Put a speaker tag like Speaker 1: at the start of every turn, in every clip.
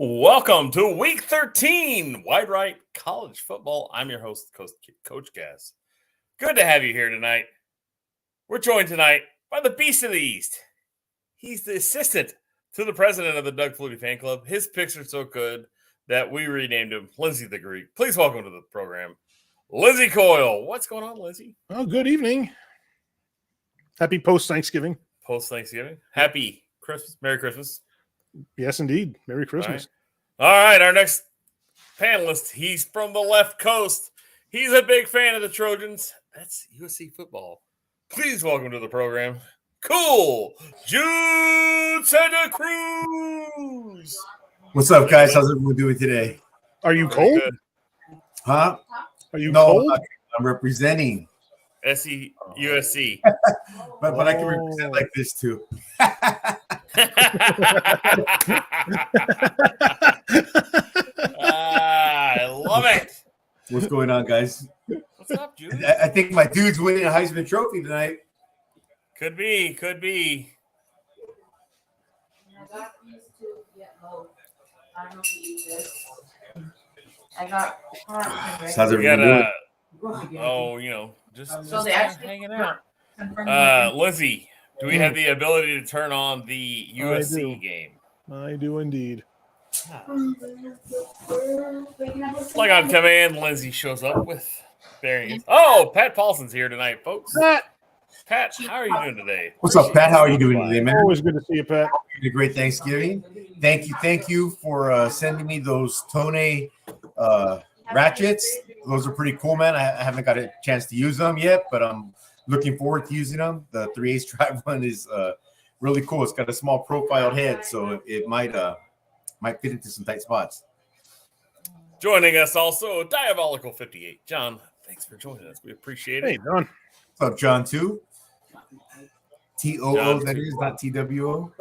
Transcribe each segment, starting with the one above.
Speaker 1: Welcome to Week 13, Wide Right College Football. I'm your host, Coach Gaz. Good to have you here tonight. We're joined tonight by the Beast of the East. He's the assistant to the president of the Doug Flutie Fan Club. His picks are so good that we renamed him Lindsey the Greek. Please welcome to the program, Lindsey Coyle. What's going on, Lindsey?
Speaker 2: Oh, good evening. Happy post-Thanksgiving.
Speaker 1: Post-Thanksgiving. Happy Christmas. Merry Christmas.
Speaker 2: Yes, indeed. Merry Christmas.
Speaker 1: All right, our next panelist, he's from the left coast. He's a big fan of the Trojans. That's USC football. Please welcome to the program, Cool Jude Santa Cruz.
Speaker 3: What's up, guys? How's everyone doing today?
Speaker 2: Are you cold?
Speaker 1: Good.
Speaker 3: Huh?
Speaker 2: Are you
Speaker 3: No,
Speaker 2: cold?
Speaker 3: I'm representing.
Speaker 1: USC.
Speaker 3: But I can represent like this too.
Speaker 1: I love it.
Speaker 3: What's going on, guys?
Speaker 1: What's up, Jude?
Speaker 3: I think my dude's winning a Heisman Trophy tonight.
Speaker 1: Could be.
Speaker 4: I got these two get low. I don't know if you eat this. I got
Speaker 3: How's
Speaker 1: We
Speaker 3: everyone
Speaker 1: got
Speaker 3: doing?
Speaker 1: just
Speaker 4: So they actually
Speaker 1: hanging out. Lizzie, do we have the ability to turn on the
Speaker 2: do.
Speaker 1: USC game?
Speaker 2: I do indeed.
Speaker 1: Like on command, Lindsay shows up with variants. Oh, Pat Paulson's here tonight, folks. Pat, how are you doing today?
Speaker 3: What's up, Pat? How are you doing today, man?
Speaker 2: Always good to see you, Pat.
Speaker 3: You had a great Thanksgiving. Thank you for sending me those Tone ratchets. Those are pretty cool, man. I haven't got a chance to use them yet, but I'm looking forward to using them. The 3/8 drive one is really cool. It's got a small profiled head, so it might fit into some tight spots.
Speaker 1: Joining us also, Diabolical 58. John, thanks for joining us. We appreciate
Speaker 2: Hey,
Speaker 1: it.
Speaker 2: Don.
Speaker 3: What's up, John, too? TOO,
Speaker 1: John,
Speaker 3: that
Speaker 1: too.
Speaker 3: is, not TWO.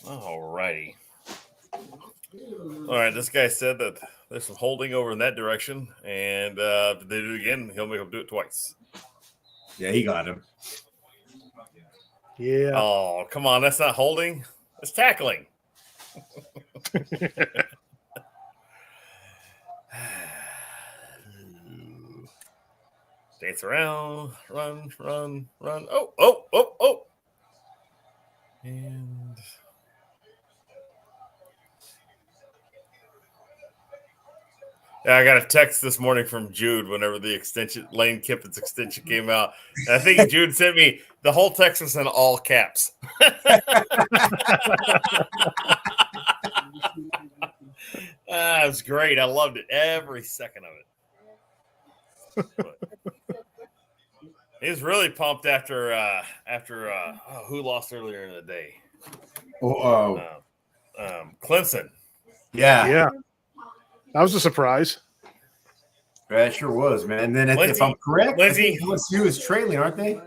Speaker 1: All righty. All right, this guy said that there's some holding over in that direction, and if they do it again, he'll make them do it twice.
Speaker 3: Yeah, he got him.
Speaker 2: Yeah.
Speaker 1: Oh, come on. That's not holding. That's tackling. Dance around. Run. Oh. And yeah, I got a text this morning from Jude whenever the Lane Kiffin's extension came out. And I think Jude sent me the whole text was in all caps. It was great. I loved it. Every second of it. But he was really pumped after who lost earlier in the day? Clemson.
Speaker 3: Yeah,
Speaker 2: Yeah. That was a surprise.
Speaker 3: that sure was, man. And then if I'm correct, I think LSU is trailing, aren't they?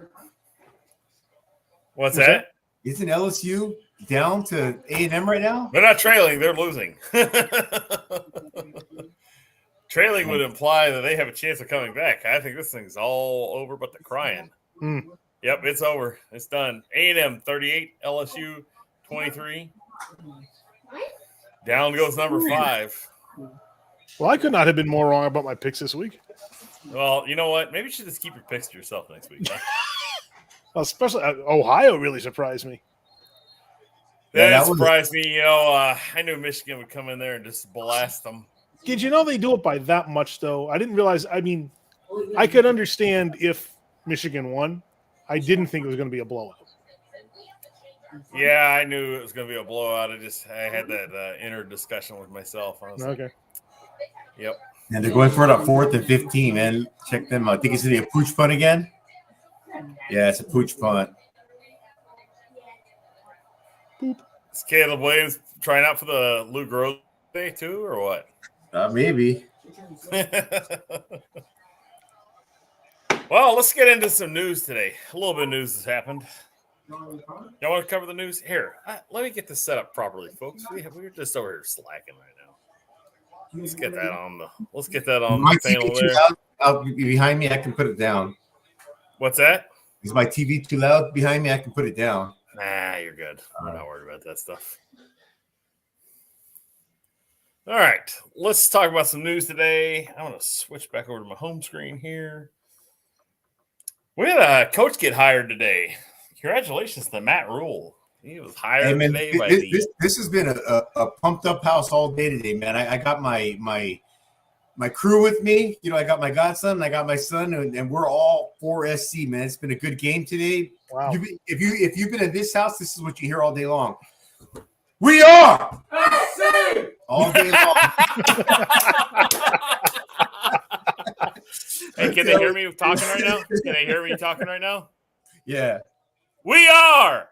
Speaker 1: What's that?
Speaker 3: Isn't LSU down to A&M right now?
Speaker 1: They're not trailing. They're losing. Trailing would imply that they have a chance of coming back. I think this thing's all over but the crying. Yep, it's over. It's done. A&M 38, LSU 23. Down goes number 5.
Speaker 2: Well, I could not have been more wrong about my picks this week.
Speaker 1: Well, you know what? Maybe you should just keep your picks to yourself next week. Huh?
Speaker 2: Especially Ohio really surprised me.
Speaker 1: That surprised me. I knew Michigan would come in there and just blast them.
Speaker 2: Did you know they do it by that much, though? I didn't realize. I mean, I could understand if Michigan won. I didn't think it was going to be a blowout.
Speaker 1: Yeah, I knew it was going to be a blowout. I had that inner discussion with myself. I was like,
Speaker 2: Okay.
Speaker 1: Yep.
Speaker 3: And they're going for it on 4th and 15, man. Check them out. I think it's going to be a pooch punt again. Yeah, it's a pooch punt.
Speaker 1: Is Caleb Williams trying out for the Lou Groza Day too, or what?
Speaker 3: Maybe.
Speaker 1: Well, let's get into some news today. A little bit of news has happened. Y'all want to cover the news? Here, let me get this set up properly, folks. We're just over here slacking right now. Let's get that on the panel there.
Speaker 3: Out behind me, I can put it down.
Speaker 1: What's that?
Speaker 3: Is my TV too loud behind me? I can put it down.
Speaker 1: Nah, you're good. We're not worried about that stuff. All right, let's talk about some news today. I'm going to switch back over to my home screen here. We had a coach get hired today. Congratulations to Matt Rule. He was hired
Speaker 3: Hey, man,
Speaker 1: today by
Speaker 3: this has been a pumped up house all day today, man. I got my crew with me. You know, I got my godson, and I got my son, and we're all for SC, man. It's been a good game today.
Speaker 2: Wow.
Speaker 3: If you've been in this house, this is what you hear all day long. We are all day long.
Speaker 1: Hey, can they hear me talking right now? Can they hear me talking right now?
Speaker 3: Yeah.
Speaker 1: We are.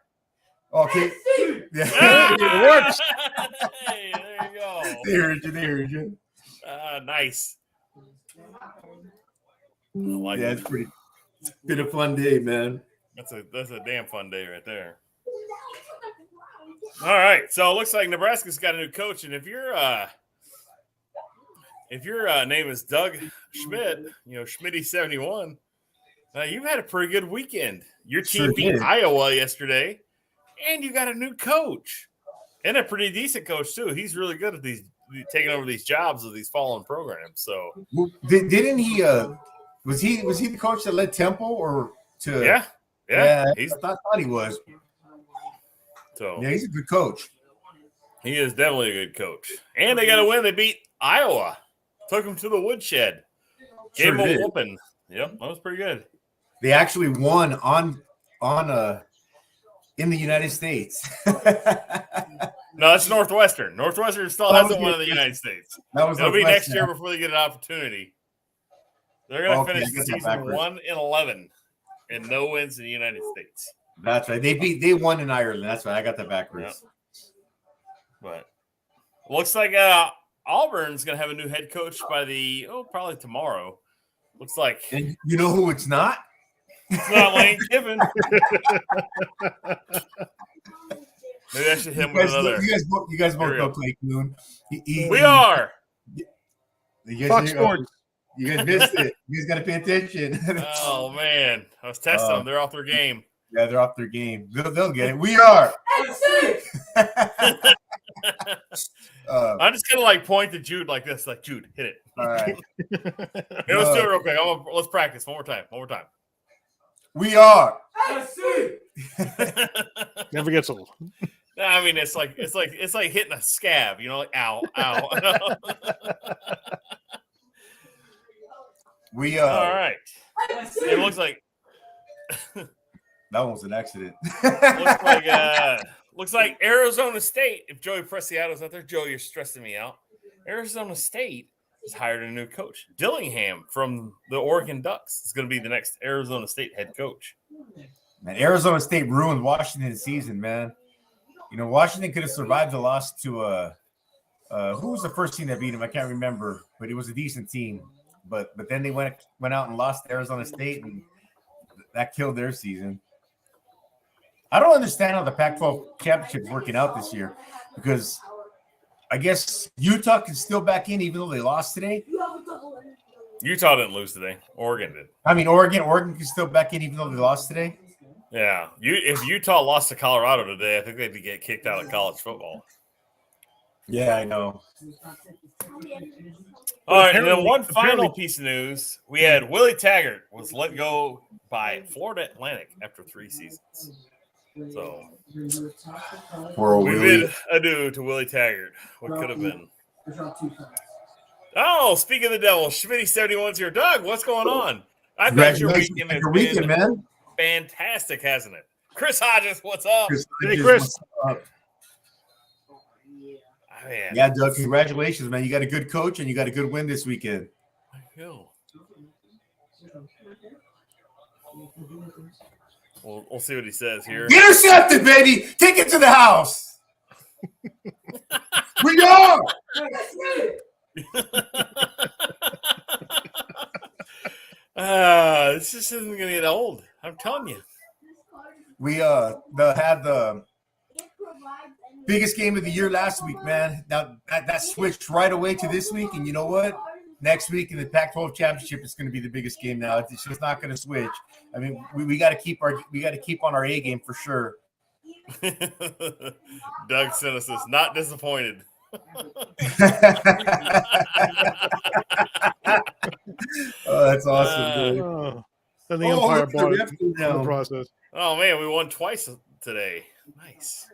Speaker 3: Okay. Yeah.
Speaker 1: Ah!
Speaker 2: It works.
Speaker 1: Hey, there you go.
Speaker 3: They heard you.
Speaker 1: Nice. I like
Speaker 3: Yeah,
Speaker 1: it.
Speaker 3: it's been a fun day, man.
Speaker 1: That's a damn fun day right there. All right, so it looks like Nebraska's got a new coach, and if your name is Doug Schmidt, Schmitty71, you've had a pretty good weekend. Your team
Speaker 3: Sure
Speaker 1: beat
Speaker 3: did.
Speaker 1: Iowa yesterday, and you got a new coach, and a pretty decent coach too. He's really good at taking over these jobs of these fallen programs. So
Speaker 3: Well, didn't he? Was he the coach that led Temple or to?
Speaker 1: yeah,
Speaker 3: I thought he was.
Speaker 1: So
Speaker 3: Yeah, he's a good coach.
Speaker 1: he is definitely a good coach, and they got a win. They beat Iowa, took them to the woodshed, gave
Speaker 3: Sure
Speaker 1: them a
Speaker 3: did.
Speaker 1: whooping. Yep, that was pretty good.
Speaker 3: They actually won on in the United States.
Speaker 1: No, that's Northwestern. Northwestern still hasn't won in the United States.
Speaker 3: That was
Speaker 1: It'll be next
Speaker 3: Northwestern.
Speaker 1: year before they get an opportunity. They're going to
Speaker 3: Okay,
Speaker 1: finish
Speaker 3: I
Speaker 1: the
Speaker 3: got that
Speaker 1: season
Speaker 3: backwards.
Speaker 1: 1-11 and no wins in the United States.
Speaker 3: That's right. They won in Ireland. That's right. I got that backwards.
Speaker 1: But looks like Auburn's going to have a new head coach by probably tomorrow. Looks like
Speaker 3: And you know who it's not?
Speaker 1: it's not Lane Kiffin. Maybe I should hit him with another.
Speaker 3: You guys both
Speaker 1: Ariel.
Speaker 3: know Clay Coon.
Speaker 1: We are.
Speaker 3: You guys,
Speaker 2: Fox Sports.
Speaker 3: You guys missed it. You guys got to pay attention.
Speaker 1: Oh, man. I was testing them. They're off their game.
Speaker 3: Yeah, they're off their game. They'll get it. We are.
Speaker 1: I'm just going to point to Jude like this. Like, Jude, hit it.
Speaker 3: All right.
Speaker 1: Hey, let's do it real quick. Let's practice one more time.
Speaker 3: We are.
Speaker 2: Never gets old.
Speaker 1: I mean, it's like hitting a scab, like ow, ow.
Speaker 3: We
Speaker 1: All right. It looks like
Speaker 3: that one was an accident.
Speaker 1: looks like Arizona State. If Joey Preciado's out there, Joey, you're stressing me out. Arizona State has hired a new coach. Dillingham from the Oregon Ducks is going to be the next Arizona State head coach.
Speaker 3: Man, Arizona State ruined Washington's season, man. Washington could have survived the loss to who was the first team that beat him? I can't remember, but it was a decent team. But then they went out and lost to Arizona State, and that killed their season. I don't understand how the Pac-12 championship is working out this year, because I guess Utah can still back in even though they lost today.
Speaker 1: Utah didn't lose today. Oregon did.
Speaker 3: I mean, Oregon can still back in even though they lost today.
Speaker 1: Yeah. If Utah lost to Colorado today, I think they'd get kicked out of college football.
Speaker 3: Yeah, I know.
Speaker 1: All right, and then one
Speaker 2: Apparently-
Speaker 1: final piece of news. We had Willie Taggart was let go by Florida Atlantic after 3 seasons. So
Speaker 3: Poor
Speaker 1: we
Speaker 3: Willie.
Speaker 1: bid adieu to Willie Taggart. What could have been. Oh, speaking of the devil, Schmitty71's here. Doug, what's going on? I bet your
Speaker 3: Congratulations
Speaker 1: weekend
Speaker 3: on
Speaker 1: has
Speaker 3: your weekend,
Speaker 1: been
Speaker 3: man.
Speaker 1: fantastic, hasn't it? Chris Hodges, what's up?
Speaker 2: Hey, Chris.
Speaker 3: What's up?
Speaker 1: Oh, man.
Speaker 3: Yeah, Doug, congratulations, man. You got a good coach and you got a good win this weekend.
Speaker 1: Cool. We'll see what he says here.
Speaker 3: Intercepted, baby. Take it to the house. We are.
Speaker 1: This just isn't going to get old. I'm telling you.
Speaker 3: We had the biggest game of the year last week, man. Now that switched right away to this week, and you know what? Next week in the Pac-12 championship, it's going to be the biggest game. Now it's just not going to switch. I mean, we got to keep on our A game for sure.
Speaker 1: Doug sent us this. Not disappointed.
Speaker 3: Oh, that's awesome, dude.
Speaker 2: Oh, then the
Speaker 3: Oh,
Speaker 2: umpire
Speaker 3: look at the
Speaker 2: bought it
Speaker 3: ref go
Speaker 2: in the
Speaker 3: down.
Speaker 2: process.
Speaker 1: Oh man, we won twice today. Nice.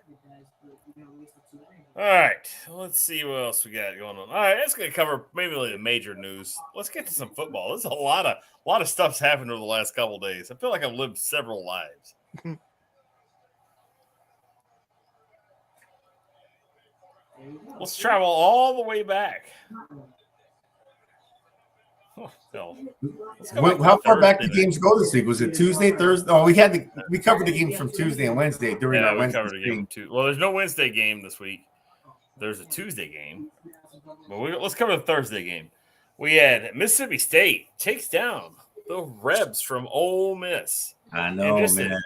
Speaker 1: All right, let's see what else we got going on. All right, that's going to cover maybe the major news. Let's get to some football. There's a lot of stuff's happened over the last couple of days. I feel like I've lived several lives. Let's travel all the way back. Oh, no. Let's go back to
Speaker 3: How far back
Speaker 1: Thursday
Speaker 3: the
Speaker 1: night.
Speaker 3: games go this week? Was it Tuesday, Thursday? Oh, we covered the games from Tuesday and Wednesday during
Speaker 1: Yeah,
Speaker 3: our
Speaker 1: we
Speaker 3: Wednesday
Speaker 1: covered a
Speaker 3: stream.
Speaker 1: game too. Well, there's no Wednesday game this week. There's a Tuesday game. But let's cover the Thursday game. We had Mississippi State takes down the Rebs from Ole Miss.
Speaker 3: I know,
Speaker 1: just
Speaker 3: man.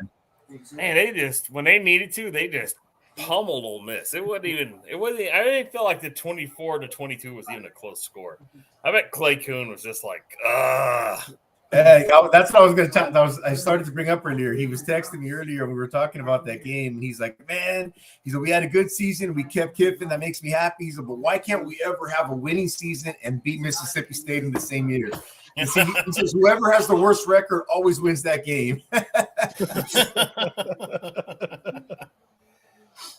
Speaker 1: Man, they just when they needed to, they just pummeled Ole Miss. It wasn't. I didn't feel like the 24-22 was even a close score. I bet Clay Coon was just like,
Speaker 3: That's what I was going to talk. I started to bring up earlier. He was texting me earlier, and we were talking about that game. And he's like, "Man, we had a good season. We kept Kiffin. That makes me happy." He's like, "But why can't we ever have a winning season and beat Mississippi State in the same year?" He says, "Whoever has the worst record always wins that game."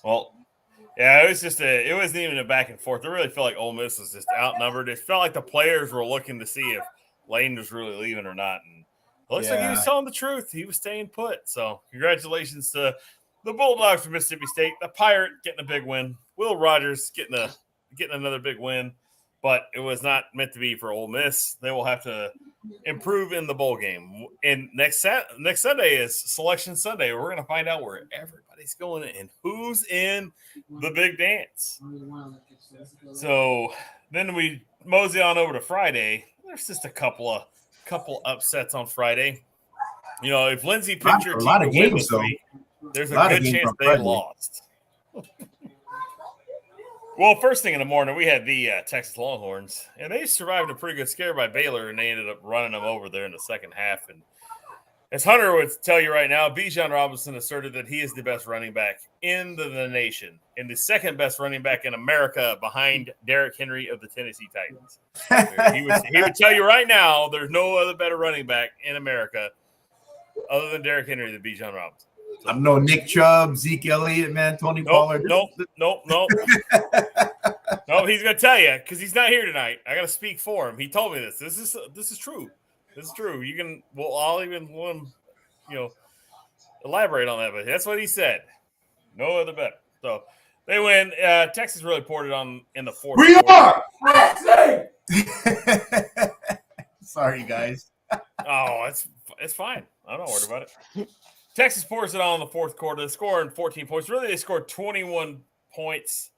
Speaker 1: Well, yeah, it wasn't even a back and forth. It really felt like Ole Miss was just outnumbered. It felt like the players were looking to see if Lane was really leaving or not. And it looks like he was telling the truth. He was staying put. So congratulations to the Bulldogs from Mississippi State. The Pirate getting a big win. Will Rogers getting another big win. But it was not meant to be for Ole Miss. They will have to improve in the bowl game. And next Sunday is Selection Sunday. We're going to find out where everybody's going and who's in the big dance. So then we mosey on over to Friday. There's just a couple upsets on Friday. You know, if Lindsay picked your team to win this week, there's a good chance they lost. Well, first thing in the morning, we had the Texas Longhorns, and they survived a pretty good scare by Baylor, and they ended up running them over there in the second half. And as Hunter would tell you right now, Bijan Robinson asserted that he is the best running back in the nation and the second best running back in America behind Derrick Henry of the Tennessee Titans. He would tell you right now there's no other better running back in America other than Derrick Henry than Bijan Robinson.
Speaker 3: I know Nick Chubb, Zeke Elliott, man, Tony Pollard.
Speaker 1: Nope. No, he's gonna tell you because he's not here tonight. I gotta speak for him. He told me this. This is true. This is true. I'll even elaborate on that, but that's what he said. No other better. So they win. Texas really poured it on in the fourth.
Speaker 3: We are. Sorry, guys.
Speaker 1: Oh, it's fine. I'm not worried about it. Texas pours it on in the fourth quarter. They scored 14 points. Really, they scored 21 points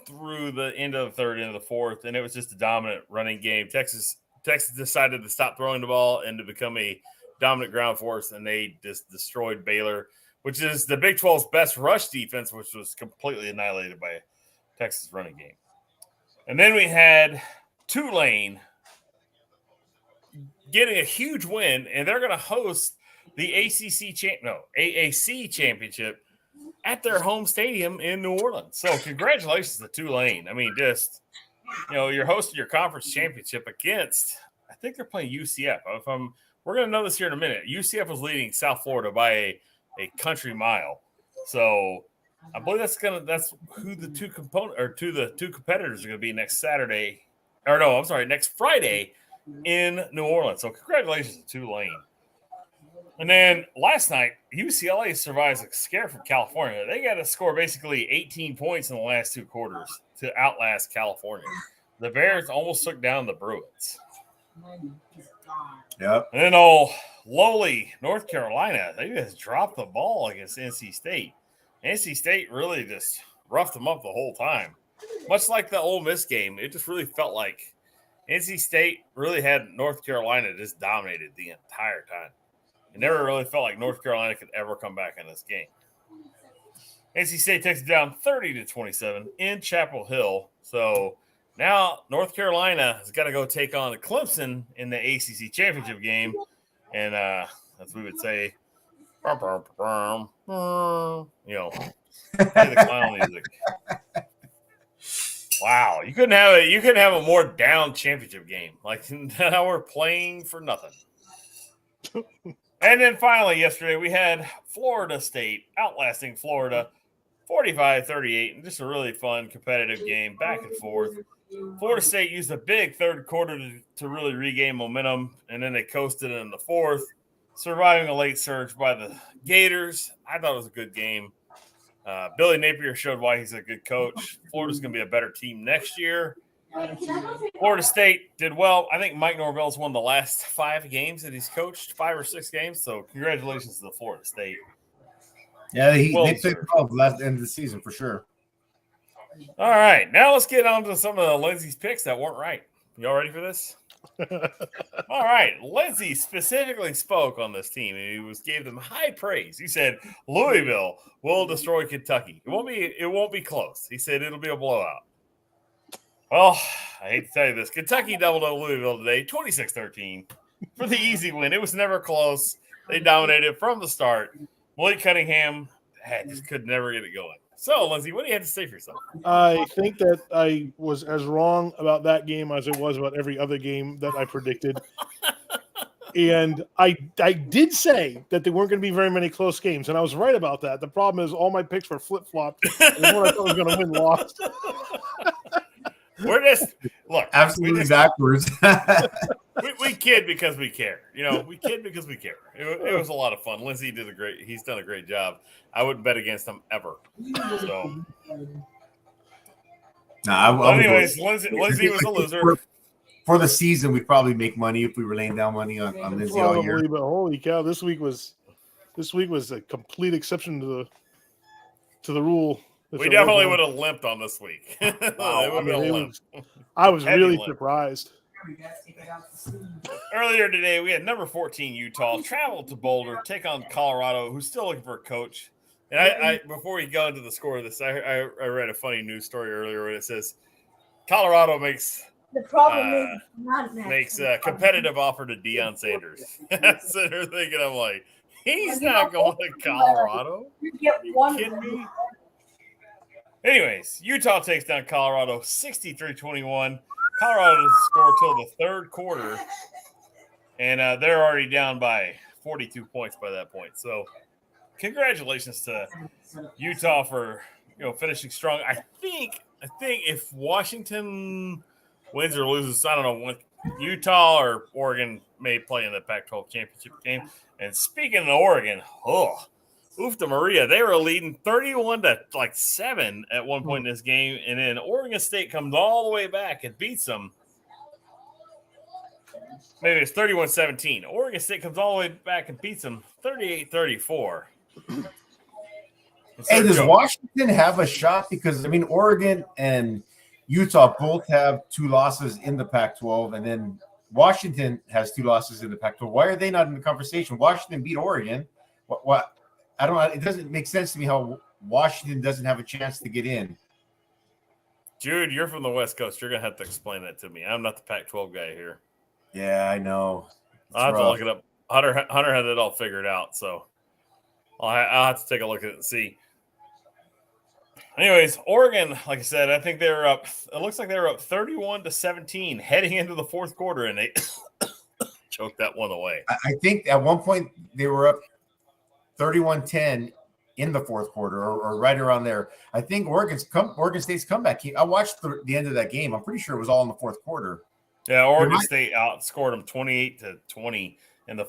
Speaker 1: through the end of the third, end of the fourth, and it was just a dominant running game. Texas decided to stop throwing the ball and to become a dominant ground force, and they just destroyed Baylor, which is the Big 12's best rush defense, which was completely annihilated by Texas running game. And then we had Tulane getting a huge win, and they're going to host the AAC championship at their home stadium in New Orleans. So congratulations to Tulane. I mean, you're hosting your conference championship against, I think they're playing UCF. We're going to know this here in a minute. UCF was leading South Florida by a country mile. So I believe that's who the two competitors are going to be next Friday in New Orleans. So congratulations to Tulane. And then last night, UCLA survives a scare from California. They got to score basically 18 points in the last two quarters to outlast California. The Bears almost took down the Bruins.
Speaker 3: Yep.
Speaker 1: And then lowly North Carolina, they just dropped the ball against NC State. NC State really just roughed them up the whole time. Much like the Ole Miss game, it just really felt like NC State really had North Carolina just dominated the entire time. It never really felt like North Carolina could ever come back in this game. NC State takes it down 30-27 in Chapel Hill. So now North Carolina has got to go take on Clemson in the ACC championship game. And as we would say, You know, play the clown music. Wow, you couldn't have a more down championship game. Like now we're playing for nothing. And then finally yesterday we had Florida State outlasting Florida 45-38, and just a really fun competitive game back and forth. Florida State used a big third quarter to really regain momentum, and then they coasted in the fourth, surviving a late surge by the Gators. I thought it was a good game. Billy Napier showed why he's a good coach. Florida's going to be a better team next year. Florida State did well. I think Mike Norvell's won the last 5 games that he's coached, 5 or 6 games. So congratulations to Florida State.
Speaker 3: Yeah, they played well last end of the season for sure.
Speaker 1: All right, now let's get on to some of Lindsay's picks that weren't right. Y'all ready for this? All right, Lindsay specifically spoke on this team, and he gave them high praise. He said Louisville will destroy Kentucky. It won't be close. He said it'll be a blowout. Well, I hate to tell you this. Kentucky doubled up Louisville today, 26-13 for the easy win. It was never close. They dominated from the start. Malik Cunningham just could never get it going. So, Lindsay, what do you have to say for yourself?
Speaker 2: I think that I was as wrong about that game as it was about every other game that I predicted. And I did say that there weren't going to be very many close games, and I was right about that. The problem is all my picks were flip-flopped, and the one I thought was going to win lost.
Speaker 1: We're just look
Speaker 3: Absolutely backwards.
Speaker 1: we kid because we care. You know, we kid because we care. It was a lot of fun. Lindsay he's done a great job. I wouldn't bet against him ever. So anyways, Lindsay was a loser.
Speaker 3: For the season, we'd probably make money if we were laying down money on Lindsay all year.
Speaker 2: But holy cow, this week was a complete exception to the rule.
Speaker 1: We definitely would have limped on this week.
Speaker 2: I was really surprised.
Speaker 1: Earlier today, we had number 14 Utah travel to Boulder, take on Colorado, who's still looking for a coach. And I before we go into the score of this, I read a funny news story earlier where it says Colorado makes a competitive offer to Deion Sanders. I'm sitting there thinking, I'm like, he's not going to Colorado. Are you kidding me? Anyways, Utah takes down Colorado 63-21. Colorado doesn't score till the third quarter, and they're already down by 42 points by that point. So, congratulations to Utah for finishing strong. I think if Washington wins or loses, I don't know, Utah or Oregon may play in the Pac-12 championship game. And speaking of Oregon, Oof to Maria. They were leading 31-7 at one point in this game, and then Oregon State comes all the way back and beats them. Maybe it's 31-17. Oregon State comes all the way back and beats them 38-34.
Speaker 3: Hey, does Washington have a shot? Because, Oregon and Utah both have 2 losses in the Pac-12, and then Washington has 2 losses in the Pac-12. Why are they not in the conversation? Washington beat Oregon. What? I don't know. It doesn't make sense to me how Washington doesn't have a chance to get in.
Speaker 1: Jude, you're from the West Coast. You're going to have to explain that to me. I'm not the Pac-12 guy here.
Speaker 3: Yeah, I know.
Speaker 1: I'll have to look it up. Hunter had it all figured out, so I'll have to take a look at it and see. Anyways, Oregon, like I said, I think they were up. It looks like they were up 31-17 heading into the fourth quarter, and they choked that one away.
Speaker 3: I think at one point they were up 31-10 in the fourth quarter, or right around there. I think Oregon State's comeback. I watched the end of that game. I'm pretty sure it was all in the fourth quarter.
Speaker 1: Yeah, Oregon State outscored them 28-20 in the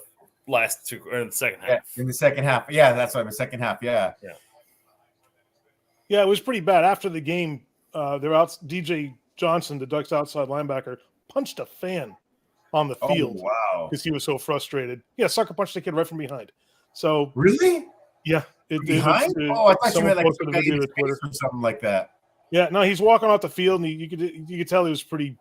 Speaker 1: last two, or in the second half.
Speaker 3: Yeah, in the second half. Yeah, that's what I'm second half. Yeah.
Speaker 2: Yeah, it was pretty bad. After the game, DJ Johnson, the Ducks outside linebacker, punched a fan on the field.
Speaker 3: Oh, wow.
Speaker 2: Because he was so frustrated. Yeah, sucker punched the kid right from behind. So
Speaker 3: really?
Speaker 2: Yeah.
Speaker 3: Behind? I thought you meant like some guy in his face or something like that.
Speaker 2: Yeah, no, he's walking off the field, and you could tell he was pretty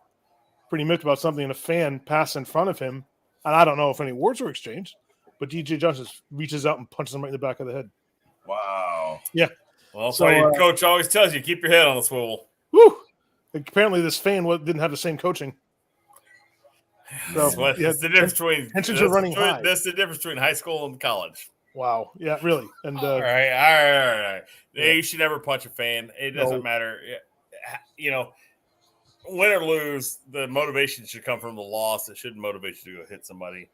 Speaker 2: miffed about something, and a fan passed in front of him. And I don't know if any words were exchanged, but DJ Johnson reaches out and punches him right in the back of the head.
Speaker 3: Wow.
Speaker 2: Yeah.
Speaker 1: Well, so your coach always tells you, keep your head on the swivel.
Speaker 2: Woo! Apparently, this fan didn't have the same coaching. So,
Speaker 1: that's the difference between
Speaker 2: tensions are running high.
Speaker 1: That's the difference between high school and college.
Speaker 2: Wow. Yeah, really. And
Speaker 1: All right.
Speaker 2: Yeah.
Speaker 1: You should never punch a fan. It doesn't
Speaker 2: No.
Speaker 1: matter. You know, win or lose, the motivation should come from the loss. It shouldn't motivate you to go hit somebody.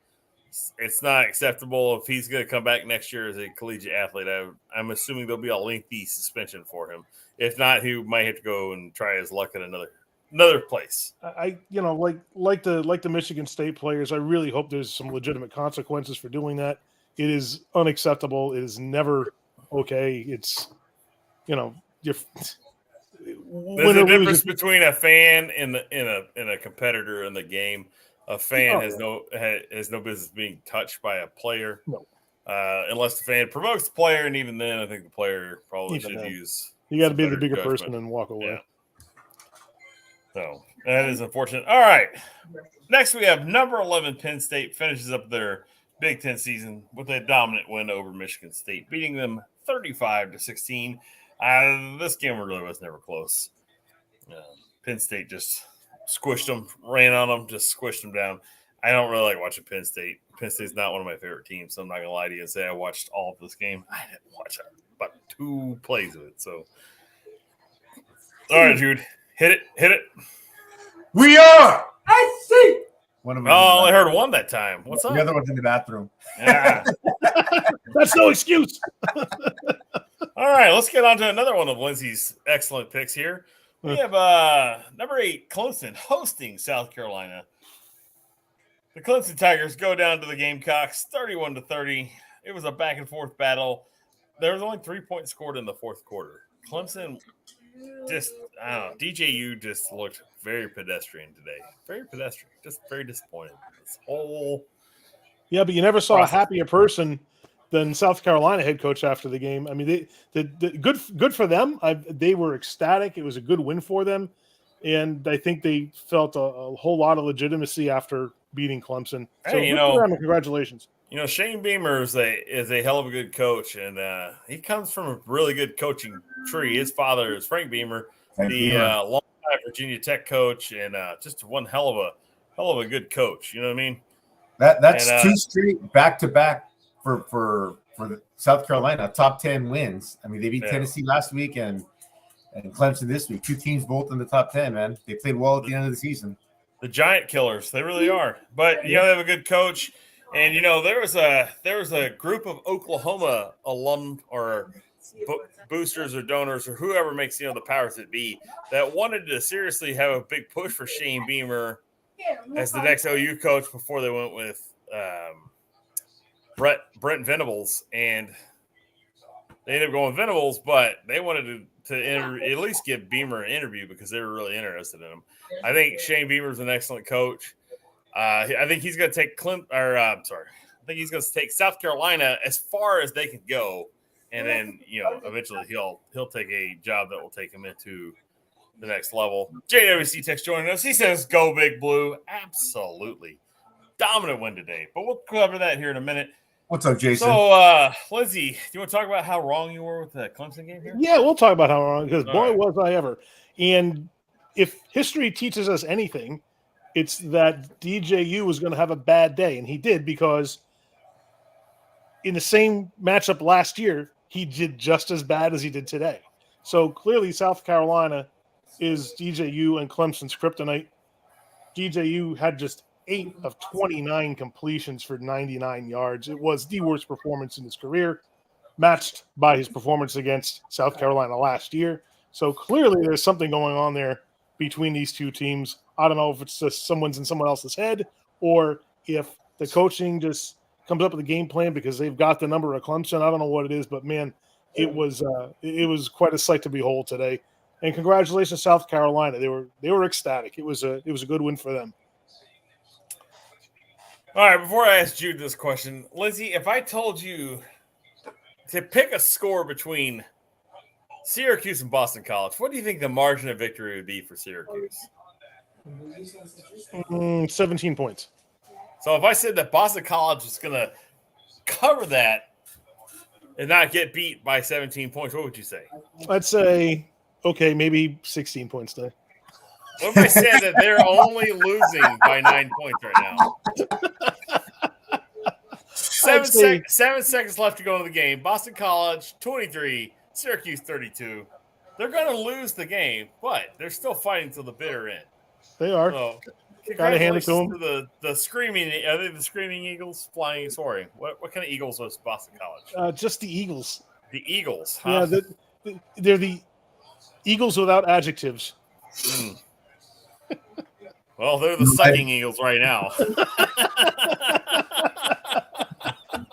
Speaker 1: It's not acceptable if he's going to come back next year as a collegiate athlete. I'm assuming there'll be a lengthy suspension for him. If not, he might have to go and try his luck at another place.
Speaker 2: I like the Michigan State players, I really hope there's some legitimate consequences for doing that. It is unacceptable. It is never okay. It's you're
Speaker 1: There's
Speaker 2: win
Speaker 1: a
Speaker 2: or lose,
Speaker 1: difference between a fan and a competitor in the game. A fan has no business being touched by a player,
Speaker 2: No.
Speaker 1: Unless the fan provokes the player, and even then, I think the player probably
Speaker 2: Even
Speaker 1: should
Speaker 2: then.
Speaker 1: use.
Speaker 2: you got to
Speaker 1: some
Speaker 2: be the
Speaker 1: better
Speaker 2: bigger
Speaker 1: judgment.
Speaker 2: person and walk away.
Speaker 1: Yeah. So that is unfortunate. All right. Next, we have number 11 Penn State finishes up their Big Ten season with a dominant win over Michigan State, beating them 35-16. This game really was never close. Penn State just squished them, ran on them, just squished them down. I don't really like watching Penn State. Penn State's not one of my favorite teams, so I'm not going to lie to you and say I watched all of this game. I didn't watch about 2 plays of it. So, all right, Jude, hit it.
Speaker 3: We are. I see. One of them.
Speaker 1: Oh, I only heard one that time. What's up?
Speaker 3: The other one's in the bathroom.
Speaker 1: Yeah.
Speaker 2: That's no excuse.
Speaker 1: All right, let's get on to another one of Lindsay's excellent picks here. We have number 8, Clemson, hosting South Carolina. The Clemson Tigers go down to the Gamecocks, 31-30. It was a back-and-forth battle. There was only 3 points scored in the fourth quarter. Clemson just, I don't know, DJU just looked very pedestrian today. Very pedestrian. Just very disappointed. This whole
Speaker 2: Yeah, but you never saw
Speaker 1: process.
Speaker 2: a happier person than South Carolina head coach after the game. I mean, they good for them. They were ecstatic. It was a good win for them, and I think they felt a whole lot of legitimacy after beating Clemson. So
Speaker 1: Hey,
Speaker 2: good for them, and congratulations.
Speaker 1: Shane Beamer is a hell of a good coach, and he comes from a really good coaching tree. His father is Frank Beamer, longtime Virginia Tech coach, and just one hell of a good coach. You know what I mean?
Speaker 3: That's 2 straight back-to-back for the South Carolina, top 10 wins. I mean, they beat Tennessee last week and Clemson this week. 2 teams both in the top 10, man. They played well at the end of the season.
Speaker 1: The Giant Killers, they really are. But they have a good coach, and there was a group of Oklahoma alum or boosters or donors or whoever makes the powers that be that wanted to seriously have a big push for Shane Beamer as the next OU coach before they went with Brent Venables, and they ended up going with Venables, but they wanted to at least give Beamer an interview because they were really interested in him. I think Shane Beamer's an excellent coach. I think he's going to take I think he's going to take South Carolina as far as they can go, and then eventually he'll take a job that will take him into the next level. JWC Tech's joining us. He says, "Go Big Blue!" Absolutely, dominant win today. But we'll cover that here in a minute.
Speaker 3: What's up, Jason?
Speaker 1: So, Lindsay, do you want to talk about how wrong you were with the Clemson game here?
Speaker 2: Yeah, we'll talk about how wrong, because boy,
Speaker 1: right.
Speaker 2: was I ever. And if history teaches us anything, it's that DJU was going to have a bad day, and he did, because in the same matchup last year, he did just as bad as he did today. So clearly South Carolina is DJU and Clemson's kryptonite. DJU had just 8 of 29 completions for 99 yards. It was the worst performance in his career, matched by his performance against South Carolina last year. So clearly there's something going on there between these two teams. I don't know if it's just someone's in someone else's head, or if the coaching just comes up with a game plan because they've got the number of Clemson. I don't know what it is, but man, it was quite a sight to behold today. And congratulations, South Carolina. They were ecstatic. It was a good win for them.
Speaker 1: All right, before I ask Jude this question, Lindsay, if I told you to pick a score between Syracuse and Boston College, what do you think the margin of victory would be for Syracuse?
Speaker 2: 17 points.
Speaker 1: So if I said that Boston College was going to cover that and not get beat by 17 points, what would you say?
Speaker 2: I'd say, okay, maybe 16 points today.
Speaker 1: What if I said that they're only losing by 9 points right now?
Speaker 2: say
Speaker 1: 7 seconds left to go in the game. Boston College 23, Syracuse 32. They're going to lose the game, but they're still fighting till the bitter end.
Speaker 2: they are.
Speaker 1: So,
Speaker 2: Gotta hand it to
Speaker 1: congratulations to the screaming. Are they the screaming Eagles flying? Sorry, what kind of Eagles was Boston College?
Speaker 2: Just the Eagles.
Speaker 1: The Eagles, huh?
Speaker 2: Yeah, they're the Eagles without adjectives.
Speaker 1: Mm. Well, they're the sucking Eagles right now.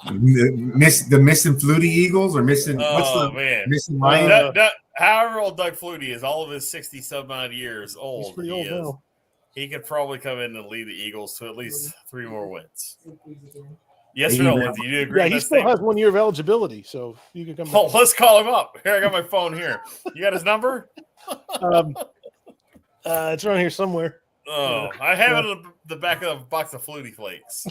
Speaker 3: The missing Flutie Eagles or missing missing Lion?
Speaker 1: However old Doug Flutie is, all of his 60-some odd years old.
Speaker 2: He's pretty old now.
Speaker 1: He could probably come in and lead the Eagles to at least 3 more wins. Yes or no, Lindsay? You agree?
Speaker 2: Yeah, he still has 1 year of eligibility, so you can come.
Speaker 1: Oh, let's call him up. Here, I got my phone here. You got his number?
Speaker 2: It's around here somewhere.
Speaker 1: Oh, I have it in the back of a box of Flutie Flakes.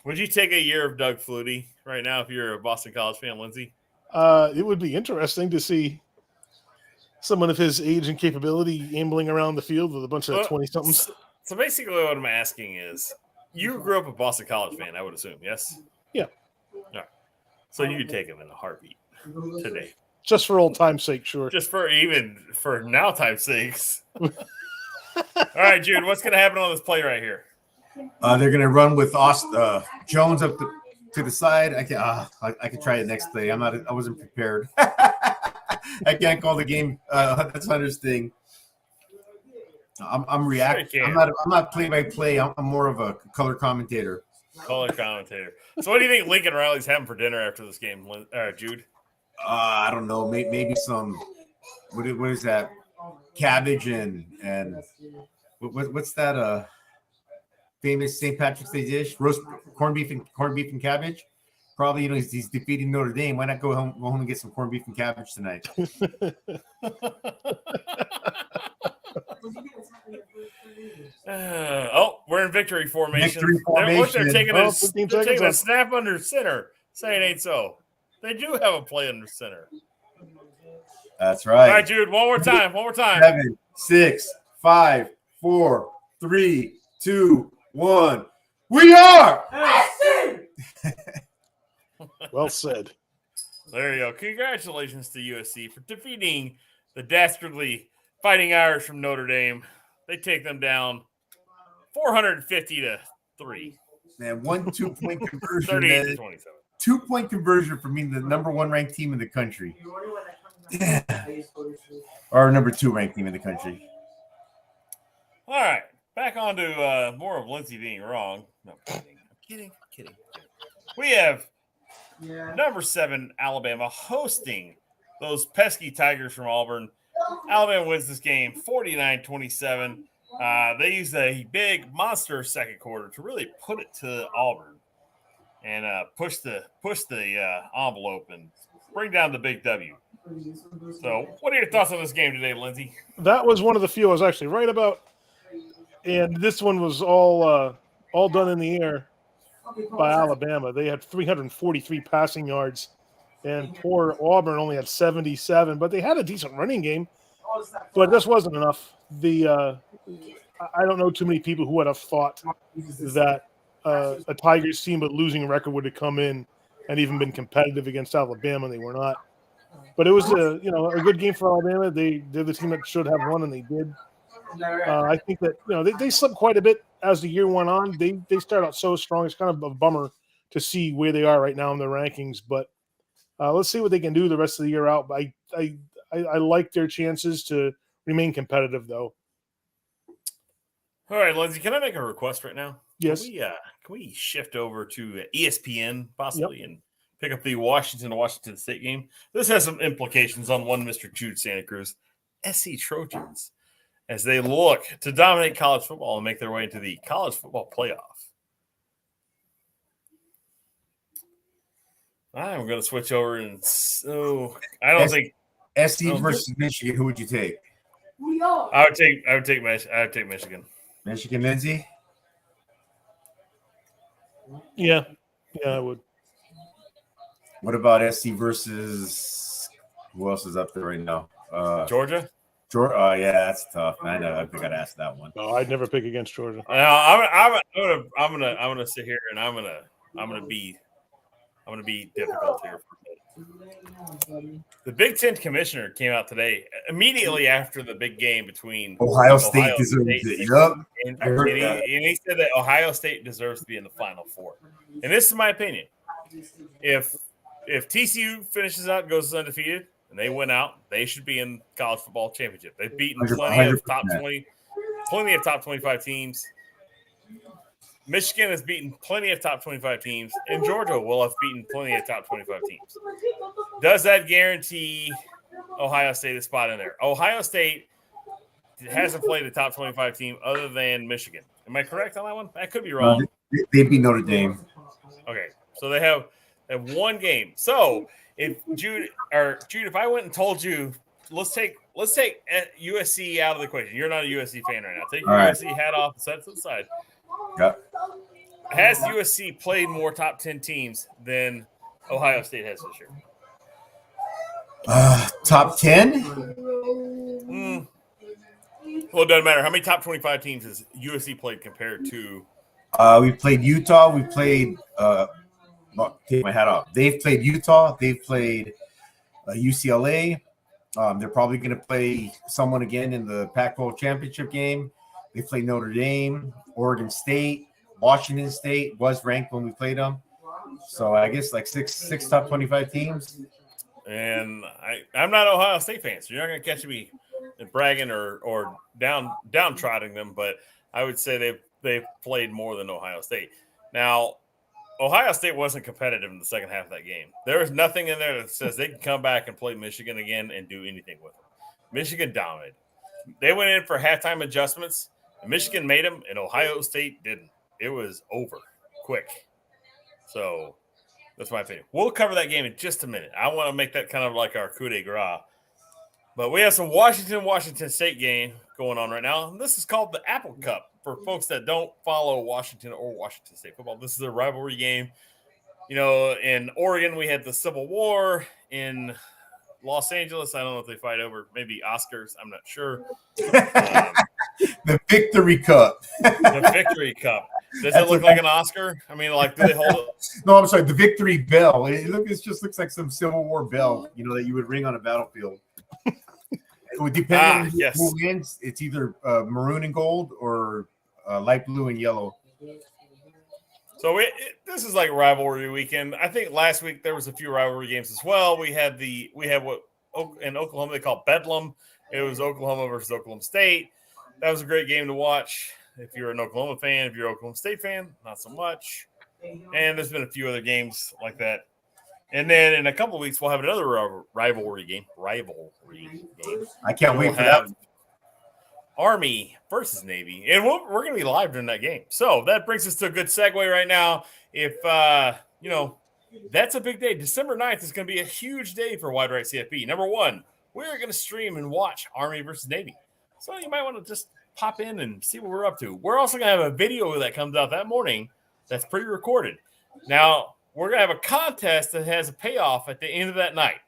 Speaker 1: Would you take a year of Doug Flutie right now if you're a Boston College fan, Lindsay?
Speaker 2: It would be interesting to see someone of his age and capability ambling around the field with a bunch of 20-somethings.
Speaker 1: So basically what I'm asking is, you grew up a Boston College fan, I would assume, yes?
Speaker 2: Yeah.
Speaker 1: All right. So you could take him in a heartbeat today.
Speaker 2: Just for old time's sake, sure.
Speaker 1: Just for now time's sakes. All right, Jude, what's going to happen on this play right here?
Speaker 3: They're going to run with Jones up to the side. I can try it next play. I wasn't prepared. I can't call the game. That's Hunter's thing. I'm reacting. I'm not play by play. I'm more of a color commentator.
Speaker 1: Color commentator. So, what do you think Lincoln Riley's having for dinner after this game, Jude?
Speaker 3: I don't know. Maybe some. What is that? Cabbage and what's that? Famous St. Patrick's Day dish: roast corned beef and cabbage. Probably, he's defeating Notre Dame. Why not go home and get some corned beef and cabbage tonight?
Speaker 1: We're in victory formation. They're taking a snap under center. Say it ain't so. They do have a play under center.
Speaker 3: That's right.
Speaker 1: All right, Jude. One more time.
Speaker 3: 7, 6, 5, 4, 3, 2, 1. We are.
Speaker 2: Well said.
Speaker 1: There you go. Congratulations to USC for defeating the dastardly Fighting Irish from Notre Dame. They take them down 450-3.
Speaker 3: Man, 2-point conversion.
Speaker 1: 38 to 27.
Speaker 3: 2-point conversion for being the number 1 ranked team in the country. Yeah. Or number 2 ranked team in the country.
Speaker 1: All right. Back on to more of Lindsay being wrong. No, I'm kidding. We have number 7, Alabama, hosting those pesky Tigers from Auburn. Alabama wins this game 49-27. They used a big monster second quarter to really put it to Auburn and push the envelope and bring down the big W. So, what are your thoughts on this game today, Lindsay?
Speaker 2: That was one of the few I was actually right about, and this one was all done in the air by Alabama. They had 343 passing yards, and poor Auburn only had 77. But they had a decent running game, but this wasn't enough. I don't know too many people who would have thought that a Tigers team with losing record would have come in and even been competitive against Alabama. They were not. But it was a good game for Alabama. They're the team that should have won, and they did. I think that they slipped quite a bit as the year went on. They started out so strong. It's kind of a bummer to see where they are right now in the rankings. But let's see what they can do the rest of the year out. But I like their chances to remain competitive, though.
Speaker 1: All right, Lindsay, can I make a request right now?
Speaker 2: Yes.
Speaker 1: Can we shift over to ESPN possibly and pick up the Washington State game? This has some implications on one Mr. Jude Santa Cruz, SC Trojans, as they look to dominate college football and make their way into the college football playoff. I'm going to switch over and I don't think
Speaker 3: SC versus Michigan. Who would you take?
Speaker 1: I would take Michigan.
Speaker 3: Michigan, Lindsay?
Speaker 2: Yeah, I would.
Speaker 3: What about SC versus who else is up there right now?
Speaker 1: Georgia?
Speaker 3: Georgia. Oh yeah, that's tough, man. I think I'd ask that one.
Speaker 2: No, I'd never pick against Georgia.
Speaker 1: Now, I'm gonna sit here and I'm gonna be difficult here. The Big Ten commissioner came out today immediately after the big game between
Speaker 3: Ohio State deserves it. Yup.
Speaker 1: And
Speaker 3: I heard
Speaker 1: he,
Speaker 3: that.
Speaker 1: and he said that Ohio State deserves to be in the Final Four. And this is my opinion. If TCU finishes out and goes undefeated and they win out, they should be in college football championship. They've beaten plenty of top 25 teams. Michigan has beaten plenty of top 25 teams, and Georgia will have beaten plenty of top 25 teams. Does that guarantee Ohio State a spot in there? Ohio State hasn't played a top 25 team other than Michigan. Am I correct on that one? I could be wrong.
Speaker 3: They beat Notre Dame.
Speaker 1: Okay, so they have one game. So if Jude, if I went and told you, let's take USC out of the equation. You're not a USC fan right now. Take your USC hat off and set it to the side.
Speaker 3: Yep.
Speaker 1: Has USC played more top 10 teams than Ohio State has this year?
Speaker 3: Top 10?
Speaker 1: Well, it doesn't matter. How many top 25 teams has USC played compared to?
Speaker 3: We played Utah. We played take my hat off. They've played Utah. They've played UCLA. They're probably going to play someone again in the Pac-12 championship game. They played Notre Dame, Oregon State, Washington State was ranked when we played them. So I guess like six top 25 teams.
Speaker 1: And I'm not an Ohio State fan, so you're not going to catch me bragging or downtrodden them. But I would say they've played more than Ohio State. Now, Ohio State wasn't competitive in the second half of that game. There is nothing in there that says they can come back and play Michigan again and do anything with them. Michigan dominated. They went in for halftime adjustments. And Michigan made them, and Ohio State didn't. It was over quick. So that's my opinion. We'll cover that game in just a minute. I want to make that kind of like our coup de grace. But we have some Washington State game going on right now. And this is called the Apple Cup for folks that don't follow Washington or Washington State football. This is a rivalry game. You know, in Oregon, we had the Civil War. In Los Angeles, I don't know if they fight over maybe Oscars. I'm not sure.
Speaker 3: The Victory Cup.
Speaker 1: The Victory Cup. Does it look like an Oscar? I mean, like, do they hold it?
Speaker 3: No, I'm sorry. The Victory Bell. It just looks like some Civil War bell, that you would ring on a battlefield. It would depend on who wins. It's either maroon and gold or light blue and yellow.
Speaker 1: So this is like rivalry weekend. I think last week there was a few rivalry games as well. We had what in Oklahoma they call Bedlam. It was Oklahoma versus Oklahoma State. That was a great game to watch. If you're an Oklahoma fan, if you're an Oklahoma State fan, not so much. And there's been a few other games like that. And then in a couple of weeks, we'll have another rivalry game.
Speaker 3: I can't wait for that.
Speaker 1: Army versus Navy. And we're going to be live during that game. So that brings us to a good segue right now. If, that's a big day. December 9th is going to be a huge day for Wide Right CFB. Number one, we're going to stream and watch Army versus Navy. So you might want to just pop in and see what we're up to. We're also going to have a video that comes out that morning that's pre-recorded. Now, we're going to have a contest that has a payoff at the end of that night.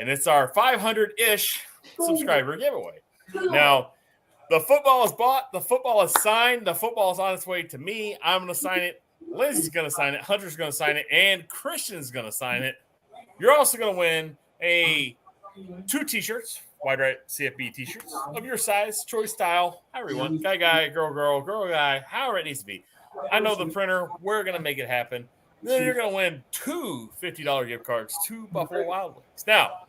Speaker 1: And it's our 500-ish subscriber giveaway. Now, the football is bought. The football is signed. The football is on its way to me. I'm going to sign it. Lindsay's going to sign it. Hunter's going to sign it. And Christian's going to sign it. You're also going to win 2 T-shirts. Wide Right CFB T-shirts of your size, choice, style, however you want. Guy, girl, guy, however it needs to be. I know the printer. We're going to make it happen. Then you're going to win 2 $50 gift cards to Buffalo Wild Wings. Now,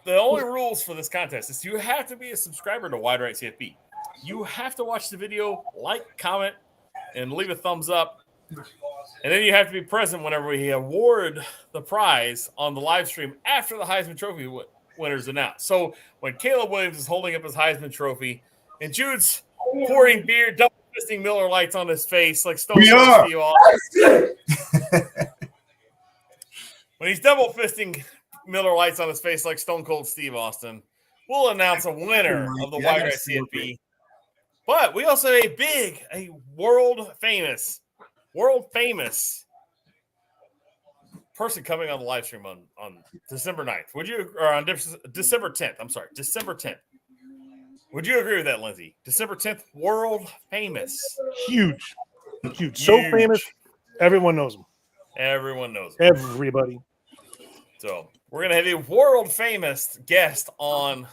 Speaker 1: the only rules for this contest is you have to be a subscriber to Wide Right CFB. You have to watch the video, like, comment, and leave a thumbs up. And then you have to be present whenever we award the prize on the live stream after the Heisman Trophy winners announced. So when Caleb Williams is holding up his Heisman Trophy and Jude's pouring beer, double fisting Miller Lights on his face like Stone Cold Steve Austin. When he's double fisting Miller Lights on his face like Stone Cold Steve Austin, we'll announce a winner of the Wide Right CFB. But we also have a world famous person coming on the live stream on December 9th. Would you, or on December 10th? I'm sorry, December 10th. Would you agree with that, Lindsay? December 10th, world famous.
Speaker 2: Huge. So
Speaker 1: Huge.
Speaker 2: famous, everyone knows him.
Speaker 1: Everyone knows him.
Speaker 2: Everybody.
Speaker 1: So we're going to have a world famous guest on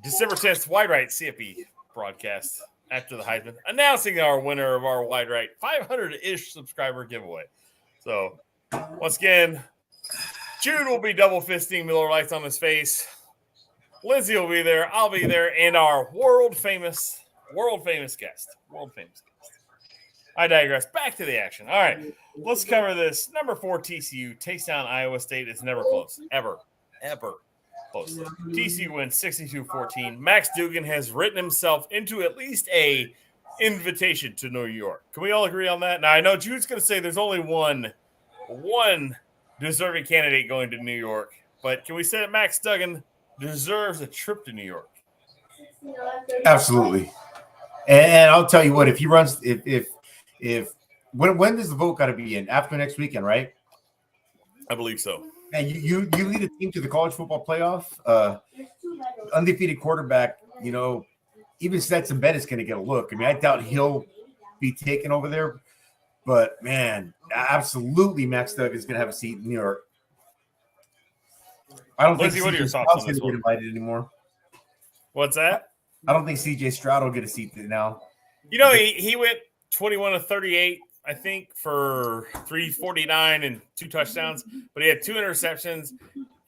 Speaker 1: December 10th, Wide Right CFP broadcast after the Heisman, announcing our winner of our Wide Right 500-ish subscriber giveaway. So once again, Jude will be double fisting Miller Lights on his face. Lindsay will be there. I'll be there. And our world famous guest. I digress. Back to the action. All right. Let's cover this. Number 4 TCU takes down Iowa State. It's never close. Ever close. TCU wins 62-14. Max Duggan has written himself into at least a invitation to New York. Can we all agree on that? Now, I know Jude's going to say there's only one deserving candidate going to New York, but can we say that Max Duggan deserves a trip to New York?
Speaker 3: Absolutely. And I'll tell you what, if he runs, when does the vote got to be in? After next weekend, right?
Speaker 1: I believe so.
Speaker 3: And you lead a team to the college football playoff, undefeated quarterback, even Stetson Bennett's going to get a look. I mean, I doubt he'll be taken over there, but man, absolutely Max Duggan is going to have a seat in New York. I don't
Speaker 1: Lindsay,
Speaker 3: think
Speaker 1: what are your
Speaker 3: CJ
Speaker 1: thoughts on
Speaker 3: Stroud's
Speaker 1: this
Speaker 3: going to
Speaker 1: one?
Speaker 3: get invited anymore.
Speaker 1: What's that?
Speaker 3: I don't think CJ Stroud will get a seat now.
Speaker 1: He went 21 of 38, I think, for 349 and 2 touchdowns, but he had 2 interceptions.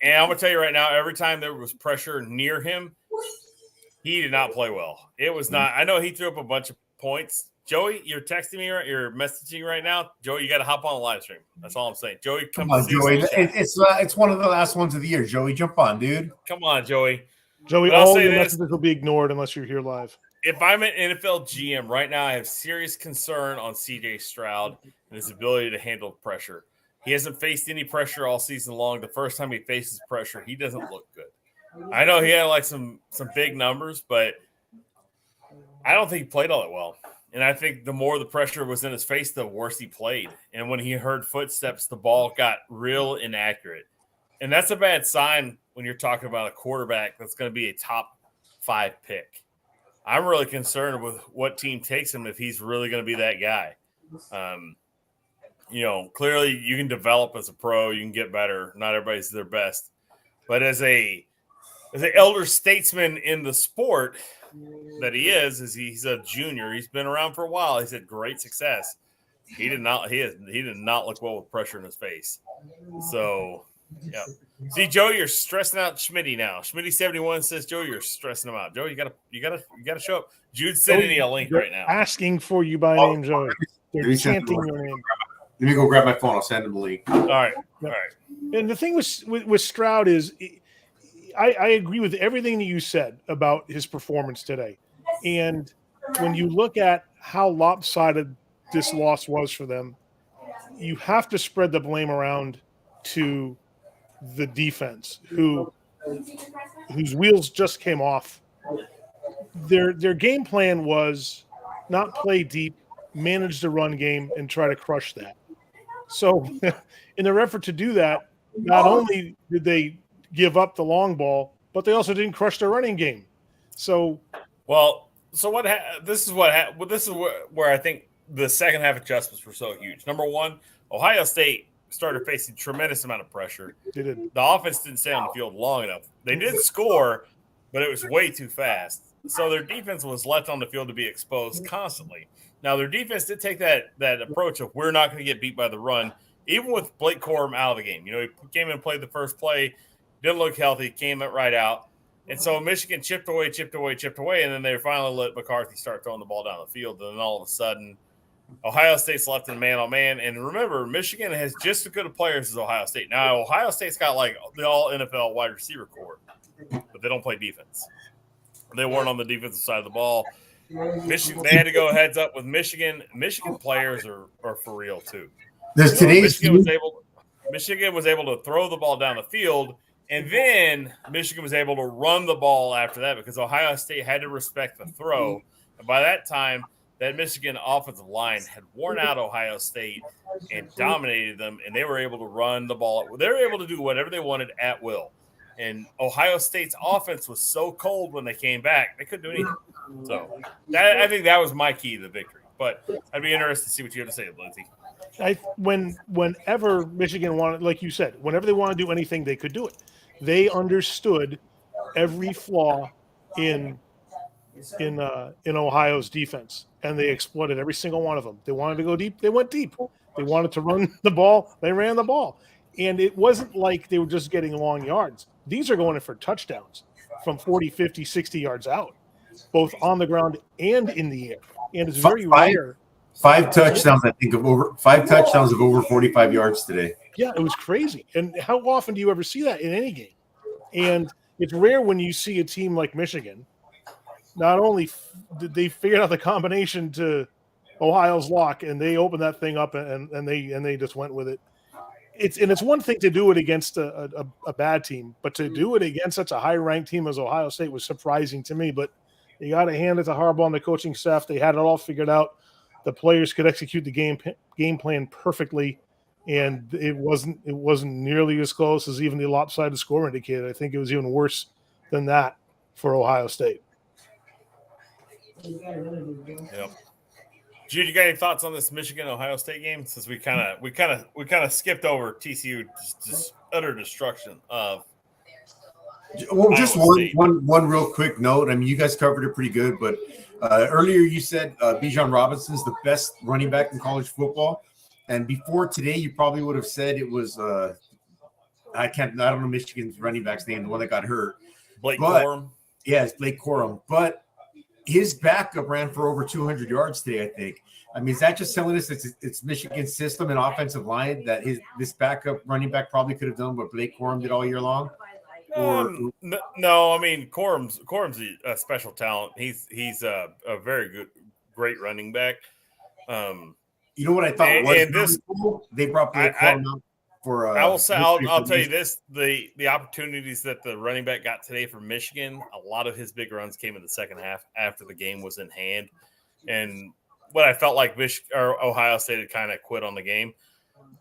Speaker 1: And I'm going to tell you right now, every time there was pressure near him, he did not play well. It was not – I know he threw up a bunch of points. Joey, you're texting me, you're messaging right now. Joey, you got to hop on the live stream. That's all I'm saying. Joey, come
Speaker 3: on, Joey.
Speaker 1: It's
Speaker 3: it's one of the last ones of the year. Joey, jump on, dude.
Speaker 1: Come on, Joey.
Speaker 2: Joey, all your messages will be ignored unless you're here live.
Speaker 1: If I'm an NFL GM right now, I have serious concern on CJ Stroud and his ability to handle pressure. He hasn't faced any pressure all season long. The first time he faces pressure, he doesn't look good. I know he had like some big numbers, but I don't think he played all that well. And I think the more the pressure was in his face, the worse he played. And when he heard footsteps, the ball got real inaccurate. And that's a bad sign when you're talking about a quarterback that's going to be a top 5 pick. I'm really concerned with what team takes him if he's really going to be that guy. Clearly you can develop as a pro, you can get better. Not everybody's their best. But as an elder statesman in the sport that he is he's a junior. He's been around for a while. He's had great success. He did not look well with pressure in his face. So, yeah. See, Joe, you're stressing out Schmitty now. Schmitty71 says, Joe, you're stressing him out. Joe, you gotta show up. Jude's sending me a link right now.
Speaker 2: Asking for you by name, Joey. They're chanting your name.
Speaker 3: Let me go grab my phone. I'll send him the link.
Speaker 1: All right.
Speaker 2: And the thing with Stroud is, I agree with everything that you said about his performance today. And when you look at how lopsided this loss was for them, you have to spread the blame around to the defense, whose wheels just came off. Their game plan was not play deep, manage the run game, and try to crush that. So in their effort to do that, not only did they give up the long ball, but they also didn't crush their running game. So this is where I think the second half adjustments were so huge. Number one, Ohio State started facing tremendous amount of pressure. They did.
Speaker 1: The offense didn't stay on the field long enough. They did score, but it was way too fast. So their defense was left on the field to be exposed constantly. Now, their defense did take that approach of we're not going to get beat by the run, even with Blake Corum out of the game. He came in and played the first play, didn't look healthy, came right out. And so Michigan chipped away, and then they finally let McCarthy start throwing the ball down the field. And then all of a sudden, Ohio State's left in man-on-man. And remember, Michigan has just as good of players as Ohio State. Now, Ohio State's got like the all-NFL wide receiver core, but they don't play defense. They weren't on the defensive side of the ball. Michigan, they had to go heads up with Michigan. Michigan players are for real, too. Michigan was able to throw the ball down the field, and then Michigan was able to run the ball after that because Ohio State had to respect the throw. And by that time, that Michigan offensive line had worn out Ohio State and dominated them, and they were able to run the ball. They were able to do whatever they wanted at will. And Ohio State's offense was so cold when they came back, they couldn't do anything. So I think that was my key to the victory. But I'd be interested to see what you have to say, Lindsay.
Speaker 2: Whenever Michigan wanted, like you said, whenever they want to do anything, they could do it. They understood every flaw in Ohio's defense, and they exploited every single one of them. They wanted to go deep, they went deep. They wanted to run the ball, they ran the ball. And it wasn't like they were just getting long yards. These are going in for touchdowns from 40, 50, 60 yards out, both on the ground and in the air. And it's very rare.
Speaker 3: 5 touchdowns, I think, of over 45 yards today.
Speaker 2: Yeah, it was crazy. And how often do you ever see that in any game? And it's rare when you see a team like Michigan. Not only did they figure out the combination to Ohio's lock, and they opened that thing up, and they just went with it. It's one thing to do it against a bad team, but to do it against such a high-ranked team as Ohio State was surprising to me. But you got to hand it to Harbaugh and the coaching staff. They had it all figured out. The players could execute the game plan perfectly, and it wasn't nearly as close as even the lopsided score indicated. I think it was even worse than that for Ohio State.
Speaker 1: Yep. Jude, you got any thoughts on this Michigan-Ohio State game? Since we kind of skipped over TCU, just utter destruction of.
Speaker 3: Well, just one real quick note. I mean, you guys covered it pretty good, but earlier you said Bijan Robinson's the best running back in college football, and before today, you probably would have said it was I don't know Michigan's running back's name, the one that got hurt.
Speaker 1: Blake Corum.
Speaker 3: Yeah, it's Blake Corum, but his backup ran for over 200 yards today, I think. I mean, is that just telling us it's Michigan's system and offensive line that this backup running back probably could have done what Blake Corum did all year long?
Speaker 1: No, I mean Corum's a special talent. He's a very great running back.
Speaker 3: You know what I thought was cool? They brought Blake Corum out for.
Speaker 1: I'll tell you this: the opportunities that the running back got today for Michigan, a lot of his big runs came in the second half after the game was in hand, and what I felt like Ohio State had kind of quit on the game.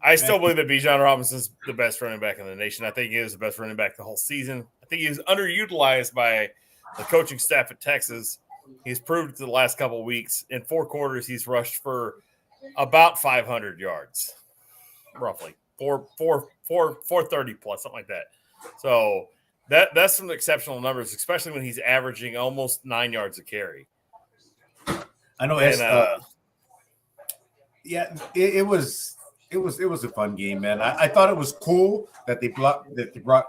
Speaker 1: I still believe that Bijan Robinson's the best running back in the nation. I think he is the best running back the whole season. I think he was underutilized by the coaching staff at Texas. He's proved it the last couple of weeks. In 4 quarters, he's rushed for about 500 yards, roughly 430 plus, something like that. So that's some exceptional numbers, especially when he's averaging almost 9 yards a carry.
Speaker 3: I know. It was a fun game, man. I thought it was cool that they brought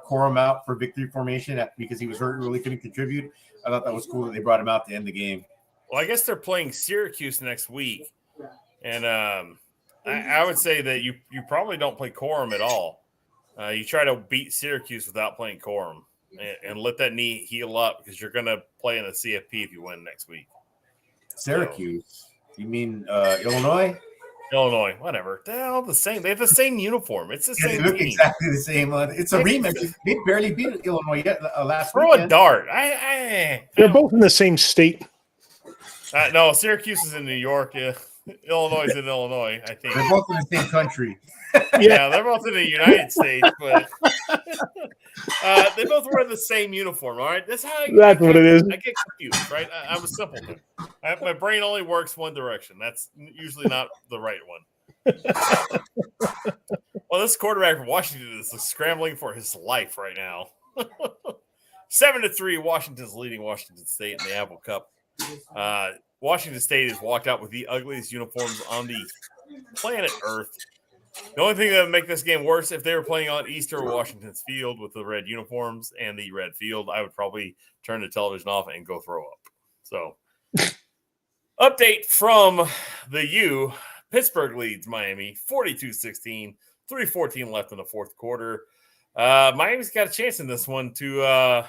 Speaker 3: Corum out for victory formation because he was hurt and really couldn't contribute. I thought that was cool that they brought him out to end the game.
Speaker 1: Well, I guess they're playing Syracuse next week, and I would say that you probably don't play Corum at all. You try to beat Syracuse without playing Corum and let that knee heal up because you're going to play in the CFP if you win next week.
Speaker 3: Syracuse? You mean Illinois?
Speaker 1: Illinois, whatever. They're all the same. They have the same uniform. It's the same.
Speaker 3: They look
Speaker 1: team.
Speaker 3: exactly the same. It's a rematch. They barely beat Illinois yet last
Speaker 1: Throw
Speaker 3: weekend.
Speaker 1: a dart.
Speaker 2: They're both in the same state.
Speaker 1: No, Syracuse is in New York. Yeah. Illinois is in Illinois, I think.
Speaker 3: They're both in the same country.
Speaker 1: Yeah, they're both in the United States, but they both wear the same uniform. All right, that's
Speaker 2: what it is.
Speaker 1: I get confused, right? I'm a simpleton. My brain only works one direction. That's usually not the right one. Well, this quarterback from Washington is scrambling for his life right now. 7-3, Washington's leading Washington State in the Apple Cup. Washington State has walked out with the ugliest uniforms on the planet Earth. The only thing that would make this game worse, if they were playing on Eastern Washington's field with the red uniforms and the red field, I would probably turn the television off and go throw up. So, update from the U. Pittsburgh leads Miami 42-16, 3:14 left in the fourth quarter. Miami's got a chance in this one to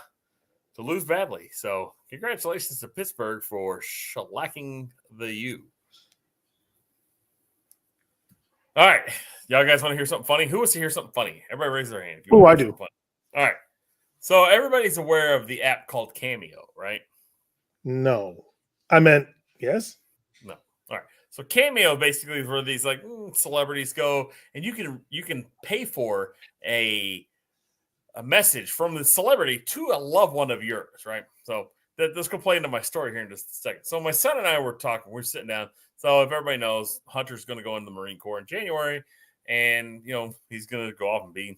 Speaker 1: lose badly. So, congratulations to Pittsburgh for shellacking the U. All right. Y'all guys want to hear something funny? Who wants to hear something funny? Everybody raise their hand.
Speaker 2: Oh, I do.
Speaker 1: All right. So everybody's aware of the app called Cameo, right?
Speaker 2: No. I meant yes.
Speaker 1: No. All right. So Cameo basically is where these celebrities go, and you can pay for a a message from the celebrity to a loved one of yours, right? So this will play into my story here in just a second. So my son and I were talking. We're sitting down. So if everybody knows, Hunter's going to go into the Marine Corps in January, and he's going to go off and be,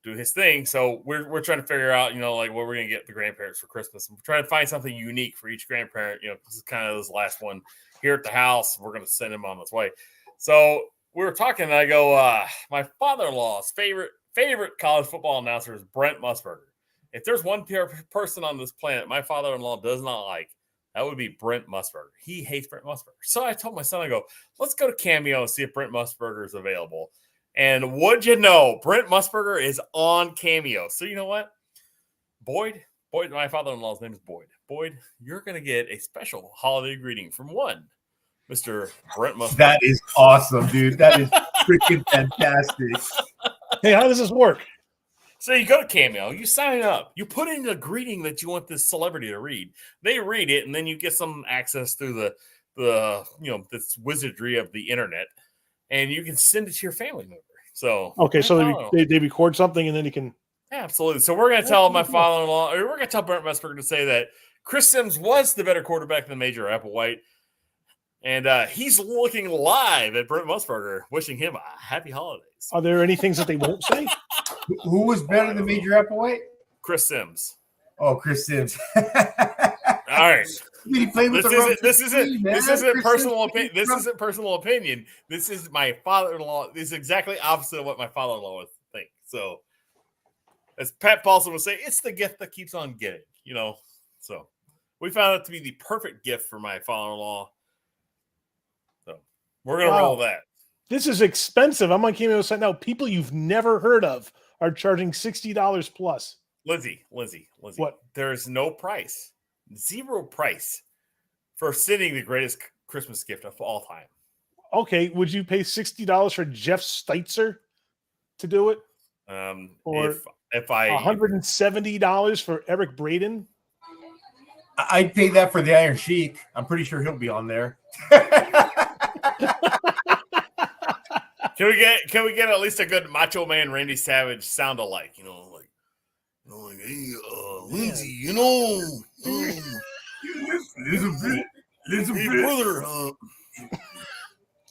Speaker 1: do his thing. So we're trying to figure out, like what we're going to get the grandparents for Christmas. And we're trying to find something unique for each grandparent. This is kind of this last one here at the house. We're going to send him on his way. So we were talking, and I go, my father-in-law's favorite college football announcer is Brent Musburger. If there's one person on this planet my father-in-law does not like, that would be Brent Musburger. He hates Brent Musburger. So I told my son, I go, let's go to Cameo and see if Brent Musburger is available. And would you know, Brent Musburger is on Cameo. So you know what? Boyd, my father-in-law's name is Boyd. Boyd, you're going to get a special holiday greeting from Mr. Brent Musburger.
Speaker 3: That is awesome, dude. That is freaking fantastic.
Speaker 2: Hey, how does this work?
Speaker 1: So you go to Cameo, you sign up, you put in the greeting that you want this celebrity to read. They read it, and then you get some access through this wizardry of the internet, and you can send it to your family member. So
Speaker 2: okay, so they record something, and then you can.
Speaker 1: Yeah, absolutely. So we're going to tell my father-in-law, or we're going to tell Brent Musburger to say that Chris Sims was the better quarterback than Major Applewhite. And he's looking live at Brent Musburger, wishing him a happy holidays.
Speaker 2: Are there any things that they won't say?
Speaker 3: Who was better than Major Applewhite?
Speaker 1: Chris Sims.
Speaker 3: Oh, Chris Sims.
Speaker 1: All right.
Speaker 3: This
Speaker 1: isn't personal opinion. This isn't personal opinion. This is my father-in-law. This is exactly opposite of what my father-in-law would think. So, as Pat Paulson would say, it's the gift that keeps on giving. So we found it to be the perfect gift for my father-in-law. So we're gonna roll that.
Speaker 2: This is expensive. I'm on Cameo site now. People you've never heard of are charging $60 plus.
Speaker 1: Lizzie.
Speaker 2: What?
Speaker 1: There's no price, zero price for sending the greatest Christmas gift of all time.
Speaker 2: Okay, would you pay $60 for Jeff Steitzer to do it?
Speaker 1: Or if I
Speaker 2: $170 for Eric Braden?
Speaker 3: I'd pay that for the Iron Sheik. I'm pretty sure he'll be on there.
Speaker 1: Can we get at least a good Macho Man Randy Savage sound alike? Hey, Lindsay, hey, brother.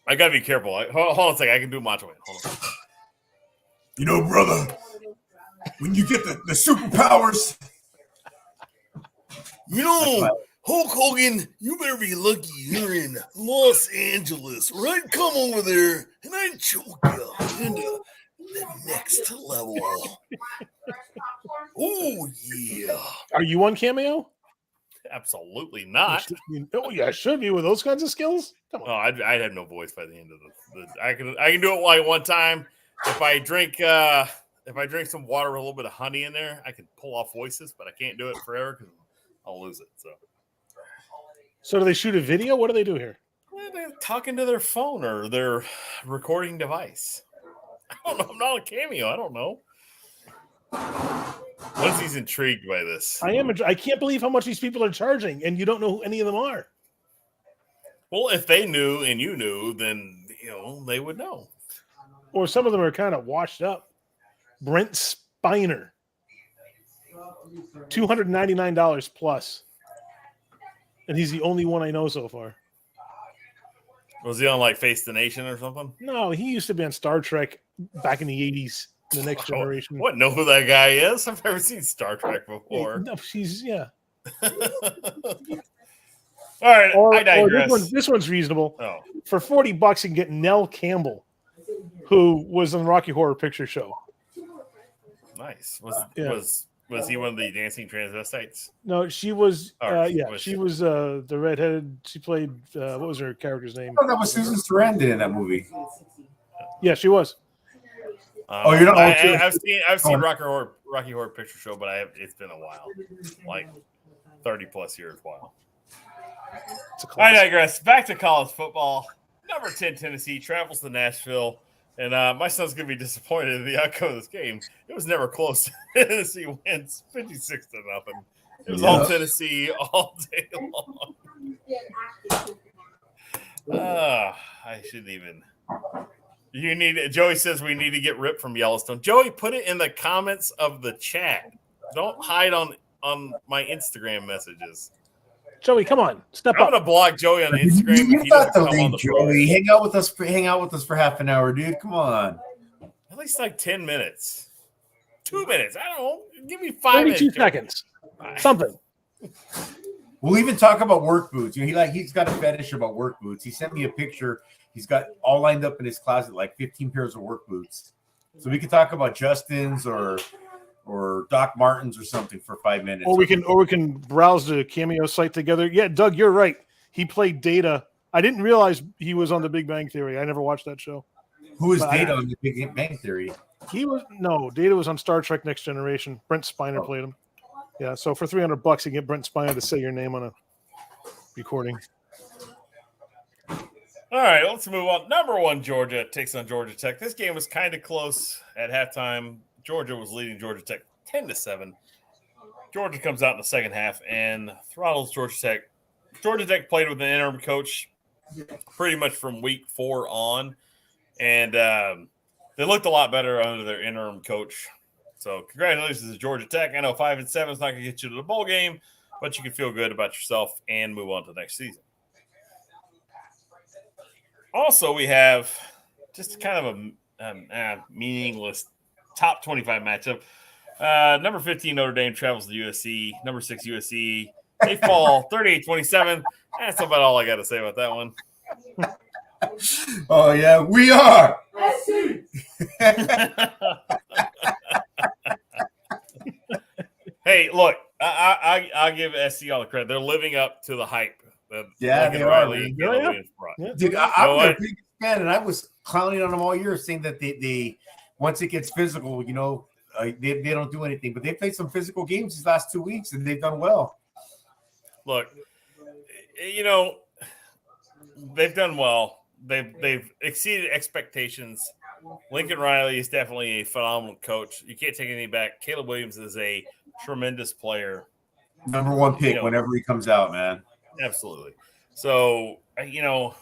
Speaker 1: I gotta be careful. Hold on a second. I can do Macho Man. Hold on.
Speaker 3: Brother, when you get the superpowers,
Speaker 1: Hulk Hogan, you better be lucky you're in Los Angeles, or I'd come over there and I'd choke you into the next level. Oh, yeah.
Speaker 2: Are you on Cameo?
Speaker 1: Absolutely not.
Speaker 2: Oh, yeah, should be with those kinds of skills. Come on.
Speaker 1: Oh, I'd have no voice by the end of the I can do it like one time. If I drink some water with a little bit of honey in there, I can pull off voices, but I can't do it forever because I'll lose it.
Speaker 2: So do they shoot a video? What do they do here?
Speaker 1: They're talking to their phone or their recording device. I don't know. I'm not a Cameo. I don't know. Lizzie's intrigued by this.
Speaker 2: I can't believe how much these people are charging, and you don't know who any of them are.
Speaker 1: Well, if they knew and you knew, then they would know.
Speaker 2: Or some of them are kind of washed up. Brent Spiner, $299 plus. And he's the only one I know so far.
Speaker 1: Was he on like Face the Nation or something?
Speaker 2: No, he used to be on Star Trek back in the 80s, The Next Generation.
Speaker 1: I wouldn't know who that guy is. I've never seen Star Trek before.
Speaker 2: No, yeah.
Speaker 1: All right, I digress.
Speaker 2: This one's reasonable.
Speaker 1: Oh.
Speaker 2: For $40, you can get Nell Campbell, who was on Rocky Horror Picture Show.
Speaker 1: Nice. Was he one of the dancing transvestites?
Speaker 2: No, she was. She was the redheaded. She played. What was her character's name?
Speaker 3: Oh, that was Susan Sarandon in that movie.
Speaker 2: Yeah, she was.
Speaker 3: You're not.
Speaker 1: I've seen Rocky Horror Picture Show, but it's been a while, like 30 plus years. Wow. I digress. Back to college football. Number 10 Tennessee travels to Nashville. And my son's going to be disappointed in the outcome of this game. It was never close. Tennessee wins 56-0. It was all Tennessee all day long. I shouldn't even. Joey says we need to get ripped from Yellowstone. Joey, put it in the comments of the chat. Don't hide on my Instagram messages.
Speaker 2: Joey, come on, step
Speaker 1: I'm
Speaker 2: up.
Speaker 1: gonna block Joey on Instagram
Speaker 3: You
Speaker 1: if he
Speaker 3: got
Speaker 1: doesn't
Speaker 3: the
Speaker 1: come on
Speaker 3: link,
Speaker 1: the
Speaker 3: Joey.
Speaker 1: post.
Speaker 3: Hang out with us for half an hour, dude. Come on.
Speaker 1: At least like 10 minutes. 2 minutes. I don't know. Give me 5
Speaker 2: 32
Speaker 1: minutes. Joey.
Speaker 2: seconds. Something.
Speaker 3: We'll even talk about work boots. You know, he's got a fetish about work boots. He sent me a picture. He's got all lined up in his closet, like 15 pairs of work boots. So we could talk about Justin's or Doc Martens or something for 5 minutes.
Speaker 2: Or we can browse the Cameo site together. Yeah, Doug, you're right. He played Data. I didn't realize he was on The Big Bang Theory. I never watched that show.
Speaker 3: Who is
Speaker 2: But
Speaker 3: Data on the Big Bang Theory?
Speaker 2: Data was on Star Trek Next Generation. Brent Spiner played him. Yeah, so for $300, you get Brent Spiner to say your name on a recording.
Speaker 1: All right, let's move on. Number 1, Georgia takes on Georgia Tech. This game was kind of close at halftime. Georgia was leading Georgia Tech 10-7. Georgia comes out in the second half and throttles Georgia Tech. Georgia Tech played with an interim coach pretty much from week 4 on, and they looked a lot better under their interim coach. So congratulations to Georgia Tech. I know 5-7 is not going to get you to the bowl game, but you can feel good about yourself and move on to the next season. Also, we have just kind of a meaningless top 25 matchup. Number 15, Notre Dame travels to USC. Number 6, USC. They fall 38-27. That's about all I got to say about that one.
Speaker 3: Oh, yeah, we are.
Speaker 1: Hey, look, I'll give SC all the credit. They're living up to the hype.
Speaker 3: Yeah, they are, man.
Speaker 2: Yeah.
Speaker 3: Dude, I'm their biggest fan, and I was clowning on them all year, saying that they once it gets physical, you know, they don't do anything. But they played some physical games these last 2 weeks, and they've done well.
Speaker 1: Look, you know, they've done well. They've exceeded expectations. Lincoln Riley is definitely a phenomenal coach. You can't take anything back. Caleb Williams is a tremendous player.
Speaker 3: Number 1 pick whenever he comes out, man.
Speaker 1: Absolutely. So, you know,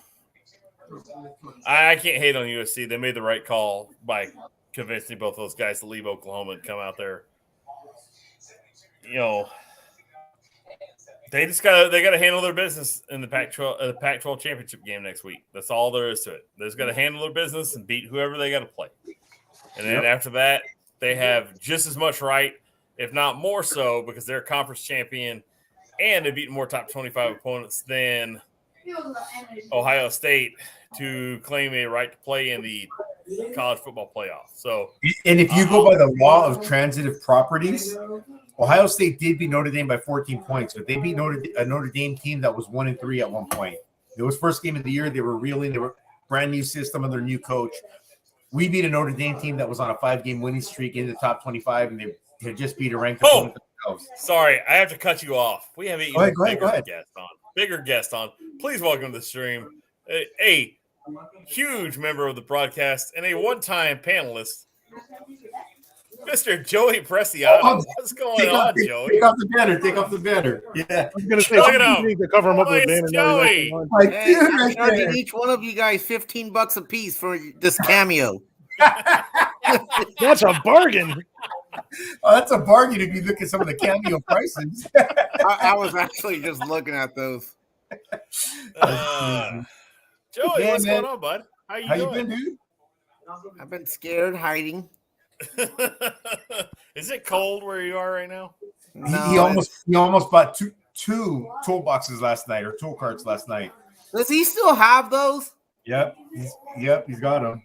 Speaker 1: I can't hate on USC. They made the right call by convincing both those guys to leave Oklahoma and come out there. You know, they got to handle their business in the Pac-12 championship game next week. That's all there is to it. They just got to handle their business and beat whoever they got to play. And then after that, they have just as much right, if not more so, because they're a conference champion and they've beaten more top 25 opponents than Ohio State to claim a right to play in the college football playoff. So,
Speaker 3: and if you go by the law of transitive properties, Ohio State did beat Notre Dame by 14 points, but they beat a Notre Dame team that was 1-3 at one point. It was first game of the year. They were reeling. They were brand new system under new coach. We beat a Notre Dame team that was on a 5-game winning streak in the top 25, and they had just beat a ranked opponent themselves.
Speaker 1: Sorry, I have to cut you off. We have a bigger guest on. Please welcome to the stream a huge member of the broadcast and a one-time panelist, Mr. Joey Preciado. What's going on, Joey?
Speaker 3: Take off the banner. Yeah.
Speaker 2: I was going to say,
Speaker 1: Look at him.
Speaker 2: you need to cover him up with a banner.
Speaker 1: Joey.
Speaker 5: Hey, I'm charging each one of you guys $15 a piece for this cameo.
Speaker 2: That's a bargain.
Speaker 3: Oh, that's a bargain if you look at some of the cameo prices.
Speaker 5: I was actually just looking at those.
Speaker 1: Joey,
Speaker 3: Yeah,
Speaker 1: what's
Speaker 3: man.
Speaker 1: going on, bud? How you
Speaker 3: How you
Speaker 1: doing?
Speaker 3: been, dude?
Speaker 5: I've been scared, hiding.
Speaker 1: Is it cold where you are right now?
Speaker 3: He almost bought two toolboxes last night, or tool carts last night.
Speaker 5: Does he still have those?
Speaker 3: Yep, he's got them.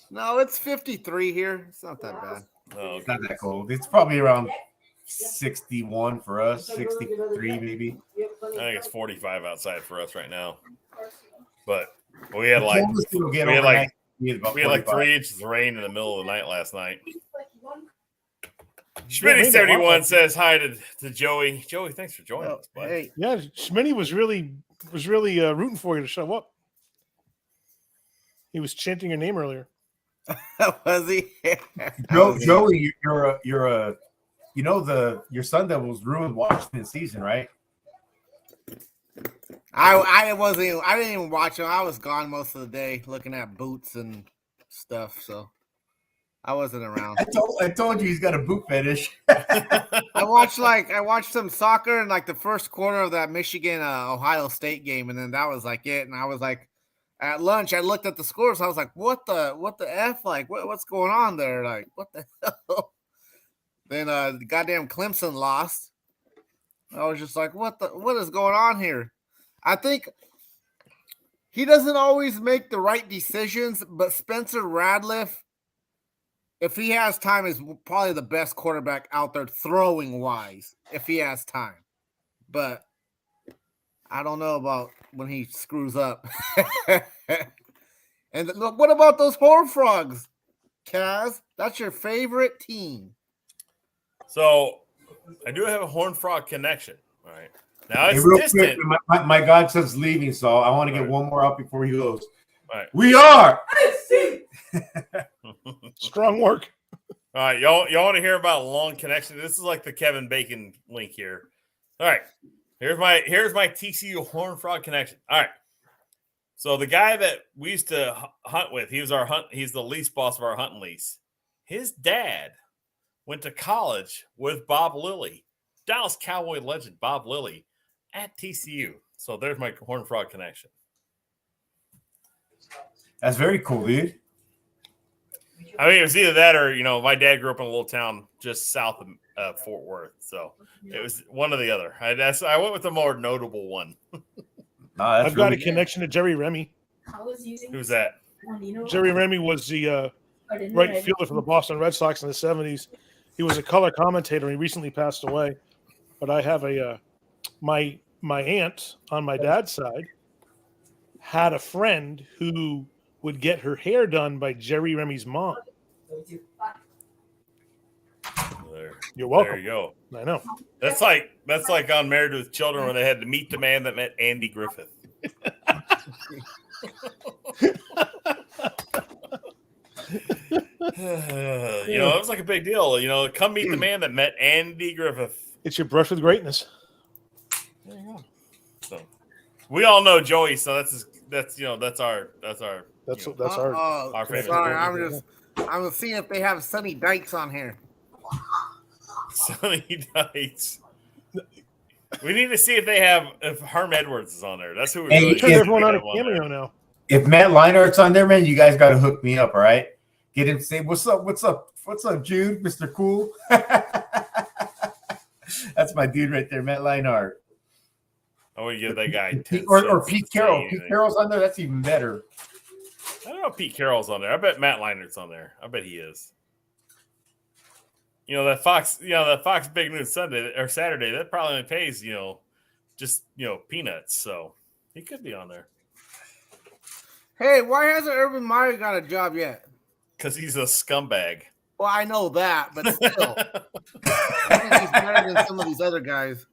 Speaker 5: No, it's 53 here. It's not that bad.
Speaker 1: Oh,
Speaker 3: It's not that cold. It's probably around 61 for us, 63 maybe.
Speaker 1: I think it's 45 outside for us right now. But we had like
Speaker 3: Coldest it'll get
Speaker 1: we had
Speaker 3: overnight
Speaker 1: like
Speaker 3: is about
Speaker 1: we had like
Speaker 3: 45.
Speaker 1: 3 inches of rain in the middle of the night last night.
Speaker 2: maybe
Speaker 1: Schmitty71 says hi to Joey. Joey, thanks for joining us, bud.
Speaker 5: Hey,
Speaker 2: Yeah, Schmitty was really rooting for you to show up. He was chanting your name earlier.
Speaker 5: was he?
Speaker 3: Joey, your Sun Devils ruined Washington's season, right?
Speaker 5: I didn't even watch them. I was gone most of the day looking at boots and stuff, so I wasn't around.
Speaker 3: I told you he's got a boot fetish.
Speaker 5: I watched some soccer in like the first quarter of that Michigan Ohio State game, and then that was like it. And I was like, at lunch, I looked at the scores. I was like, what the F? Like, what's going on there? Like, what the hell? Then the goddamn Clemson lost. I was just like, what is going on here? I think he doesn't always make the right decisions, but Spencer Radcliffe, if he has time, is probably the best quarterback out there throwing wise, if he has time. But I don't know about when he screws up. And look, what about those Horned Frogs, Kaz? That's your favorite team.
Speaker 1: So I do have a Horned Frog connection. All right. Now
Speaker 3: Hey,
Speaker 1: it's
Speaker 3: real
Speaker 1: distant.
Speaker 3: quick, my godson's leaving, so I want to get one more out before he goes.
Speaker 1: All right.
Speaker 3: We are.
Speaker 2: Strong work.
Speaker 1: All right, y'all want to hear about a long connection? This is like the Kevin Bacon link here. All right, here's my TCU Horned Frog connection. All right, so the guy that we used to hunt with, he's the lease boss of our hunting lease. His dad went to college with Bob Lilly, Dallas Cowboy legend Bob Lilly, at TCU. So there's my Horned Frog connection.
Speaker 3: That's very cool, dude.
Speaker 1: I mean, it was either that or, my dad grew up in a little town just south of Fort Worth. So it was one or the other. I went with the more notable one.
Speaker 2: I've got a connection to Jerry Remy.
Speaker 1: Who's that?
Speaker 2: Jerry Remy was the right fielder for the Boston Red Sox in the 70s. He was a color commentator. He recently passed away. But I have my aunt on my dad's side had a friend who would get her hair done by Jerry Remy's mom. You're welcome.
Speaker 1: There you go.
Speaker 2: I know.
Speaker 1: That's like on Married with Children where they had to meet the man that met Andy Griffith. It was like a big deal. Come meet the man that met Andy Griffith.
Speaker 2: It's your brush with greatness.
Speaker 1: There you go. So we all know Joey, so that's our famous.
Speaker 5: Sorry, I'm seeing if they have Sonny Dykes on here.
Speaker 1: Sonny Dykes. We need to see if Herm Edwards is on there. That's who we really
Speaker 2: Turn everyone on a cameo now.
Speaker 3: If Matt Leinart's on there, man, you guys got to hook me up, all right? Get him to say, what's up, Jude, Mr. Cool? That's my dude right there, Matt Leinart.
Speaker 1: I want to give that guy 10
Speaker 3: or
Speaker 1: cents
Speaker 3: Pete
Speaker 1: to
Speaker 3: Carroll.
Speaker 1: say
Speaker 3: Pete
Speaker 1: anything.
Speaker 3: Carroll's on there. That's even better.
Speaker 1: I don't know if Pete Carroll's on there. I bet Matt Leinert's on there. I bet he is. That Fox Big Noon Sunday or Saturday, that probably only pays, just peanuts. So he could be on there.
Speaker 5: Hey, why hasn't Urban Meyer got a job yet?
Speaker 1: Because he's a scumbag.
Speaker 5: Well, I know that, but still. I think he's better than some of these other guys.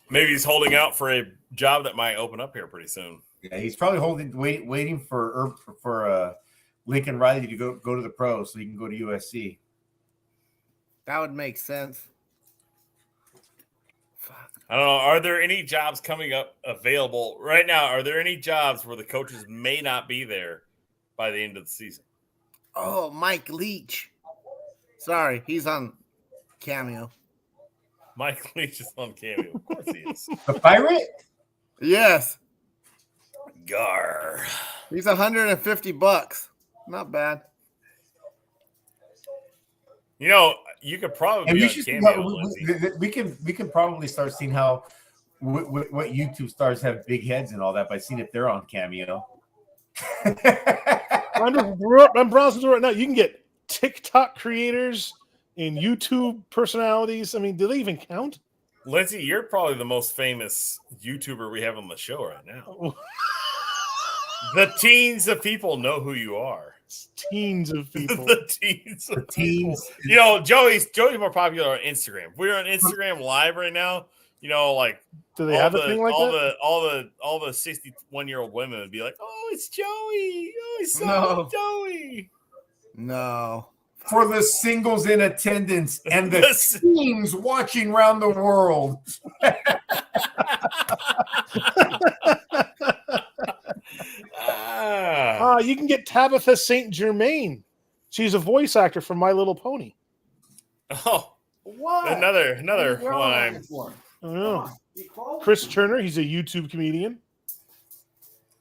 Speaker 1: Maybe he's holding out for a job that might open up here pretty soon.
Speaker 3: Yeah, he's probably waiting for Lincoln Riley to go to the pros so he can go to USC.
Speaker 5: That would make sense.
Speaker 1: I don't know. Are there any jobs coming up available right now? Are there any jobs where the coaches may not be there by the end of the season?
Speaker 5: Oh, Mike Leach. Sorry, he's on Cameo.
Speaker 1: Mike Leach is on Cameo. Of course he is.
Speaker 3: The Pirate?
Speaker 5: Yes.
Speaker 1: Gar.
Speaker 5: He's $150. Not bad.
Speaker 1: You could probably
Speaker 3: And
Speaker 1: be
Speaker 3: we
Speaker 1: on
Speaker 3: should
Speaker 1: Cameo, Lindsay.
Speaker 3: we can probably start seeing how what YouTube stars have big heads and all that by seeing if they're on Cameo.
Speaker 2: I'm browsing through right now. You can get TikTok creators and YouTube personalities. I mean, do they even count?
Speaker 1: Lindsay, you're probably the most famous YouTuber we have on the show right now. The teens of people know who you are.
Speaker 2: Teens of people.
Speaker 1: The teens of
Speaker 3: Teens.
Speaker 1: people. Joey's more popular on Instagram. We're on Instagram Live right now. Like
Speaker 2: Do they have a thing like that?
Speaker 1: all the 61-year-old women would be like, "Oh, it's Joey. Oh, it's so Joey."
Speaker 5: No.
Speaker 3: For the singles in attendance and the teams watching around the world.
Speaker 2: You can get Tabitha St. Germain. She's a voice actor from My Little Pony.
Speaker 1: Oh,
Speaker 6: What?
Speaker 1: another
Speaker 6: You're
Speaker 1: one.
Speaker 6: all
Speaker 1: I'm
Speaker 6: looking for.
Speaker 2: I don't know.
Speaker 6: Come on, be close.
Speaker 2: Chris Turner, he's a YouTube comedian.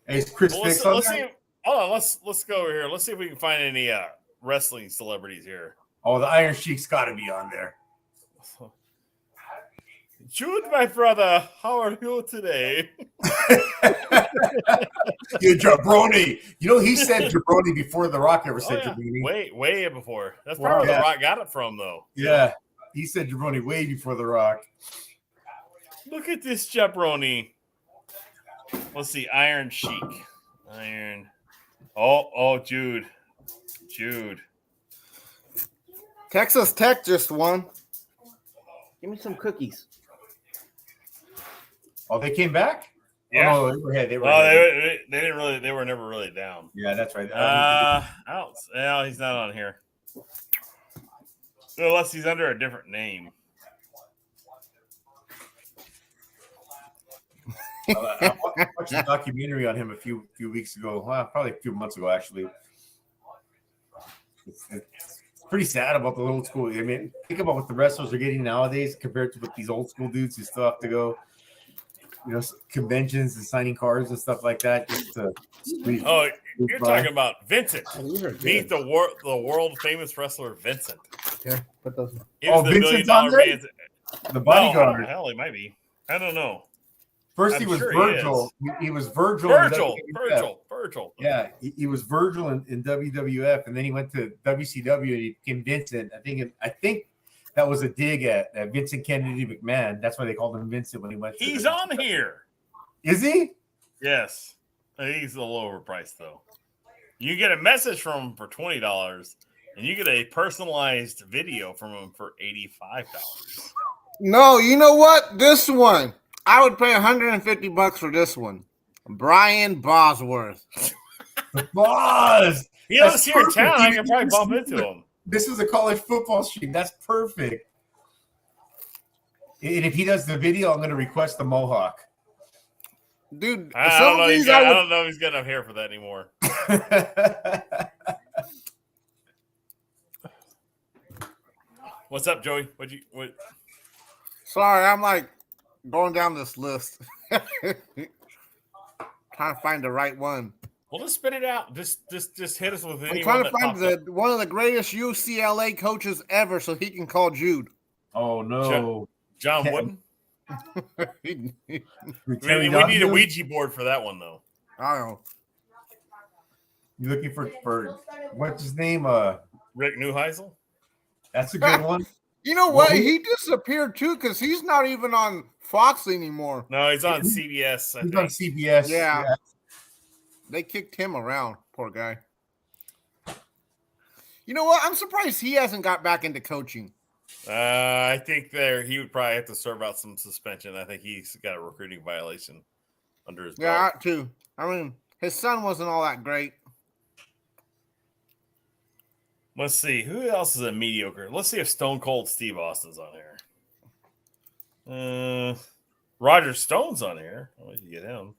Speaker 3: Hey, is Chris
Speaker 1: Well,
Speaker 3: Fix
Speaker 1: let's
Speaker 3: on
Speaker 1: see.
Speaker 3: there?
Speaker 1: Hold on. Let's go over here. Let's see if we can find any wrestling celebrities here.
Speaker 3: Oh, the Iron Sheik's got to be on there.
Speaker 1: Jude, my brother, how are you today?
Speaker 3: You jabroni. You know, he said jabroni before The Rock ever said
Speaker 1: Oh, yeah.
Speaker 3: jabroni.
Speaker 1: Way before. That's
Speaker 2: Wow.
Speaker 1: probably where
Speaker 3: Yeah.
Speaker 1: The Rock got it from, though.
Speaker 3: Yeah, he said jabroni way before The Rock.
Speaker 1: Look at this jabroni. Let's see, Iron Sheik. Iron. Oh, Jude.
Speaker 5: Texas Tech just won. Give me some cookies.
Speaker 3: Oh, they came back?
Speaker 1: Yeah.
Speaker 3: Oh, no, they were ahead. They were
Speaker 1: Well,
Speaker 3: ahead.
Speaker 1: they didn't really. They were never really down.
Speaker 3: Yeah, that's right.
Speaker 1: Well, he's not on here. Unless he's under a different name.
Speaker 3: I watched a documentary on him a few weeks ago. Well, probably a few months ago, actually. It's pretty sad about the old school. I mean, think about what the wrestlers are getting nowadays compared to what these old school dudes who still have to go, conventions and signing cards and stuff like that. Just to
Speaker 1: Oh, you're talking about Vincent.
Speaker 6: Oh, these are good.
Speaker 1: Meet the world famous wrestler Vincent.
Speaker 5: Yeah, put those.
Speaker 1: He was the
Speaker 3: Vincent's
Speaker 1: $1
Speaker 3: on
Speaker 1: million
Speaker 3: there?
Speaker 1: man's.
Speaker 3: the
Speaker 1: Oh,
Speaker 3: bodyguard.
Speaker 1: hell, he might be. I don't know.
Speaker 3: First,
Speaker 1: I'm
Speaker 3: he was
Speaker 1: sure he
Speaker 3: Virgil. He was Virgil. in WWF.
Speaker 1: Virgil.
Speaker 3: Yeah, he was Virgil in WWF, and then he went to WCW and he became Vincent. I think that was a dig at Vincent Kennedy McMahon. That's why they called him Vincent when he went.
Speaker 1: He's on here.
Speaker 3: Is he?
Speaker 1: Yes. He's a little overpriced, though. You get a message from him for $20, and you get a personalized video from him for $85.
Speaker 5: No, you know what? This one. I would pay $150 for this one. Brian Bosworth.
Speaker 3: The boss.
Speaker 1: He
Speaker 3: That's
Speaker 1: lives here in
Speaker 3: perfect.
Speaker 1: town. I
Speaker 3: You
Speaker 1: can probably
Speaker 3: can
Speaker 1: bump into him.
Speaker 3: This is a college football stream. That's perfect. And if he does the video, I'm going to request the mohawk.
Speaker 5: Dude,
Speaker 1: I
Speaker 5: some
Speaker 1: don't
Speaker 5: of
Speaker 1: know.
Speaker 5: these
Speaker 1: I
Speaker 5: I would,
Speaker 1: don't know if he's got enough hair for that anymore. What's up, Joey? What?
Speaker 5: sorry, I'm like going down this list. Trying to find the right one.
Speaker 1: Well, just spit it out. Just hit us with
Speaker 5: I'm
Speaker 1: anyone
Speaker 5: trying to
Speaker 1: that
Speaker 5: find
Speaker 1: pops up.
Speaker 5: one of the greatest UCLA coaches ever so he can call Jude.
Speaker 3: Oh, no.
Speaker 1: John
Speaker 3: Ken-
Speaker 1: Wooden.
Speaker 3: Terry
Speaker 1: We need a
Speaker 3: Donahue?
Speaker 1: Ouija board for that one, though.
Speaker 5: I don't know.
Speaker 3: You looking for what's his name?
Speaker 1: Rick Neuheisel.
Speaker 3: That's a good one.
Speaker 5: You know what?
Speaker 3: Well,
Speaker 5: He disappeared too because he's not even on Fox anymore.
Speaker 1: No, he's on CBS. I
Speaker 3: He's
Speaker 1: think.
Speaker 3: on CBS.
Speaker 5: Yeah. They kicked him around, poor guy. You know what? I'm surprised he hasn't got back into coaching.
Speaker 1: I think he would probably have to serve out some suspension. I think he's got a recruiting violation under his belt.
Speaker 5: Yeah, too. I mean, his son wasn't all that great.
Speaker 1: Let's see. Who else is a mediocre? Let's see if Stone Cold Steve Austin's on here. Roger Stone's on here. I'll wait to get him.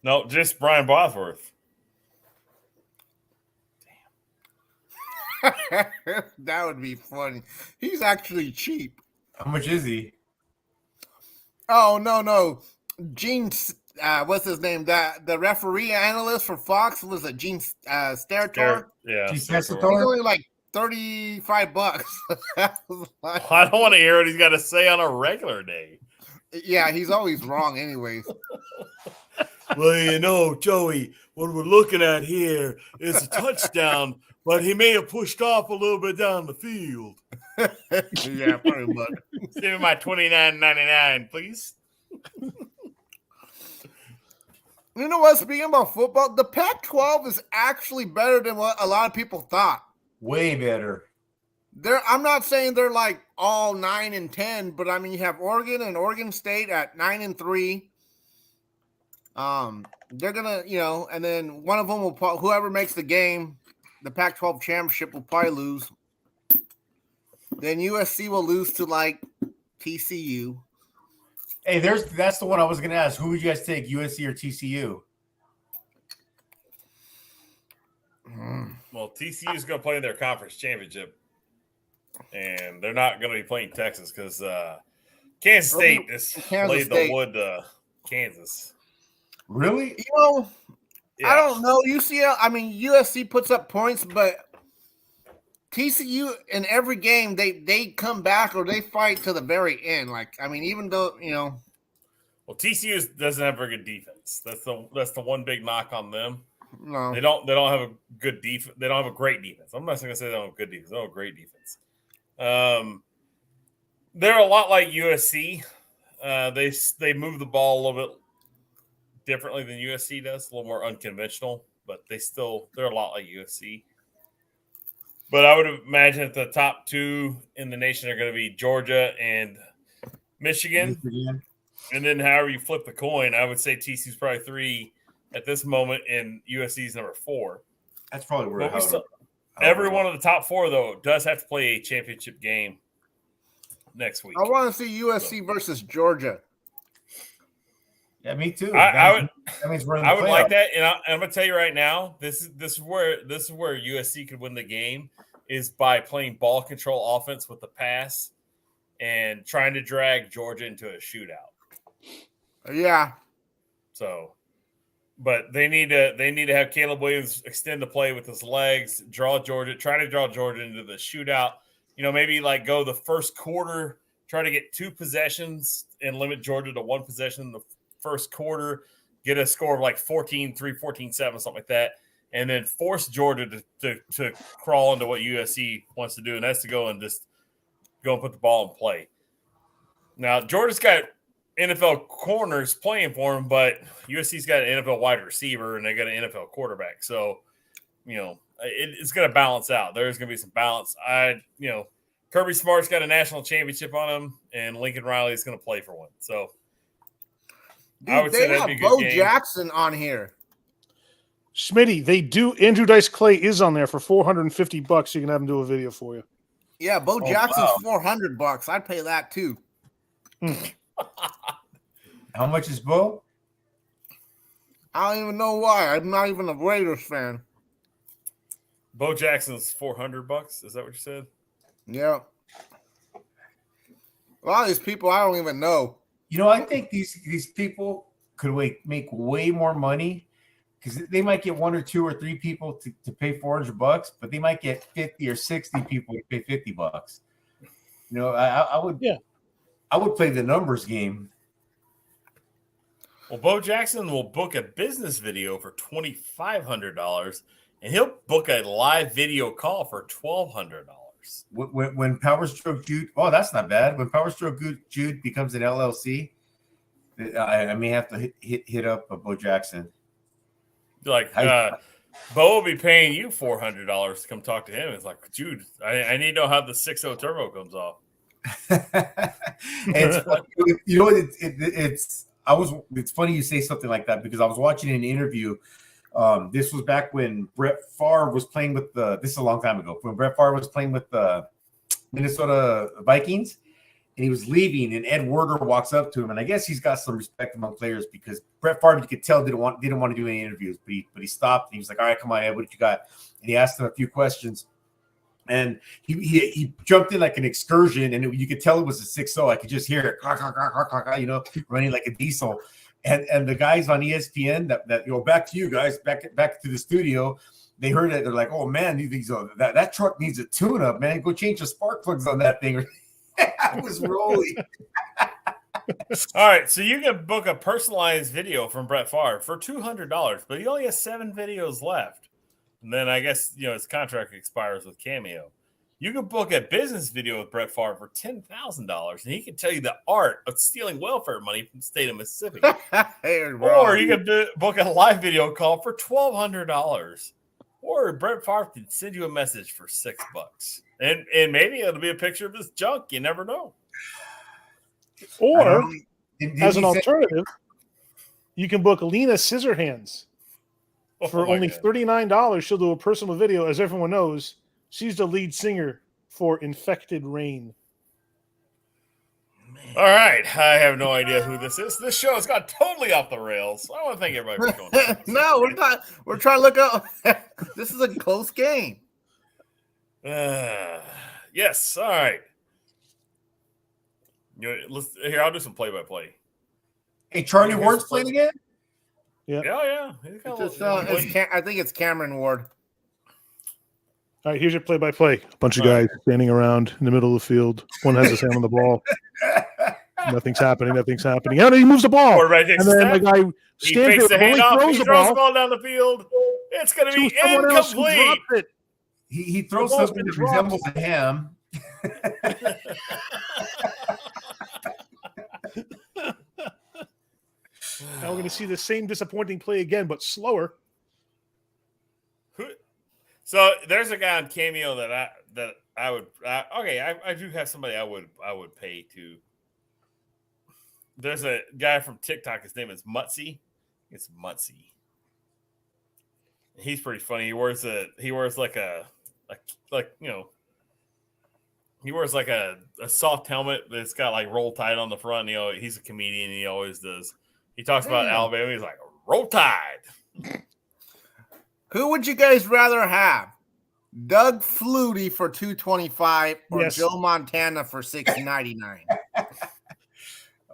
Speaker 1: No, just Brian Bosworth.
Speaker 5: That would be funny. He's actually cheap.
Speaker 3: How much is he?
Speaker 5: Oh, no. Gene, what's his name? The referee analyst for Fox was it Gene Steratore?
Speaker 1: Yeah.
Speaker 3: He's
Speaker 1: Steratore.
Speaker 3: Steratore?
Speaker 5: He's only like $35. I was like,
Speaker 1: I don't want to hear what he's got to say on a regular day.
Speaker 5: yeah, he's always wrong, anyways.
Speaker 1: Well, Joey, what we're looking at here is a touchdown, but he may have pushed off a little bit down the field.
Speaker 5: Yeah, pretty much.
Speaker 1: Give me my $29.99, please.
Speaker 5: You know what? Speaking about football, the Pac-12 is actually better than what a lot of people thought.
Speaker 3: Way better.
Speaker 5: I'm not saying they're like all 9 and 10, but I mean you have Oregon and Oregon State at 9 and 3. They're gonna, and then one of them will whoever makes the game, the Pac-12 championship will probably lose. Then USC will lose to like TCU.
Speaker 3: Hey, that's the one I was going to ask. Who would you guys take, USC or TCU?
Speaker 1: Well, TCU is going to play in their conference championship, and they're not going to be playing Texas because Kansas State just laid the wood to Kansas.
Speaker 3: Really?
Speaker 5: You know,
Speaker 1: Yeah.
Speaker 5: I don't know. UCL, I mean, USC puts up points, but TCU in every game they come back or they fight to the very end. Like, I mean, even though, you know.
Speaker 1: Well, TCU doesn't have very good defense. That's the one big knock on them.
Speaker 5: No.
Speaker 1: They don't have a good defense. They don't have a great defense. I'm not going to say they don't have good defense. They don't have a great defense. They're a lot like USC. They move the ball a little bit differently than USC does, a little more unconventional, but they're a lot like USC. But I would imagine that the top two in the nation are going to be Georgia and Michigan. And then however you flip the coin, I would say TCU's probably 3 at this moment, and USC's number 4.
Speaker 3: That's probably where
Speaker 1: every one of the top 4, though, does have to play a championship game next week.
Speaker 5: I want to see USC versus Georgia.
Speaker 3: Yeah, me too.
Speaker 1: I
Speaker 3: means we're in
Speaker 1: I
Speaker 3: the
Speaker 1: would
Speaker 3: playoffs.
Speaker 1: like that, and I'm going to tell you right now, this is where USC could win the game is by playing ball control offense with the pass and trying to drag Georgia into a shootout.
Speaker 5: Yeah.
Speaker 1: So, but they need to have Caleb Williams extend the play with his legs, try to draw Georgia into the shootout. You know, maybe like go the first quarter, try to get 2 possessions and limit Georgia to 1 possession in the first quarter, get a score of like 14-3, 14-7, something like that, and then force Georgia to crawl into what USC wants to do, and that's to go and put the ball in play. Now, Georgia's got NFL corners playing for him, but USC's got an NFL wide receiver and they got an NFL quarterback. So, you know, it's going to balance out. There's going to be some balance. Kirby Smart's got a national championship on him, and Lincoln Riley is going to play for one. So,
Speaker 5: dude,
Speaker 1: I would say that'd be a good
Speaker 5: Bo
Speaker 1: game.
Speaker 5: Jackson on here.
Speaker 2: Smitty, they do. Andrew Dice Clay is on there for $450. You can have him do a video for you.
Speaker 5: Yeah, Bo Jackson's $400. I'd pay that too.
Speaker 3: How much is Bo?
Speaker 5: I don't even know why. I'm not even a Raiders fan.
Speaker 1: Bo Jackson's $400. Is that what you said?
Speaker 5: Yeah. A lot of these people I don't even know.
Speaker 3: You know, I think these people could make way more money because they might get 1 or 2 or 3 people to pay $400, but they might get 50 or 60 people to pay $50. You know, I would play the numbers game.
Speaker 1: Well, Bo Jackson will book a business video for $2,500, and he'll book a live video call for $1,200.
Speaker 3: When Power Stroke Jude, that's not bad. When Power Stroke Jude becomes an LLC, I may have to hit up Bo Jackson.
Speaker 1: Like, Bo will be paying you $400 to come talk to him. It's like, Jude, I need to know how the 6.0 turbo comes off.
Speaker 3: It's funny. You know, it's funny you say something like that because I was watching an interview. This was back when Brett Favre was playing with this is a long time ago, when Brett Favre was playing with the Minnesota Vikings, and he was leaving, and Ed Werder walks up to him, and I guess he's got some respect among players because Brett Favre, you could tell, didn't want to do any interviews, but he stopped, and he was like, all right, come on, Ed, what did you got? And he asked him a few questions, and he jumped in like an excursion, and you could tell it was a 6.0. I could just hear it, you know, running like a diesel. And the guys on ESPN that back to you guys, back to the studio, they heard it. They're like, oh man, that truck needs a tune-up, man. Go change the spark plugs on that thing. I was rolling.
Speaker 1: All right, so you can book a personalized video from Brett Favre for $200, but he only has 7 videos left. And then I guess, you know, his contract expires with Cameo. You can book a business video with Brett Favre for $10,000, and he can tell you the art of stealing welfare money from the state of Mississippi. Or you can book a live video call for $1,200. Or Brett Favre can send you a message for $6. And maybe it'll be a picture of his junk. You never know.
Speaker 2: Or, as an alternative, you can book Lena Scissorhands for only $39. She'll do a personal video. As everyone knows, she's the lead singer for Infected Rain.
Speaker 1: All right. I have no idea who this is. This show has got totally off the rails. I want to thank everybody for joining.
Speaker 5: No, we're not. We're trying to look up. This is a close game.
Speaker 1: Yes. All right. Here, I'll do some play-by-play.
Speaker 3: Hey, Charlie Ward's playing again?
Speaker 1: Yeah. He's got a little-
Speaker 5: I think it's Cameron Ward.
Speaker 2: All right, here's your play-by-play. A bunch of guys standing around in the middle of the field. One has his hand on the ball. Nothing's happening. And he moves the ball.
Speaker 1: Quarterback takes
Speaker 2: And
Speaker 1: a
Speaker 2: then the
Speaker 1: step.
Speaker 2: guy
Speaker 1: He
Speaker 2: stands
Speaker 1: fakes
Speaker 2: there,
Speaker 1: the
Speaker 2: but only
Speaker 1: handoff.
Speaker 2: throws
Speaker 1: He
Speaker 2: the
Speaker 1: throws the
Speaker 2: ball
Speaker 1: ball down the field. It's going to
Speaker 2: to
Speaker 1: be
Speaker 2: someone else who
Speaker 1: incomplete.
Speaker 2: dropped it.
Speaker 3: He throws
Speaker 2: The ball's
Speaker 3: something
Speaker 2: been
Speaker 3: that resembles a ham.
Speaker 2: Now we're going to see the same disappointing play again, but slower.
Speaker 1: So there's a guy on Cameo that I would I do have somebody I would pay to. There's a guy from TikTok. His name is Mutsy. It's Mutsy. He's pretty funny. He wears like a soft helmet that's got like Roll Tide on the front. He's a comedian. He always does. He talks about Alabama. He's like, Roll Tide.
Speaker 5: Who would you guys rather have? Doug Flutie for $225 or
Speaker 2: Yes.
Speaker 5: Joe Montana for $699?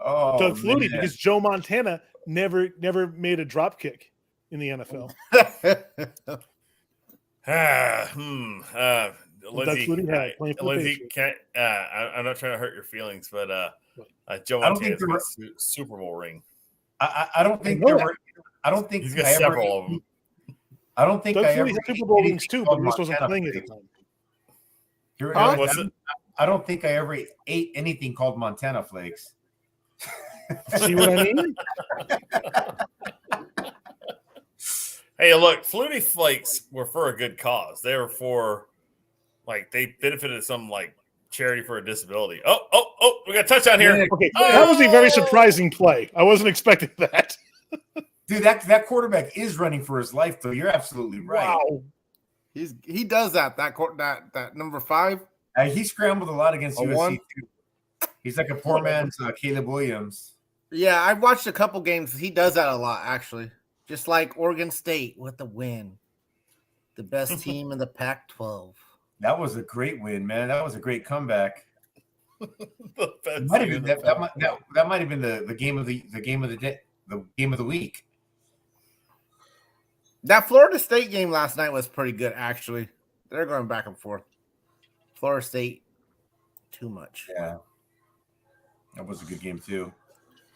Speaker 3: Oh,
Speaker 2: Doug Flutie,
Speaker 3: man.
Speaker 2: because Joe Montana never made a drop kick in the NFL.
Speaker 1: Lindsay,
Speaker 2: Flutie had playing for the
Speaker 1: Lindsay,
Speaker 2: Patriots.
Speaker 1: I'm not trying to hurt your feelings, but Joe
Speaker 3: I don't think
Speaker 1: Montana's got a Super Bowl ring.
Speaker 3: I don't think
Speaker 2: I know
Speaker 3: there were. I don't think
Speaker 1: He's got
Speaker 3: I ever-
Speaker 1: several of them.
Speaker 3: I don't think
Speaker 2: Doug
Speaker 3: I ever.
Speaker 2: Flutie had Super Bowl
Speaker 3: ate
Speaker 2: rings
Speaker 3: anything
Speaker 2: too,
Speaker 3: called
Speaker 2: but he just wasn't
Speaker 3: Montana
Speaker 2: playing at the
Speaker 3: flakes.
Speaker 2: time.
Speaker 3: You're-
Speaker 1: What's it?
Speaker 3: I don't think I ever ate anything called Montana flakes.
Speaker 2: See what I mean?
Speaker 1: Hey, look, Flutie Flakes were for a good cause. They were for, they benefited some, charity for a disability. Oh, we got a touchdown here.
Speaker 2: Okay, that was a very surprising play. I wasn't expecting that.
Speaker 3: Dude, that quarterback is running for his life, though. You're absolutely right.
Speaker 2: Wow.
Speaker 5: He does that number 5.
Speaker 3: He scrambled a lot against
Speaker 5: A
Speaker 3: USC
Speaker 5: one?
Speaker 3: too. He's like a poor man's Caleb Williams.
Speaker 5: Yeah, I've watched a couple games. He does that a lot, actually. Just like Oregon State with the win. The best team in the Pac-12.
Speaker 3: That was a great win, man. That was a great comeback.
Speaker 1: The best
Speaker 3: Might have
Speaker 1: team
Speaker 3: been,
Speaker 1: in the
Speaker 3: that might have been the game of the game of the week.
Speaker 5: That Florida State game last night was pretty good, actually. They're going back and forth. Florida State, too much.
Speaker 3: Yeah, that was a good game too.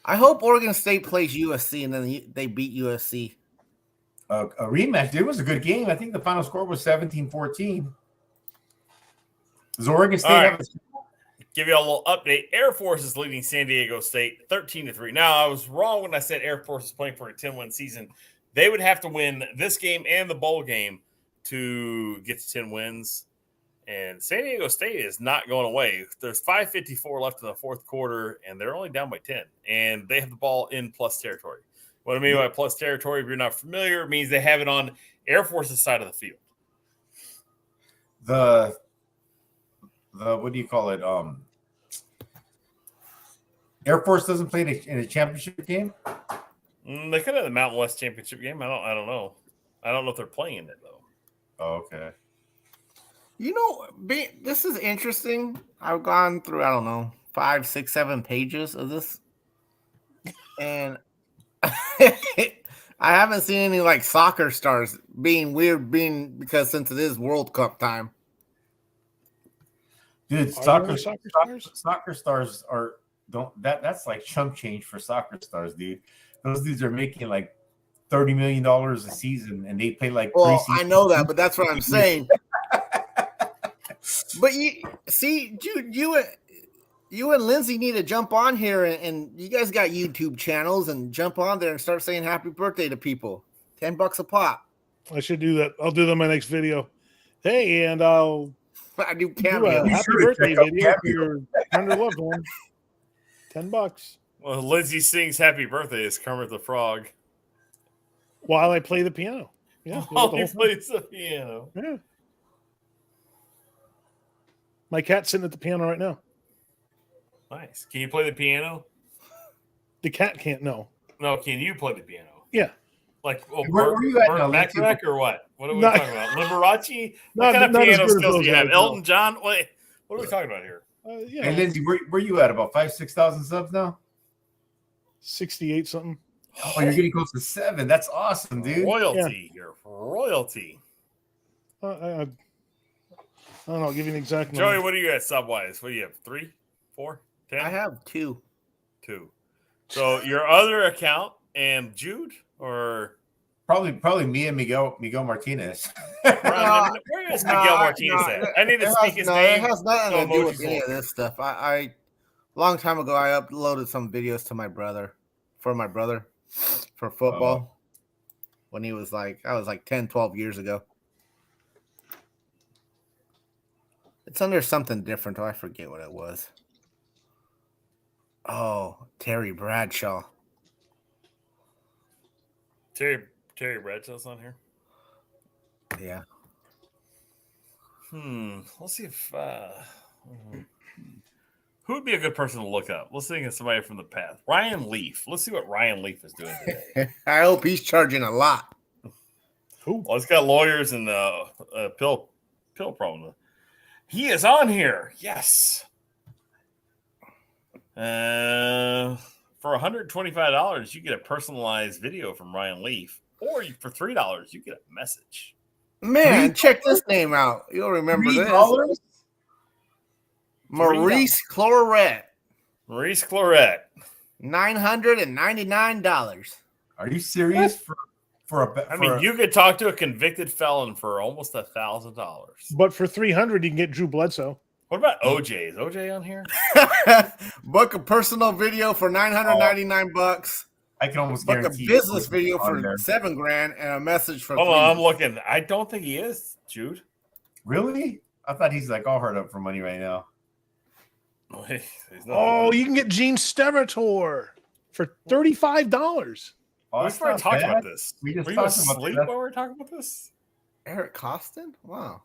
Speaker 5: I hope Oregon State plays USC and then they beat USC.
Speaker 3: A rematch. It was a good game. I think the final score was 17-14. Does Oregon State
Speaker 1: All right.
Speaker 3: have a
Speaker 1: Give you a little update. Air Force is leading San Diego State 13-3. Now, I was wrong when I said Air Force is playing for a 10-win season. They would have to win this game and the bowl game to get to 10 wins. And San Diego State is not going away. There's 5:54 left in the fourth quarter, and they're only down by 10. And they have the ball in plus territory. What I mean by plus territory, if you're not familiar, it means they have it on Air Force's side of the field.
Speaker 3: the what do you call it? Air Force doesn't play in a championship game.
Speaker 1: They could have the Mountain West Championship game. I don't know. I don't know if they're playing it, though.
Speaker 3: Oh, okay.
Speaker 5: You know, this is interesting. I've gone through, 5, 6, 7 pages of this. And I haven't seen any soccer stars being weird because since it is World Cup time.
Speaker 3: Dude,
Speaker 2: Are there soccer stars?
Speaker 3: soccer stars that's like chump change for soccer stars, dude. Those dudes are making like $30 million a season, and they play like
Speaker 5: Well,
Speaker 3: preseason.
Speaker 5: I know that, but that's what I'm saying. But you see, dude, you and Lindsay need to jump on here, and you guys got YouTube channels, and jump on there and start saying happy birthday to people. $10 a pop.
Speaker 2: I should do that. I'll do that in my next video. Hey, and I'll
Speaker 5: I do
Speaker 2: do
Speaker 5: cameo.
Speaker 2: a happy
Speaker 3: sure to
Speaker 2: birthday
Speaker 3: check out
Speaker 2: video for
Speaker 3: Cameo.
Speaker 2: your tender loved one. $10
Speaker 1: Well, Lindsay sings happy birthday as Kermit the Frog.
Speaker 2: while I play the piano. Yeah,
Speaker 1: While
Speaker 2: the
Speaker 1: he
Speaker 2: whole thing.
Speaker 1: plays the piano.
Speaker 2: Yeah. My cat's sitting at the piano right now.
Speaker 1: Nice. Can you play the piano?
Speaker 2: The cat can't know.
Speaker 1: No, can you play the piano?
Speaker 2: Yeah.
Speaker 1: Like
Speaker 3: Where were you at
Speaker 1: Burt
Speaker 3: now,
Speaker 1: Bacharach or what? What are we
Speaker 2: Not-
Speaker 1: talking about? Liberace?
Speaker 2: Not-
Speaker 1: What kind of
Speaker 2: not as
Speaker 1: piano
Speaker 2: good as
Speaker 1: skills do
Speaker 2: those
Speaker 1: you have?
Speaker 2: guys,
Speaker 1: Elton John? What are we talking about here?
Speaker 2: Yeah,
Speaker 3: Hey, Lindsay, where you at? About 5,000-6,000 subs now?
Speaker 2: 68 something.
Speaker 3: Oh, you're getting close to 7. That's awesome, dude.
Speaker 1: Royalty here. Royalty.
Speaker 2: I don't know. I'll give you an exact
Speaker 1: Joey,
Speaker 2: number.
Speaker 1: what are you at sub-wise? What do you have? 3, 4, 10?
Speaker 5: I have 2.
Speaker 1: 2. So your other account and Jude or
Speaker 3: Probably me and Miguel Martinez.
Speaker 1: Ron, where is Miguel Martinez at? I need to speak his name.
Speaker 5: It has nothing
Speaker 1: No
Speaker 5: to do with
Speaker 1: emojis
Speaker 5: any of
Speaker 1: for.
Speaker 5: this stuff. I long time ago I uploaded some videos to my brother for football when he was like, I was like 10, 12 years ago. It's under something different. Oh, I forget what it was. Oh, Terry Bradshaw.
Speaker 1: Terry Bradshaw's on here.
Speaker 5: Yeah.
Speaker 1: Let's see if who would be a good person to look up. Let's think of somebody from the past. Ryan Leaf. Let's see what Ryan Leaf is doing today.
Speaker 5: I hope he's charging a lot.
Speaker 2: Who?
Speaker 1: Well, he's got lawyers and pill problem. He is on here. Yes. For $125, you get a personalized video from Ryan Leaf, or for $3, you get a message.
Speaker 5: Man, check this name out. You'll remember this.
Speaker 3: $3?
Speaker 5: Maurice Cloret,
Speaker 1: Maurice Claret.
Speaker 5: $999.
Speaker 3: Are you serious?
Speaker 1: You could talk to a convicted felon for almost $1,000.
Speaker 2: But for 300, you can get Drew Bledsoe.
Speaker 1: What about OJ? Is OJ on here?
Speaker 5: Book a personal video for $999.
Speaker 3: I can almost
Speaker 5: Book a
Speaker 3: guarantee
Speaker 5: business
Speaker 3: it's
Speaker 5: video
Speaker 3: on
Speaker 5: for
Speaker 3: there.
Speaker 5: $7,000 and a message for
Speaker 1: Hold on, I'm
Speaker 5: $3,000.
Speaker 1: looking. I don't think he is, Jude.
Speaker 3: Really? I thought he's like all hard up for money right now.
Speaker 1: He's not.
Speaker 2: Oh, you can get Gene Steratore for $35.
Speaker 3: Oh,
Speaker 1: we
Speaker 3: that's
Speaker 1: already
Speaker 3: not
Speaker 1: talked
Speaker 3: bad.
Speaker 1: about this.
Speaker 3: We just
Speaker 1: Were you
Speaker 3: talked about
Speaker 1: asleep
Speaker 3: that.
Speaker 1: while we were talking about this?
Speaker 5: Eric Costin? Wow.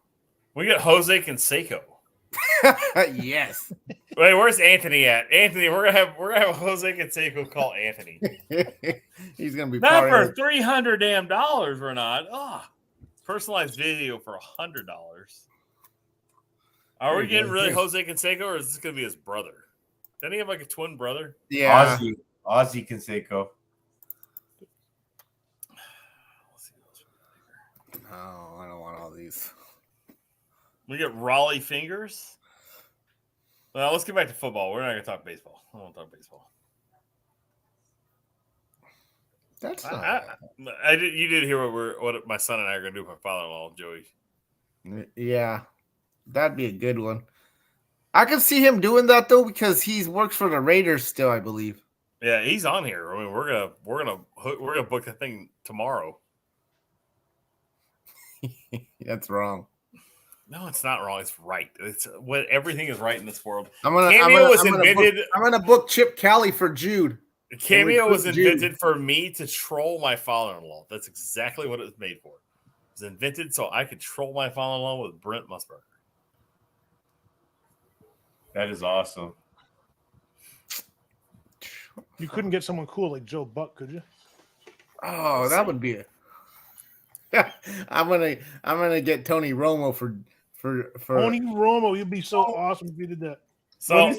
Speaker 1: We got Jose Canseco.
Speaker 5: Yes.
Speaker 1: Wait, where's Anthony at? Anthony, we're gonna have Jose Canseco call Anthony.
Speaker 5: He's gonna be
Speaker 1: Not
Speaker 5: part
Speaker 1: for $300 damn dollars. We're not. Personalized video for $100. Are we getting really Jose Canseco, or is this gonna be his brother? Doesn't he have like a twin brother?
Speaker 5: Yeah.
Speaker 3: Ozzy Canseco.
Speaker 5: No, I don't want all these.
Speaker 1: We get Raleigh Fingers. Well, let's get back to football. We're not going to talk baseball. I don't want to talk baseball.
Speaker 5: That's not
Speaker 1: I did. You did hear what my son and I are going to do with my father-in-law, Joey.
Speaker 5: Yeah, that'd be a good one. I can see him doing that though because he works for the Raiders still, I believe.
Speaker 1: Yeah, he's on here. I mean, we're gonna book the thing tomorrow.
Speaker 5: That's wrong.
Speaker 1: No, it's not wrong. It's right. It's what everything is right in this world.
Speaker 5: I'm
Speaker 1: Cameo was invented.
Speaker 5: I'm gonna book Chip Kelly for Jude.
Speaker 1: Cameo was
Speaker 5: Jude.
Speaker 1: invented for me to troll my father-in-law. That's exactly what it was made for. It was invented so I could troll my father-in-law with Brent Musburger.
Speaker 3: That is awesome.
Speaker 2: You couldn't get someone cool like Joe Buck, could you?
Speaker 5: Oh, that would be it. I'm gonna get Tony Romo for
Speaker 2: Tony Romo, you'd be so awesome if you did that.
Speaker 1: So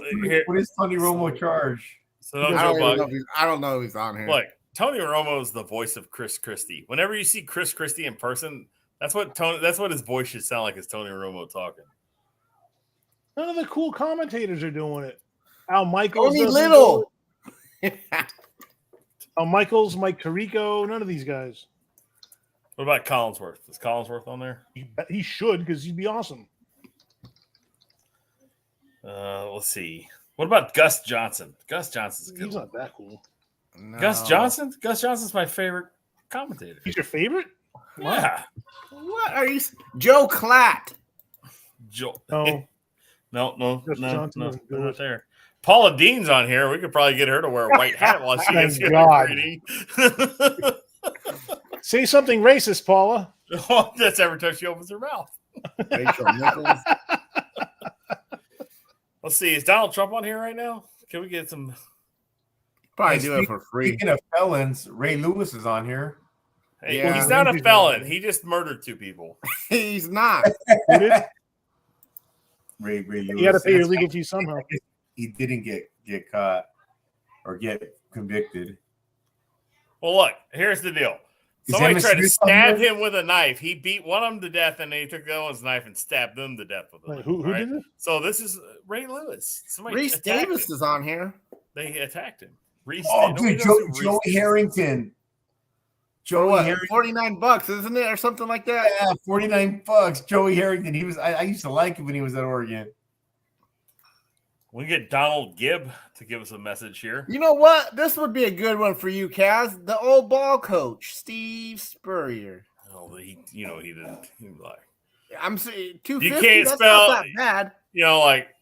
Speaker 3: What is Tony Romo charge?
Speaker 1: So no
Speaker 5: I
Speaker 1: Joe
Speaker 5: don't,
Speaker 1: Buck.
Speaker 5: I don't know if he's on here.
Speaker 1: Look, Tony Romo is the voice of Chris Christie. Whenever you see Chris Christie in person, that's what his voice should sound like. Is Tony Romo talking?
Speaker 2: None of the cool commentators are doing it. Al Michaels,
Speaker 5: Tony
Speaker 2: doesn't
Speaker 5: Little.
Speaker 2: do it. Al Michaels, Mike Tirico, none of these guys.
Speaker 1: What about Collinsworth? Is Collinsworth on there?
Speaker 2: He should because he'd be awesome.
Speaker 1: Let's see. What about Gus Johnson? Gus Johnson's a good
Speaker 2: He's
Speaker 1: one.
Speaker 2: not that cool.
Speaker 5: No.
Speaker 1: Gus Johnson? Gus Johnson's my favorite commentator.
Speaker 2: He's your favorite?
Speaker 1: Yeah.
Speaker 5: What are you? Joe Klatt.
Speaker 1: Joe.
Speaker 2: No.
Speaker 1: No,
Speaker 2: Gus Johnson doesn't do
Speaker 1: not
Speaker 2: it.
Speaker 1: there. Paula Dean's on here. We could probably get her to wear a white hat while she
Speaker 2: Thank
Speaker 1: gets here
Speaker 2: God.
Speaker 1: reading.
Speaker 2: Say something racist, Paula.
Speaker 1: Oh, that's every time she opens her mouth.
Speaker 5: Rachel Nichols.
Speaker 1: Let's see. Is Donald Trump on here right now? Can we get some?
Speaker 5: Probably
Speaker 3: Hey,
Speaker 5: do it for free.
Speaker 3: Speaking of felons, Ray Lewis is on here.
Speaker 1: Hey,
Speaker 5: Yeah.
Speaker 1: he's not a felon. He just murdered 2 people.
Speaker 5: He's not.
Speaker 2: Who did?
Speaker 3: Ray Lewis.
Speaker 2: You got to pay your
Speaker 3: That's
Speaker 2: legal
Speaker 3: why
Speaker 2: fee somehow.
Speaker 3: He didn't get caught or get convicted.
Speaker 1: Well, look. Here's the deal.
Speaker 3: Is
Speaker 1: Somebody
Speaker 3: Emma
Speaker 1: tried to
Speaker 3: Smith on
Speaker 1: stab
Speaker 3: there?
Speaker 1: him with a knife. He beat one of them to death, and then he took the other one's knife and stabbed them to death with it.
Speaker 2: Wait, who did it?
Speaker 1: So this is Ray Lewis. Somebody
Speaker 5: Reese
Speaker 1: attacked
Speaker 5: Davis
Speaker 1: him.
Speaker 5: is on here.
Speaker 1: They attacked him. Reese
Speaker 3: Oh,
Speaker 1: Nobody
Speaker 3: dude,
Speaker 1: knows who Reese
Speaker 3: Joey
Speaker 1: is.
Speaker 3: Harrington.
Speaker 5: For
Speaker 3: Joey
Speaker 5: what?
Speaker 3: Harrington.
Speaker 5: $49, isn't it, or something like that?
Speaker 3: Yeah, $49. Joey Harrington. He was. I used to like him when he was at Oregon.
Speaker 1: We get Donald Gibb to give us a message here.
Speaker 5: You know what? This would be a good one for you, Kaz. The old ball coach, Steve Spurrier.
Speaker 1: Oh, he didn't. He was like,
Speaker 5: I'm saying
Speaker 1: You
Speaker 5: 250.
Speaker 1: can't
Speaker 5: That's
Speaker 1: spell-
Speaker 5: not that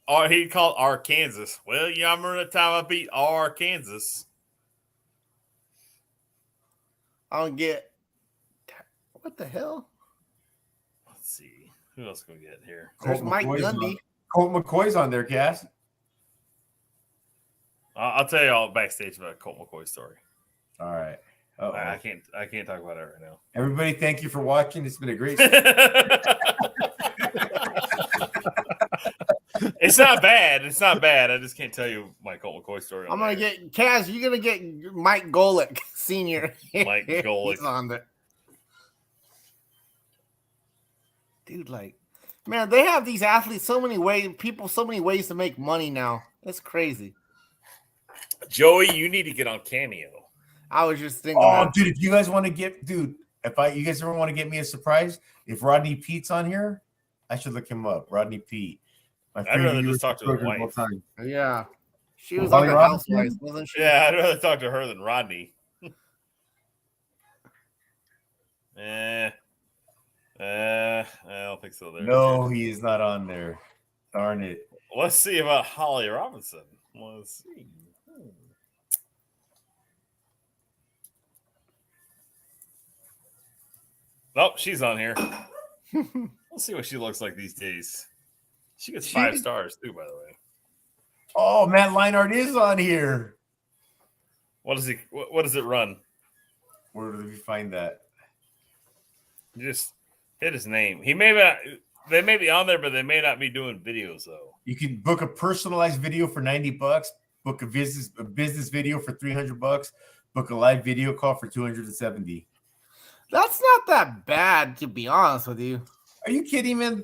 Speaker 5: bad.
Speaker 1: he called Arkansas. Well, yeah, I remember the time I beat Arkansas.
Speaker 5: I'll get. What the hell?
Speaker 1: Let's see. Who else can we get here?
Speaker 5: There's
Speaker 3: Colt
Speaker 5: Mike
Speaker 3: McCoy's
Speaker 5: Gundy.
Speaker 3: on- Colt McCoy's on there, Cass.
Speaker 1: I'll tell you all backstage about Colt McCoy's story.
Speaker 3: All right.
Speaker 1: I
Speaker 3: Uh-oh.
Speaker 1: can't talk about it right now.
Speaker 3: Everybody, thank you for watching. It's been a great.
Speaker 1: It's not bad. It's not bad. I just can't tell you my Colt McCoy story.
Speaker 5: I'm gonna get Kaz. You're gonna get Mike Golick Senior.
Speaker 1: Mike Golick.
Speaker 5: He's on there. Dude, like, man, they have these athletes so many ways to make money now. It's crazy.
Speaker 1: Joey. You need to get on Cameo.
Speaker 5: I was just thinking.
Speaker 3: Oh,
Speaker 5: that.
Speaker 3: dude, if you guys want to get, you guys ever want to get me a surprise, if Rodney Pete's on here, I should look him up. Rodney Pete. My
Speaker 1: I'd rather
Speaker 3: favorite
Speaker 1: just talk to his
Speaker 3: program of all
Speaker 1: wife.
Speaker 3: time.
Speaker 5: Yeah, she was
Speaker 3: Holly
Speaker 5: on the
Speaker 3: Robinson?
Speaker 5: Housewives, wasn't she?
Speaker 1: Yeah, I'd rather talk to her than Rodney. I don't think so. There.
Speaker 3: No, he is not on there. Darn it.
Speaker 1: Let's see about Holly Robinson. Let's see. Nope, she's on here. Let's see what she looks like these days. She gets 5 stars too, by the way.
Speaker 3: Oh, Matt Leinart is on here.
Speaker 1: What does he? What does it run?
Speaker 3: Where did we find that?
Speaker 1: You just hit his name. He may not. They may be on there, but they may not be doing videos though.
Speaker 3: You can book a personalized video for $90. Book a business video for $300. Book a live video call for $270.
Speaker 5: That's not that bad, to be honest with you.
Speaker 3: Are you kidding, man?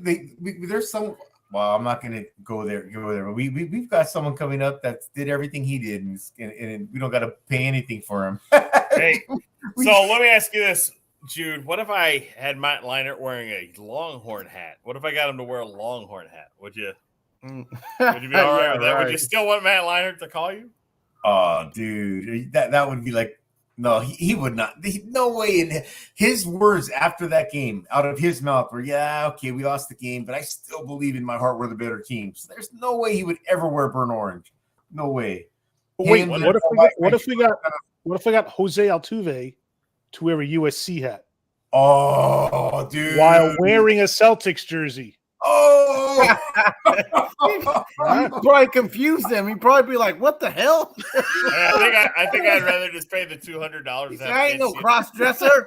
Speaker 3: There's some. Well, I'm not gonna go there. But we've got someone coming up that did everything he did, and we don't got to pay anything for him.
Speaker 1: Hey, so let me ask you this, Jude. What if I had Matt Leinart wearing a Longhorn hat? What if I got him to wear a Longhorn hat? Would you be all right with that? Would you still want Matt Leinart to call you?
Speaker 3: Oh, dude, that would be like. No, he would not. No way. In his words after that game, out of his mouth, were, "Yeah, okay, we lost the game, but I still believe in my heart we're the better team." So there's no way he would ever wear burnt orange. No way.
Speaker 2: Wait,
Speaker 3: Him,
Speaker 2: what if we got Jose Altuve to wear a USC hat
Speaker 3: Oh, dude.
Speaker 2: while wearing a Celtics jersey?
Speaker 3: Oh.
Speaker 5: You probably confused him. He'd probably be like, "What the hell?
Speaker 1: I think I'd rather just pay the $200.
Speaker 5: I ain't no cross dresser."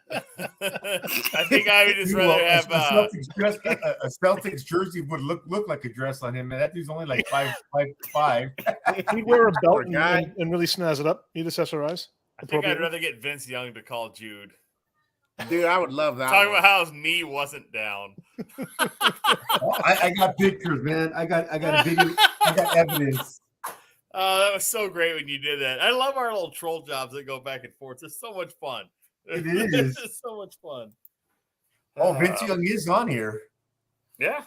Speaker 1: I think I would just
Speaker 3: Well,
Speaker 1: rather have.
Speaker 3: a Celtics jersey would look like a dress on him, man. That dude's only like 5'5".
Speaker 2: He'd wear a belt
Speaker 5: Poor guy.
Speaker 2: and really snazz it up. He'd accessorize.
Speaker 1: I think I'd rather get Vince Young to call Jude.
Speaker 5: Dude, I would love that.
Speaker 1: Talking
Speaker 5: one.
Speaker 1: about how his knee wasn't down.
Speaker 3: I got pictures, man. I got a video. I got evidence.
Speaker 1: Oh, that was so great when you did that. I love our little troll jobs that go back and forth. It's so much fun.
Speaker 3: It is.
Speaker 1: It's so much fun.
Speaker 3: Oh, Vince Young is on here.
Speaker 1: Yeah.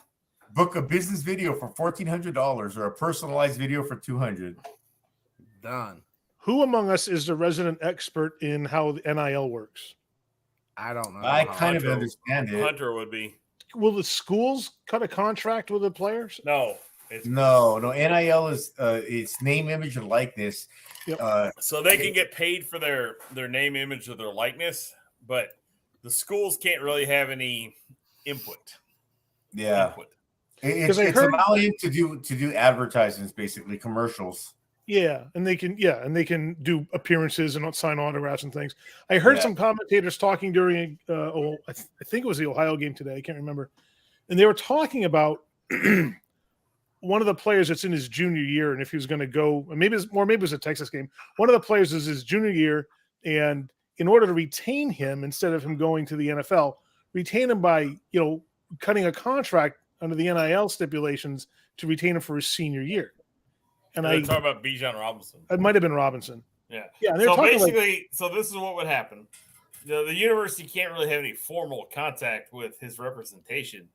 Speaker 3: Book a business video for $1,400 or a personalized video for $200.
Speaker 5: Done.
Speaker 2: Who among us is the resident expert in how the NIL works?
Speaker 5: I don't know.
Speaker 3: I
Speaker 5: how
Speaker 3: kind of
Speaker 1: Hunter-
Speaker 3: understand it.
Speaker 1: Hunter would be.
Speaker 2: Will the schools cut a contract with the players?
Speaker 1: No. It's,
Speaker 3: No. NIL is it's name, image, and likeness.
Speaker 2: Yep.
Speaker 1: so they can get paid for their name, image, or their likeness, but the schools can't really have any input.
Speaker 3: Yeah.
Speaker 1: Input.
Speaker 3: It's
Speaker 2: I heard-
Speaker 3: allowing to do advertisements, basically commercials.
Speaker 2: Yeah, and they can do appearances and sign autographs and things. I heard
Speaker 1: Yeah.
Speaker 2: some commentators talking during I think it was the Ohio game today. I can't remember, and they were talking about one of the players that's in his junior year, and if he was going to go, maybe it was a Texas game. One of the players is his junior year, and in order to retain him instead of him going to the NFL, retain him by cutting a contract under the NIL stipulations to retain him for his senior year. And
Speaker 1: They're talking about Bijan Robinson.
Speaker 2: It might have been Robinson.
Speaker 1: Yeah.
Speaker 2: Yeah. And they're
Speaker 1: So
Speaker 2: talking
Speaker 1: basically, so this is what would happen. The university can't really have any formal contact with his representation,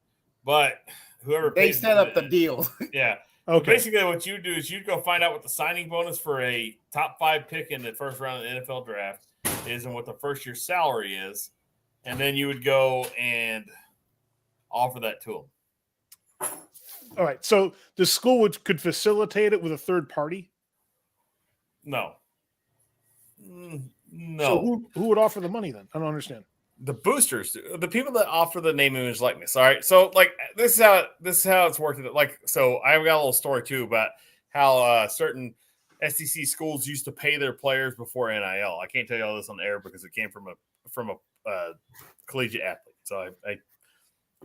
Speaker 1: but whoever
Speaker 5: They
Speaker 1: pays
Speaker 5: set up the deal.
Speaker 1: Yeah.
Speaker 2: okay.
Speaker 1: Basically, what you do is you'd go find out what the signing bonus for a top 5 pick in the first round of the NFL draft is and what the first year salary is. And then you would go and offer that to him.
Speaker 2: All right. So the school could facilitate it with a third party.
Speaker 1: No. No.
Speaker 2: So who would offer the money then? I don't understand.
Speaker 1: The boosters do. The people that offer the name, image, likeness. All right. So like this is how it's working. Like, so I've got a little story too about how certain SEC schools used to pay their players before NIL. I can't tell you all this on the air because it came from a collegiate athlete. So I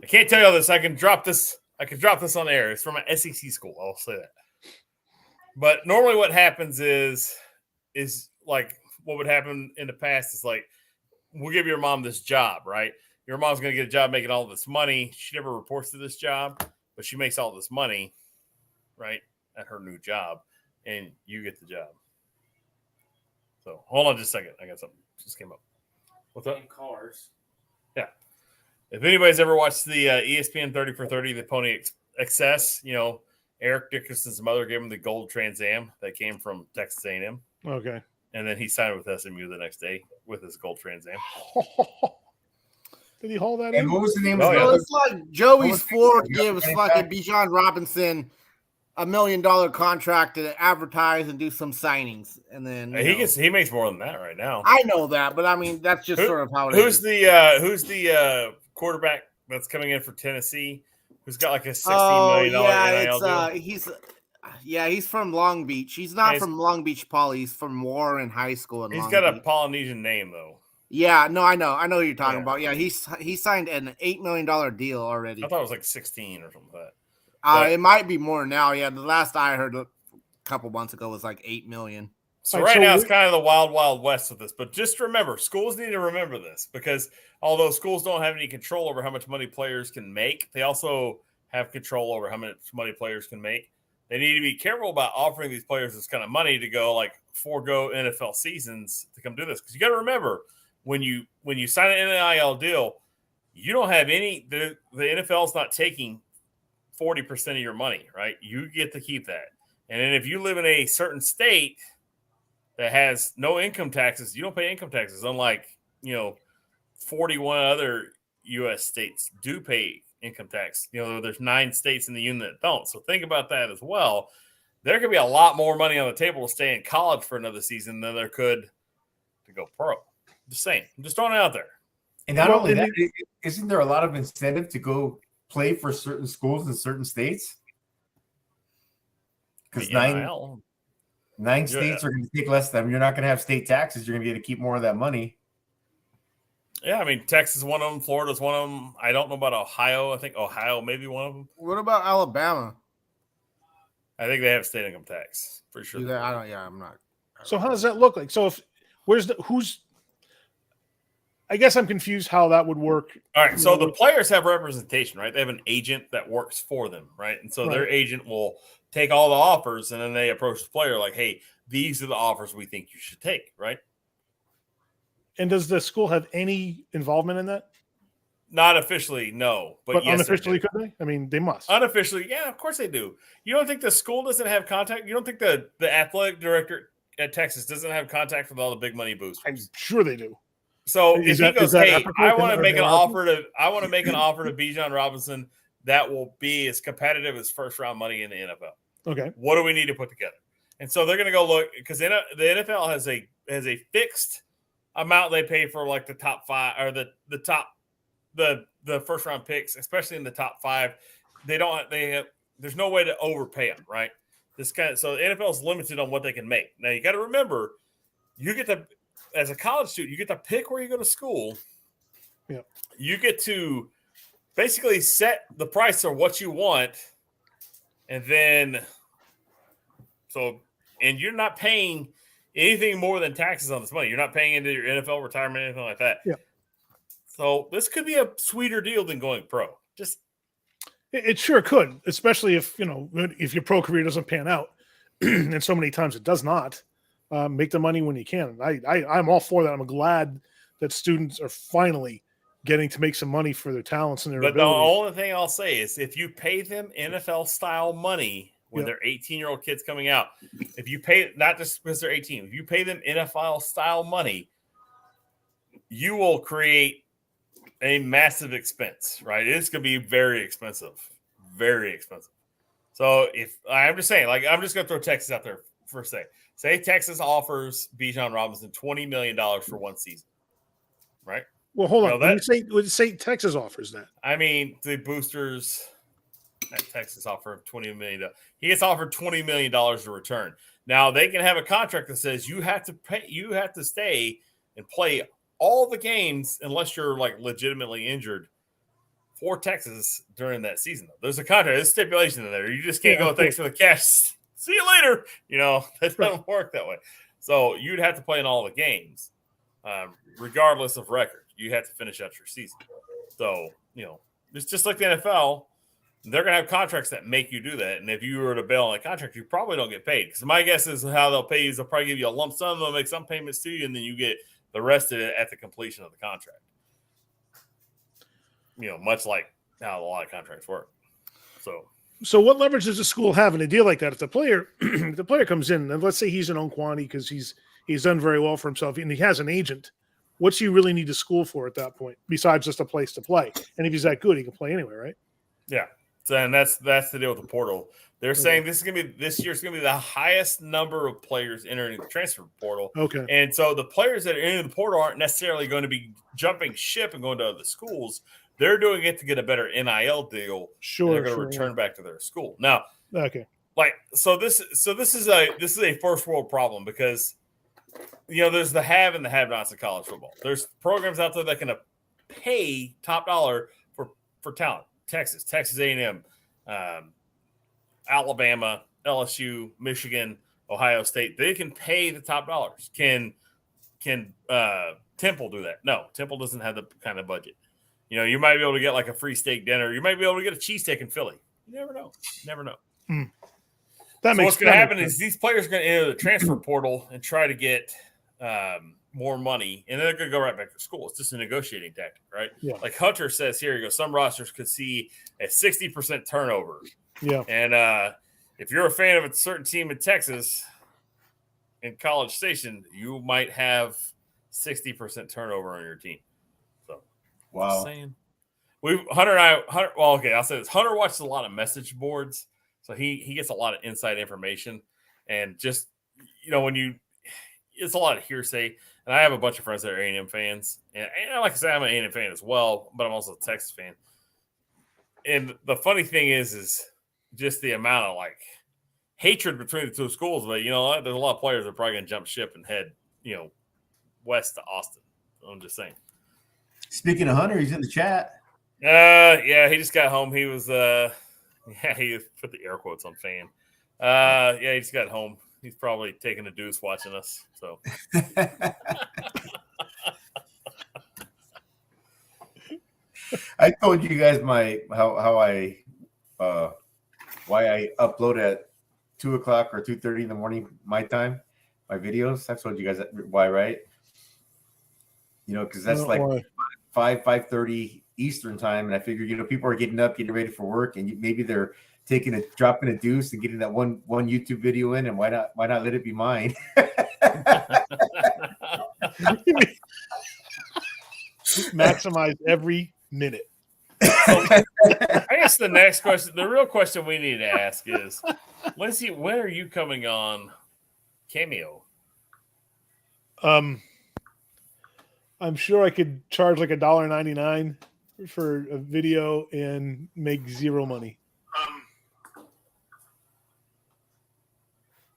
Speaker 1: can't tell you all this. I can drop this on the air. It's from an SEC school. I'll say that. But normally what happens is like what would happen in the past is like, we'll give your mom this job, right? Your mom's going to get a job making all this money. She never reports to this job, but she makes all this money, right, at her new job, and you get the job. So hold on just a second. I got something just came up. What's up?
Speaker 6: Cars.
Speaker 1: Yeah. If anybody's ever watched the ESPN 30 for 30, the Pony Excess, Eric Dickerson's mother gave him the gold Trans Am that came from Texas A&M.
Speaker 2: Okay.
Speaker 1: And then he signed with SMU the next day with his gold Trans Am.
Speaker 2: Did he haul that
Speaker 3: And
Speaker 2: in?
Speaker 3: what was the name
Speaker 1: Oh,
Speaker 3: of the
Speaker 1: yeah.
Speaker 5: So
Speaker 3: other?
Speaker 5: it's like Joey's
Speaker 3: What
Speaker 5: Ford
Speaker 3: was-
Speaker 5: gives
Speaker 3: Yeah.
Speaker 5: fucking Bijan Robinson $1 million contract to advertise and do some signings, and then
Speaker 1: He makes more than that right now.
Speaker 5: I know that, but I mean that's just sort of how it
Speaker 1: Who's
Speaker 5: is.
Speaker 1: the quarterback that's coming in for Tennessee? Who's got like a $16 million NIL deal?
Speaker 5: He's from Long Beach. He's not
Speaker 1: Yeah,
Speaker 5: from Long Beach Poly. He's from Warren High School in
Speaker 1: He's
Speaker 5: Long
Speaker 1: got a
Speaker 5: Beach.
Speaker 1: Polynesian name though.
Speaker 5: Yeah, no, I know who you're talking
Speaker 1: Yeah.
Speaker 5: about. Yeah, he signed an $8 million deal already.
Speaker 1: I thought it was like 16 or something like that. But-
Speaker 5: It might be more now. Yeah, the last I heard a couple months ago was like 8 million.
Speaker 1: So
Speaker 2: All right,
Speaker 1: right
Speaker 2: so
Speaker 1: now it's
Speaker 2: we-
Speaker 1: kind of the wild, wild west of this. But just remember, schools need to remember this because although schools don't have any control over how much money players can make, they also have control over how much money players can make. They need to be careful about offering these players this kind of money to go like forego NFL seasons to come do this. Because you got to remember when you sign an NIL deal, you don't have any. The NFL is not taking 40% of your money, right? You get to keep that. And then if you live in a certain state that has no income taxes, you don't pay income taxes. Unlike 41 other U.S. states do pay income tax. There's 9 states in the union that don't. So think about that as well. There could be a lot more money on the table to stay in college for another season than there could to go pro. Just saying. I'm just throwing it out there.
Speaker 3: And not
Speaker 2: Well,
Speaker 3: only
Speaker 2: and
Speaker 3: that, isn't there a lot of incentive to go play for certain schools in certain states? Because
Speaker 1: The
Speaker 3: nine
Speaker 1: NIL.
Speaker 3: states are going to take less than you're not going to have state taxes. You're going to get to keep more of that money.
Speaker 1: Yeah, I mean, Texas is one of them. Florida's one of them. I don't know about Ohio. I think Ohio may be one of them.
Speaker 5: What about Alabama?
Speaker 1: I think they have state income tax. Pretty sure.
Speaker 5: Do they? I don't. Yeah, I'm not.
Speaker 2: So how does that look like? So I guess I'm confused how that would work.
Speaker 1: All right, so the players have representation, right? They have an agent that works for them, right? And so their
Speaker 2: Right.
Speaker 1: agent will take all the offers, and then they approach the player like, "Hey, these are the offers we think you should take," right?
Speaker 2: And does the school have any involvement in that?
Speaker 1: Not officially, no, but,
Speaker 2: But
Speaker 1: yes, they
Speaker 2: unofficially,
Speaker 1: do.
Speaker 2: could they? I mean, they must.
Speaker 1: Unofficially, yeah, of course they do. You don't think the school doesn't have contact? You don't think the athletic director at Texas doesn't have contact with all the big money boosters?
Speaker 2: I'm sure they do.
Speaker 1: So
Speaker 2: Is
Speaker 1: if
Speaker 2: that-
Speaker 1: he goes,
Speaker 2: is that
Speaker 1: "Hey,
Speaker 2: ethical?
Speaker 1: I want to
Speaker 2: Are
Speaker 1: make
Speaker 2: they
Speaker 1: an
Speaker 2: ethical?
Speaker 1: offer to Bijan Robinson that will be as competitive as first round money in the NFL.
Speaker 2: Okay.
Speaker 1: What do we need to put together?" And so they're going to go look because the NFL has a fixed amount they pay for like the top 5 or the first round picks, especially in the top 5. there's no way to overpay them, right? So the NFL is limited on what they can make. Now you got to remember, you get to, as a college student, you get to pick where you go to school.
Speaker 2: Yeah.
Speaker 1: You get to basically set the price of what you want, and then and you're not paying anything more than taxes on this money. You're not paying into your NFL retirement, anything like that.
Speaker 2: Yeah.
Speaker 1: So this could be a sweeter deal than going pro.
Speaker 2: It sure could, especially if your pro career doesn't pan out, and so many times it does not. Make the money when you can. I'm all for that. I'm glad that students are finally getting to make some money for their talents and their
Speaker 1: But
Speaker 2: abilities.
Speaker 1: the only thing I'll say is if you pay them NFL style money when they're 18-year-old kids coming out, if you pay, not just because they're 18, if you pay them NFL style money, you will create a massive expense, right? It's going to be very expensive, very expensive. So if I'm just saying, like, I'm just going to throw Texas out there for a second. Say Texas offers Bijan Robinson $20 million for one season, right?
Speaker 2: Well, hold on.
Speaker 1: Now
Speaker 2: When you say Texas offers that,
Speaker 1: I mean, the boosters at Texas offer $20 million. He gets offered $20 million to return. Now they can have a contract that says you have to stay and play all the games unless you're like legitimately injured for Texas during that season. There's a contract, there's a stipulation in there. You just can't go, thanks for the cash. See you later. That doesn't work that way. So you'd have to play in all the games, regardless of record. You have to finish out your season. So, it's just like the NFL. They're going to have contracts that make you do that. And if you were to bail on a contract, you probably don't get paid. Because my guess is how they'll pay you is they'll probably give you a lump sum. They'll make some payments to you, and then you get the rest of it at the completion of the contract. Much like how a lot of contracts work. So
Speaker 2: what leverage does a school have in a deal like that? If the player comes in, and let's say he's an Okwani because he's done very well for himself, and he has an agent, what's he really need a school for at that point, besides just a place to play? And if he's that good, he can play anywhere, right?
Speaker 1: Yeah. So, and that's the deal with the portal. They're saying this year's gonna be the highest number of players entering the transfer portal.
Speaker 2: Okay.
Speaker 1: And so the players that are in the portal aren't necessarily going to be jumping ship and going to other schools. They're doing it to get a better NIL deal.
Speaker 2: Sure.
Speaker 1: They're going to return back to their school. Now,
Speaker 2: okay.
Speaker 1: This is a first world problem because there's the have and the have-nots of college football. There's programs out there that can pay top dollar for talent. Texas A&M, Alabama, LSU, Michigan, Ohio State. They can pay the top dollars. Can Temple do that? No, Temple doesn't have the kind of budget. You might be able to get like a free steak dinner. You might be able to get a cheesesteak in Philly. You never know. What's going to happen is these players are going to enter the transfer portal and try to get more money, and then they're going to go right back to school. It's just a negotiating tactic, right?
Speaker 2: Yeah.
Speaker 1: Like Hunter says here, some rosters could see a 60% turnover.
Speaker 2: Yeah.
Speaker 1: And if you're a fan of a certain team in Texas, in College Station, you might have 60% turnover on your team. So,
Speaker 3: wow.
Speaker 1: Hunter and I, I'll say this. Hunter watches a lot of message boards, so he gets a lot of inside information. And just, it's a lot of hearsay. And I have a bunch of friends that are A&M fans. And like I said, I'm an A&M fan as well, but I'm also a Texas fan. And the funny thing is just the amount of hatred between the two schools. But there's a lot of players that are probably going to jump ship and head, west to Austin. I'm just saying. Speaking
Speaker 3: of Hunter, he's in the chat.
Speaker 1: Yeah, he just got home. He was, he put the air quotes on fan. He just got home. He's probably taking a deuce watching us. So.
Speaker 3: I told you guys why I upload at 2:00 or 2:30 in the morning my time, my videos. I told you guys why, right? Because that's 5:30 Eastern time, and I figured people are getting up, getting ready for work, and maybe they're dropping a deuce and getting that one YouTube video in, and why not let it be mine?
Speaker 2: Maximize every minute.
Speaker 1: I guess the next question, the real question we need to ask is, when are you coming on Cameo?
Speaker 2: I'm sure I could charge like $1.99 for a video and make zero money.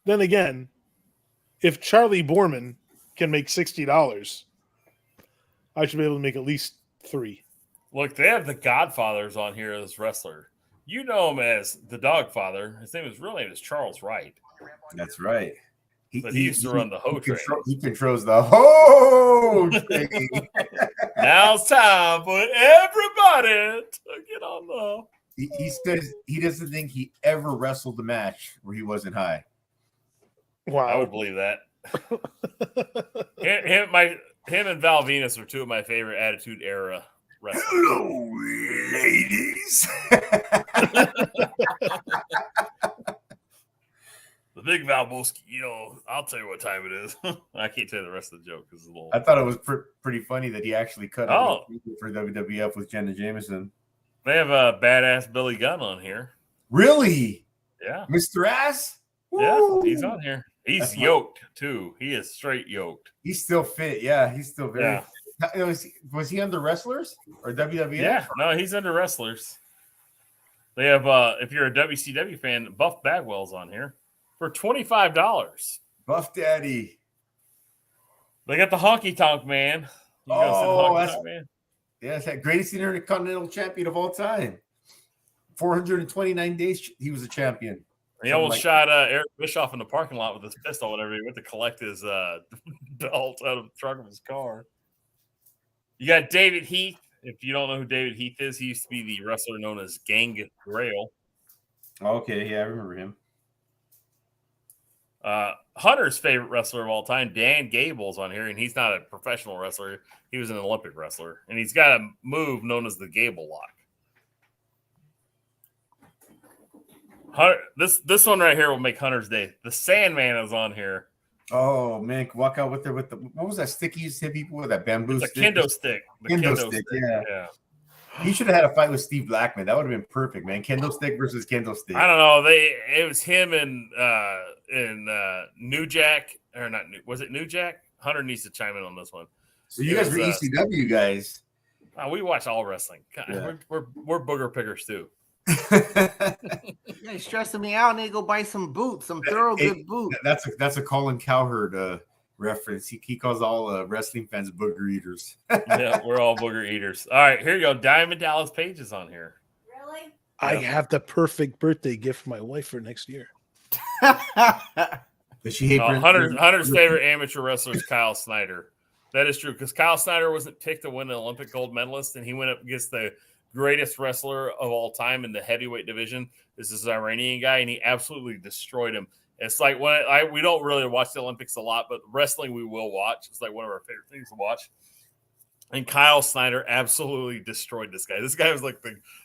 Speaker 2: then again, if Charlie Borman can make $60, I should be able to make at least $3.
Speaker 1: Look, they have the Godfathers on here as wrestler. You know him as the Dogfather. His real name is Charles Wright.
Speaker 3: That's right.
Speaker 1: But he used to run the hoe train.
Speaker 3: He controls the hoe train.
Speaker 1: Now it's time for everybody to get on the.
Speaker 3: He says he doesn't think he ever wrestled a match where he wasn't high.
Speaker 1: I would believe that. him and Val Venus are two of my favorite Attitude Era wrestlers.
Speaker 3: Hello, ladies.
Speaker 1: The big Valboski, I'll tell you what time it is. I can't tell you the rest of the joke because it's a little.
Speaker 3: I thought it was pretty funny that he actually cut
Speaker 1: Oh.
Speaker 3: for WWF with Jenna Jameson.
Speaker 1: They have a badass Billy Gunn on here.
Speaker 3: Really?
Speaker 1: Yeah.
Speaker 3: Mr. Ass?
Speaker 1: Yeah,
Speaker 3: Woo!
Speaker 1: he's on here. He's
Speaker 3: That's
Speaker 1: yoked too. He is straight yoked.
Speaker 3: He's still fit. Yeah, he's still very.
Speaker 1: Yeah.
Speaker 3: Was he under wrestlers or WWF?
Speaker 1: Yeah, no, he's under wrestlers. They have, if you're a WCW fan, Buff Bagwell's on here for $25.
Speaker 3: Buff Daddy.
Speaker 1: They got the Honky Tonk Man. You
Speaker 3: Oh,
Speaker 1: guys see the Honky
Speaker 3: that's-
Speaker 1: Tonk Man?
Speaker 3: Yeah, it's that greatest Intercontinental Champion of all time. 429 days he was a champion.
Speaker 1: He almost shot Eric Bischoff in the parking lot with his pistol whenever he went to collect his belt out of the trunk of his car. You got David Heath. If you don't know who David Heath is, he used to be the wrestler known as Gangrel.
Speaker 3: Okay, yeah, I remember him.
Speaker 1: Hunter's favorite wrestler of all time, Dan Gable's on here, and he's not a professional wrestler. He was an Olympic wrestler, and he's got a move known as the Gable Lock. Hunter, this one right here will make Hunter's day. The Sandman is on here.
Speaker 3: Oh man, walk out with the what was that stick he used to hit people with, that bamboo
Speaker 1: It's a
Speaker 3: stick?
Speaker 1: kendo stick. The
Speaker 3: Kendo stick, yeah. He should have had a fight with Steve Blackman. That would have been perfect, man. Kendo stick versus kendo stick.
Speaker 1: I don't know. It was him and New Jack, or not? Was it New Jack? Hunter needs to chime in on this one.
Speaker 3: So you guys were ECW guys.
Speaker 1: We watch all wrestling. God,
Speaker 3: Yeah.
Speaker 1: we're booger pickers too.
Speaker 5: Yeah, he's stressing me out. I need to go buy some boots, some thorough good boots.
Speaker 3: That's a Colin Cowherd reference. He calls all wrestling fans booger eaters.
Speaker 1: Yeah, we're all booger eaters. All right, here you go. Diamond Dallas Page is on here.
Speaker 4: Really?
Speaker 2: I have the perfect birthday gift for my wife for next year.
Speaker 3: Does she hate
Speaker 1: Hunter's favorite amateur wrestler is Kyle Snyder. That is true because Kyle Snyder wasn't picked to win an Olympic gold medalist, and he went up against the greatest wrestler of all time in the heavyweight division. This is an Iranian guy, and he absolutely destroyed him. It's like we don't really watch the Olympics a lot, but wrestling we will watch. It's like one of our favorite things to watch. And Kyle Snyder absolutely destroyed this guy. This guy was like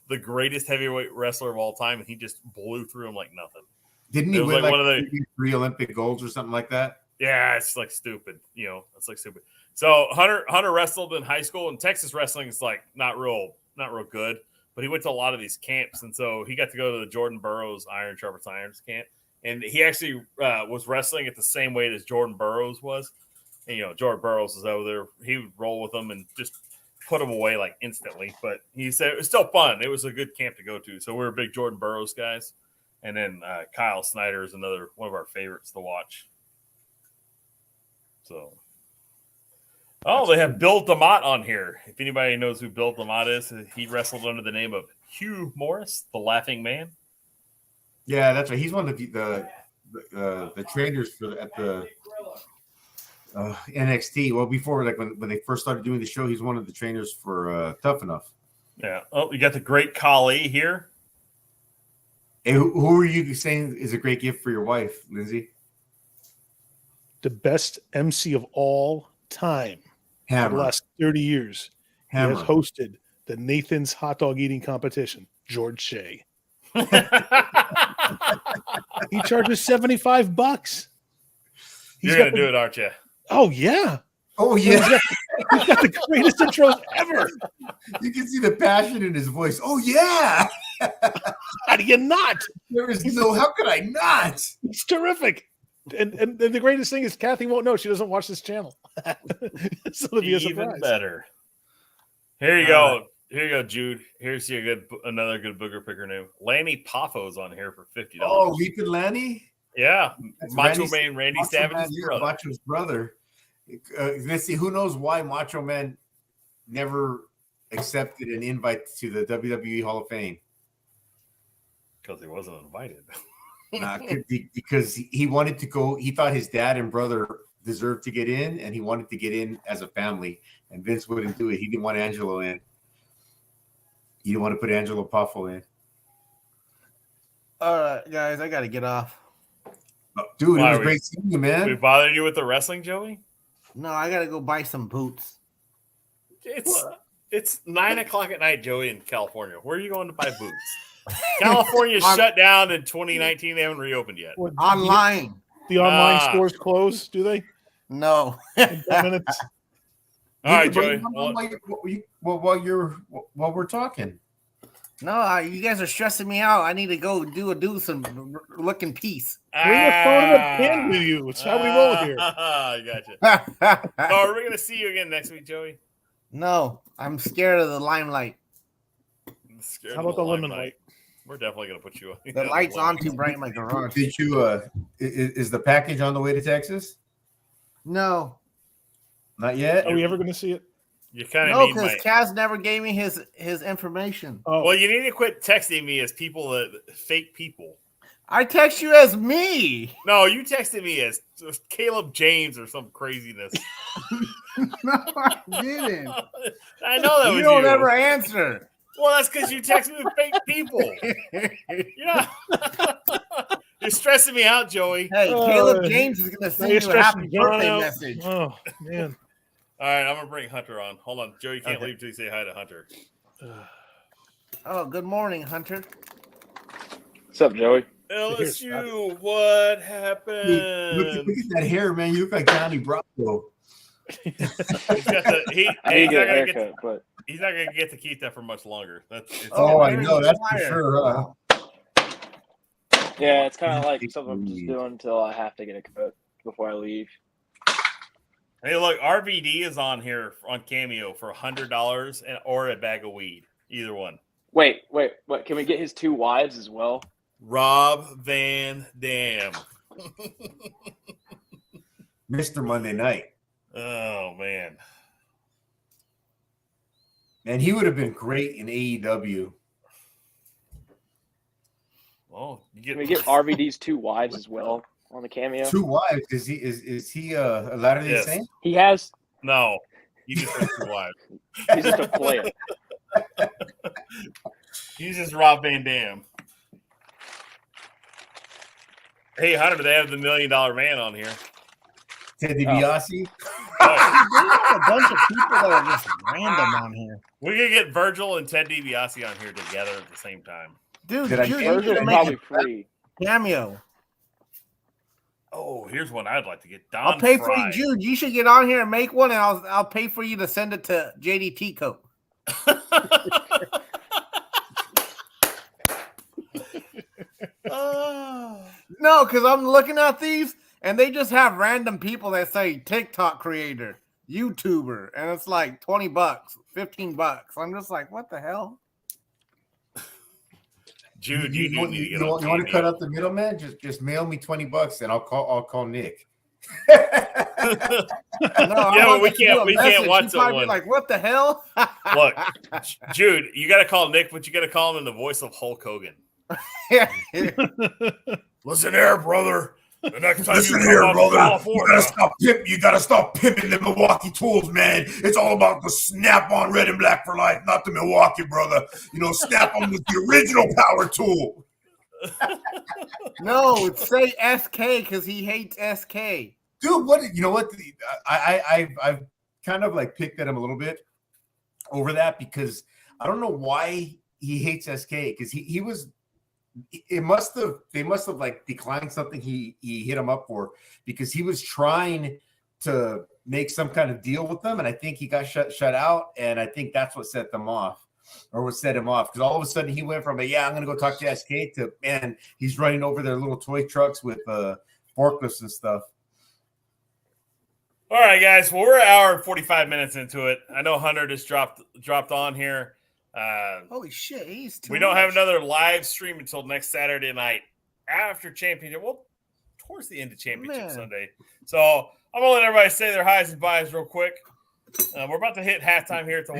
Speaker 1: the greatest heavyweight wrestler of all time, and he just blew through him like nothing.
Speaker 3: Didn't he
Speaker 1: It was
Speaker 3: win
Speaker 1: like
Speaker 3: like
Speaker 1: one of the
Speaker 3: 3 Olympic golds or something like that?
Speaker 1: Yeah, it's like stupid. It's like stupid. So Hunter wrestled in high school, and Texas wrestling is like not real good. But he went to a lot of these camps, and so he got to go to the Jordan Burroughs Iron Sharpens Irons camp, and he actually was wrestling at the same weight as Jordan Burroughs was. And Jordan Burroughs was over there; he would roll with them and just put them away like instantly. But he said it was still fun. It was a good camp to go to. So we're big Jordan Burroughs guys, and then Kyle Snyder is another one of our favorites to watch. So. Oh, they have Bill DeMott on here. If anybody knows who Bill DeMott is, he wrestled under the name of Hugh Morris, the Laughing Man.
Speaker 3: Yeah, that's right. He's one of the trainers at the NXT. Well, before when they first started doing the show, he's one of the trainers for Tough Enough.
Speaker 1: Yeah. Oh, you got the Great Khali here.
Speaker 3: Hey, who are you saying is a great gift for your wife, Lindsay?
Speaker 2: The best MC of all time. For the
Speaker 3: Hammer.
Speaker 2: last 30 years,
Speaker 3: Hammer.
Speaker 2: he has hosted the Nathan's hot dog eating competition. George Shea. He charges $75.
Speaker 1: You're going to do it, aren't you?
Speaker 2: Oh, yeah.
Speaker 3: Oh, yeah.
Speaker 2: He's got the greatest intros ever.
Speaker 3: You can see the passion in his voice. Oh, yeah.
Speaker 2: How do you not?
Speaker 3: There is no, how could I not?
Speaker 2: It's terrific. And the greatest thing is Kathy won't know. She doesn't watch this channel. So it'll be a
Speaker 1: Even
Speaker 2: surprise.
Speaker 1: better. Here you go. Here you go, Jude. Here's another good booger picker name. Lanny Poffo's on here for $50.
Speaker 3: Oh, Leaping Lanny?
Speaker 1: Yeah,
Speaker 3: That's
Speaker 1: Macho
Speaker 3: Randy-
Speaker 1: Man, Randy
Speaker 3: Macho
Speaker 1: Savage's
Speaker 3: Man, yeah,
Speaker 1: brother.
Speaker 3: Macho's brother. Let's see. Who knows why Macho Man never accepted an invite to the WWE Hall of Fame?
Speaker 1: Because he wasn't invited.
Speaker 3: Because he wanted to go. He thought his dad and brother deserved to get in, and he wanted to get in as a family. And Vince wouldn't do it. He didn't want Angelo in. He didn't want to put Angelo Poffo in.
Speaker 5: All right, guys, I got to get off.
Speaker 3: Dude,
Speaker 1: Why
Speaker 3: it was
Speaker 1: are we-
Speaker 3: great seeing you,
Speaker 1: We
Speaker 3: man.
Speaker 1: bothered you with the wrestling, Joey?
Speaker 5: No, I got to go buy some boots.
Speaker 1: It's 9 o'clock at night, Joey, in California. Where are you going to buy boots? California shut down in 2019. They haven't reopened yet.
Speaker 2: What,
Speaker 5: Online.
Speaker 2: The online
Speaker 1: Ah.
Speaker 2: stores close, do they?
Speaker 5: No.
Speaker 2: In 10 minutes?
Speaker 1: All right,
Speaker 3: Bring
Speaker 1: Joey.
Speaker 3: it on while we're talking.
Speaker 5: No, you guys are stressing me out. I need to go do some look in peace.
Speaker 2: Bring a phone and a pen with you. It's how we roll here.
Speaker 1: I gotcha. So are we going to see you again next week, Joey?
Speaker 5: No, I'm scared of the limelight.
Speaker 1: I'm scared
Speaker 2: How
Speaker 1: of
Speaker 2: about the lemon light?
Speaker 1: We're definitely going to put you on.
Speaker 5: The light's on too bright in my garage.
Speaker 3: Did you? Is the package on the way to Texas?
Speaker 5: No,
Speaker 3: Not yet.
Speaker 2: Are we ever going to see it?
Speaker 1: You kind of
Speaker 5: no,
Speaker 1: need
Speaker 5: because
Speaker 1: my.
Speaker 5: Kaz never gave me his information.
Speaker 2: Oh,
Speaker 1: Well, you need to quit texting me as people that fake people.
Speaker 5: I text you as me.
Speaker 1: No, you texted me as Caleb James or some craziness.
Speaker 5: No, I didn't.
Speaker 1: I know that was
Speaker 5: You don't
Speaker 1: you.
Speaker 5: ever answer.
Speaker 1: Well, that's because you text me with fake people. Yeah. You're stressing me out, Joey.
Speaker 5: Hey,
Speaker 2: Uh,
Speaker 5: Caleb James is gonna
Speaker 2: now
Speaker 5: send
Speaker 2: you're
Speaker 5: you a happy
Speaker 2: stressing John
Speaker 5: birthday
Speaker 2: out.
Speaker 5: message.
Speaker 2: Oh, man.
Speaker 1: All right, I'm gonna bring Hunter on. Hold on, Joey. You can't
Speaker 3: Okay.
Speaker 1: leave till you say hi to Hunter.
Speaker 5: Oh, good morning, Hunter.
Speaker 6: What's up, Joey?
Speaker 1: LSU, what
Speaker 3: Look
Speaker 1: happened?
Speaker 3: at that hair, man. You look like Johnny Bravo.
Speaker 1: He's got the,
Speaker 6: I
Speaker 1: he's,
Speaker 6: need to
Speaker 1: not
Speaker 6: get a
Speaker 1: gonna get
Speaker 6: haircut, but
Speaker 1: he's not gonna get to keep that for much longer. It's
Speaker 3: Oh, I
Speaker 5: very
Speaker 3: know. That's for
Speaker 5: inspired.
Speaker 3: sure.
Speaker 6: yeah, it's kind of like something I'm just doing until I have to get a cut before I leave.
Speaker 1: Hey, look, RVD is on here on Cameo for $100 or a bag of weed. Either one.
Speaker 6: Wait, what? Can we get his 2 wives as well?
Speaker 1: Rob Van Dam.
Speaker 3: Mr. Monday Night.
Speaker 1: Oh man.
Speaker 3: And he would have been great in AEW.
Speaker 1: Well, you
Speaker 6: Can
Speaker 1: get
Speaker 6: we get RVD's 2 wives as well on the cameo?
Speaker 3: 2 wives. Is he a Latter-day
Speaker 1: Yes.
Speaker 3: Saint?
Speaker 6: He has.
Speaker 1: no. You just heard two wives.
Speaker 6: He's just a player.
Speaker 1: He's just Rob Van Dam. Hey Hunter, they have the $1 Million Man on here.
Speaker 3: Ted DiBiase?
Speaker 1: Oh,
Speaker 5: We have a bunch of people that are just random on here.
Speaker 1: we could get Virgil and Ted DiBiase on here together at the same time.
Speaker 5: Dude,
Speaker 3: Did I
Speaker 5: you
Speaker 3: hear
Speaker 5: need to
Speaker 6: Virgil's
Speaker 5: make
Speaker 6: probably
Speaker 5: a
Speaker 6: free.
Speaker 5: cameo.
Speaker 1: Oh, here's one I'd like to get. Don
Speaker 5: I'll pay for
Speaker 1: Fry.
Speaker 5: you, Jude. You should get on here and make one, and I'll pay for you to send it to JDT Coat.
Speaker 1: Oh.
Speaker 5: No, because I'm looking at these, and they just have random people that say TikTok creator, YouTuber, and it's like $20, $15. I'm just like, what the hell?
Speaker 1: Jude, you do need to get on
Speaker 3: want to
Speaker 1: Cameo.
Speaker 3: cut out the middleman? Just mail me $20 and I'll call Nick.
Speaker 5: No,
Speaker 1: Yeah,
Speaker 5: I'm
Speaker 1: but we
Speaker 5: gonna do a
Speaker 1: can't
Speaker 5: message.
Speaker 1: watch
Speaker 5: He'd probably be
Speaker 1: someone.
Speaker 5: like, what the hell?
Speaker 1: Look, Jude, you got to call Nick, but you got to call him in the voice of Hulk Hogan. Listen here, brother. The next time
Speaker 3: Listen
Speaker 1: you
Speaker 3: here,
Speaker 1: come up to
Speaker 3: brother.
Speaker 1: California,
Speaker 3: You gotta stop pimping the Milwaukee tools, man. It's all about the snap-on red and black for life, not the Milwaukee, brother. You know, snap-on was the original power tool.
Speaker 5: No, say SK because he hates SK.
Speaker 3: Dude, what you know what? I've kind of like picked at him a little bit over that because I don't know why he hates SK because he was they must have like declined something he hit him up for because he was trying to make some kind of deal with them and I think he got shut out and I think that's what set them off or what set him off because all of a sudden he went from I'm gonna go talk to SK to man he's running over their little toy trucks with forklifts and stuff.
Speaker 1: all right, guys. Well, we're an hour and 45 minutes into it. I know Hunter just dropped on here.
Speaker 5: Holy shit, he's too
Speaker 1: We don't have
Speaker 5: much.
Speaker 1: another live stream until next Saturday night after championship. Well, towards the end of Championship
Speaker 5: Man.
Speaker 1: Sunday. So I'm going to let everybody say their highs and buys real quick. We're about to hit halftime here at the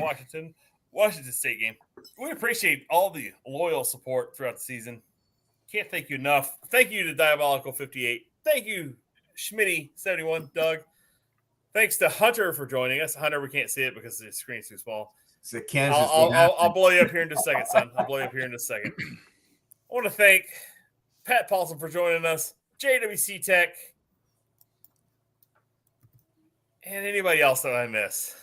Speaker 1: Washington State game. We appreciate all the loyal support throughout the season. Can't thank you enough. Thank you to Diabolical 58. Thank you, Schmitty 71, Doug. Thanks to Hunter for joining us. Hunter, we can't see it because the screen's too small.
Speaker 3: It's a Kansas.
Speaker 1: I'll blow you up here in just a second, son. I'll blow you up here in just a second. I want to thank Pat Paulson for joining us, JWC Tech, and anybody else that I miss.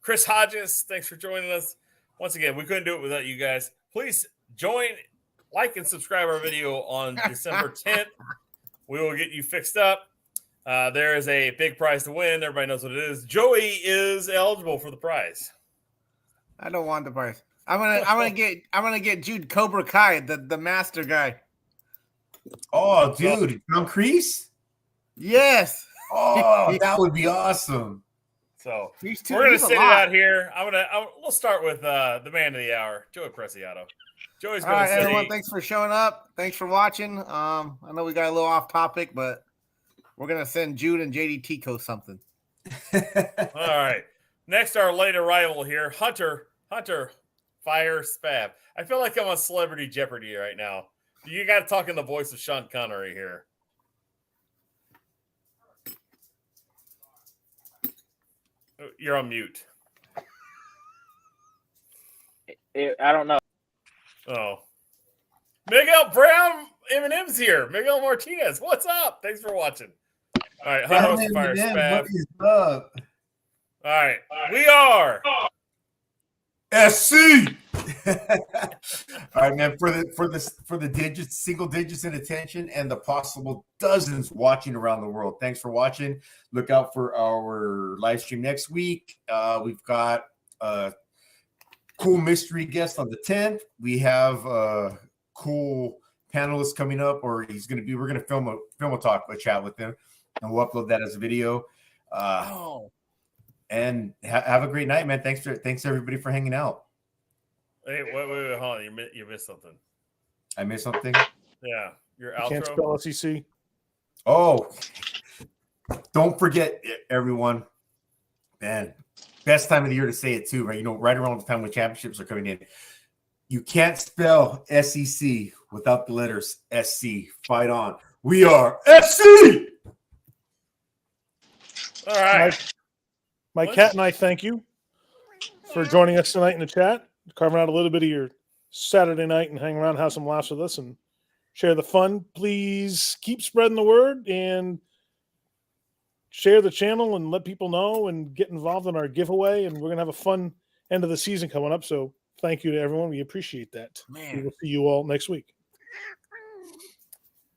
Speaker 1: Chris Hodges, thanks for joining us. Once again, we couldn't do it without you guys. Please join, like, and subscribe our video on December 10th. We will get you fixed up. There is a big prize to win. Everybody knows what it is. Joey is eligible for the prize.
Speaker 5: I don't want the price. I'm gonna get Jude Cobra Kai, the master guy.
Speaker 3: Oh, dude, John Kreese?
Speaker 5: Yes.
Speaker 3: Oh, that would be awesome.
Speaker 1: So
Speaker 5: He's
Speaker 1: we're gonna
Speaker 5: he's a
Speaker 1: sit it
Speaker 5: lot.
Speaker 1: out here. We'll start with the man of the hour, Joey Preciado. Joey's
Speaker 5: All
Speaker 1: gonna
Speaker 5: right,
Speaker 1: say,
Speaker 5: everyone. Thanks for showing up. Thanks for watching. I know we got a little off topic, but we're gonna send Jude and JD Tico something.
Speaker 1: all right. Next, our late arrival here, Hunter Fire Spab. I feel like I'm on Celebrity Jeopardy right now. You got to talk in the voice of Sean Connery here. You're on mute.
Speaker 6: I don't know.
Speaker 1: Oh. Miguel Brown M&M's here. Miguel Martinez, what's up? Thanks for watching. All right, Hunter Fire Spab.
Speaker 3: What is up?
Speaker 1: All right, we are
Speaker 3: SC. All right, man. For the digits, single digits in attention, and the possible dozens watching around the world. Thanks for watching. Look out for our live stream next week. We've got a cool mystery guest on the 10th. We have a cool panelist coming up, or we're gonna film a chat with him, and we'll upload that as a video. And have a great night, man. Thanks everybody for hanging out.
Speaker 1: Hey, wait, hold on. You missed something.
Speaker 3: I missed something.
Speaker 1: Yeah, your
Speaker 2: Can't
Speaker 1: outro.
Speaker 2: spell SEC.
Speaker 3: Oh, don't forget, everyone. Man, best time of the year to say it too, right? Right around the time when championships are coming in. You can't spell SEC without the letters SC. Fight on. We are SC.
Speaker 1: All right.
Speaker 2: My cat and I thank you for joining us tonight in the chat, carving out a little bit of your Saturday night and hang around, have some laughs with us, and share the fun. Please keep spreading the word and share the channel and let people know and get involved in our giveaway. And we're going to have a fun end of the season coming up. So thank you to everyone. We appreciate that.
Speaker 5: Man.
Speaker 2: We will see you all next week.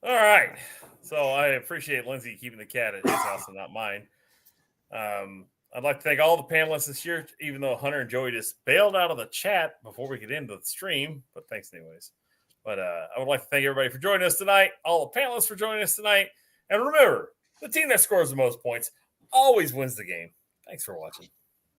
Speaker 1: All right. So I appreciate Lindsay keeping the cat at his house and not mine. I'd like to thank all the panelists this year, even though Hunter and Joey just bailed out of the chat before we get into the stream. But thanks anyways. But I would like to thank everybody for joining us tonight, all the panelists for joining us tonight. And remember, the team that scores the most points always wins the game. Thanks for watching.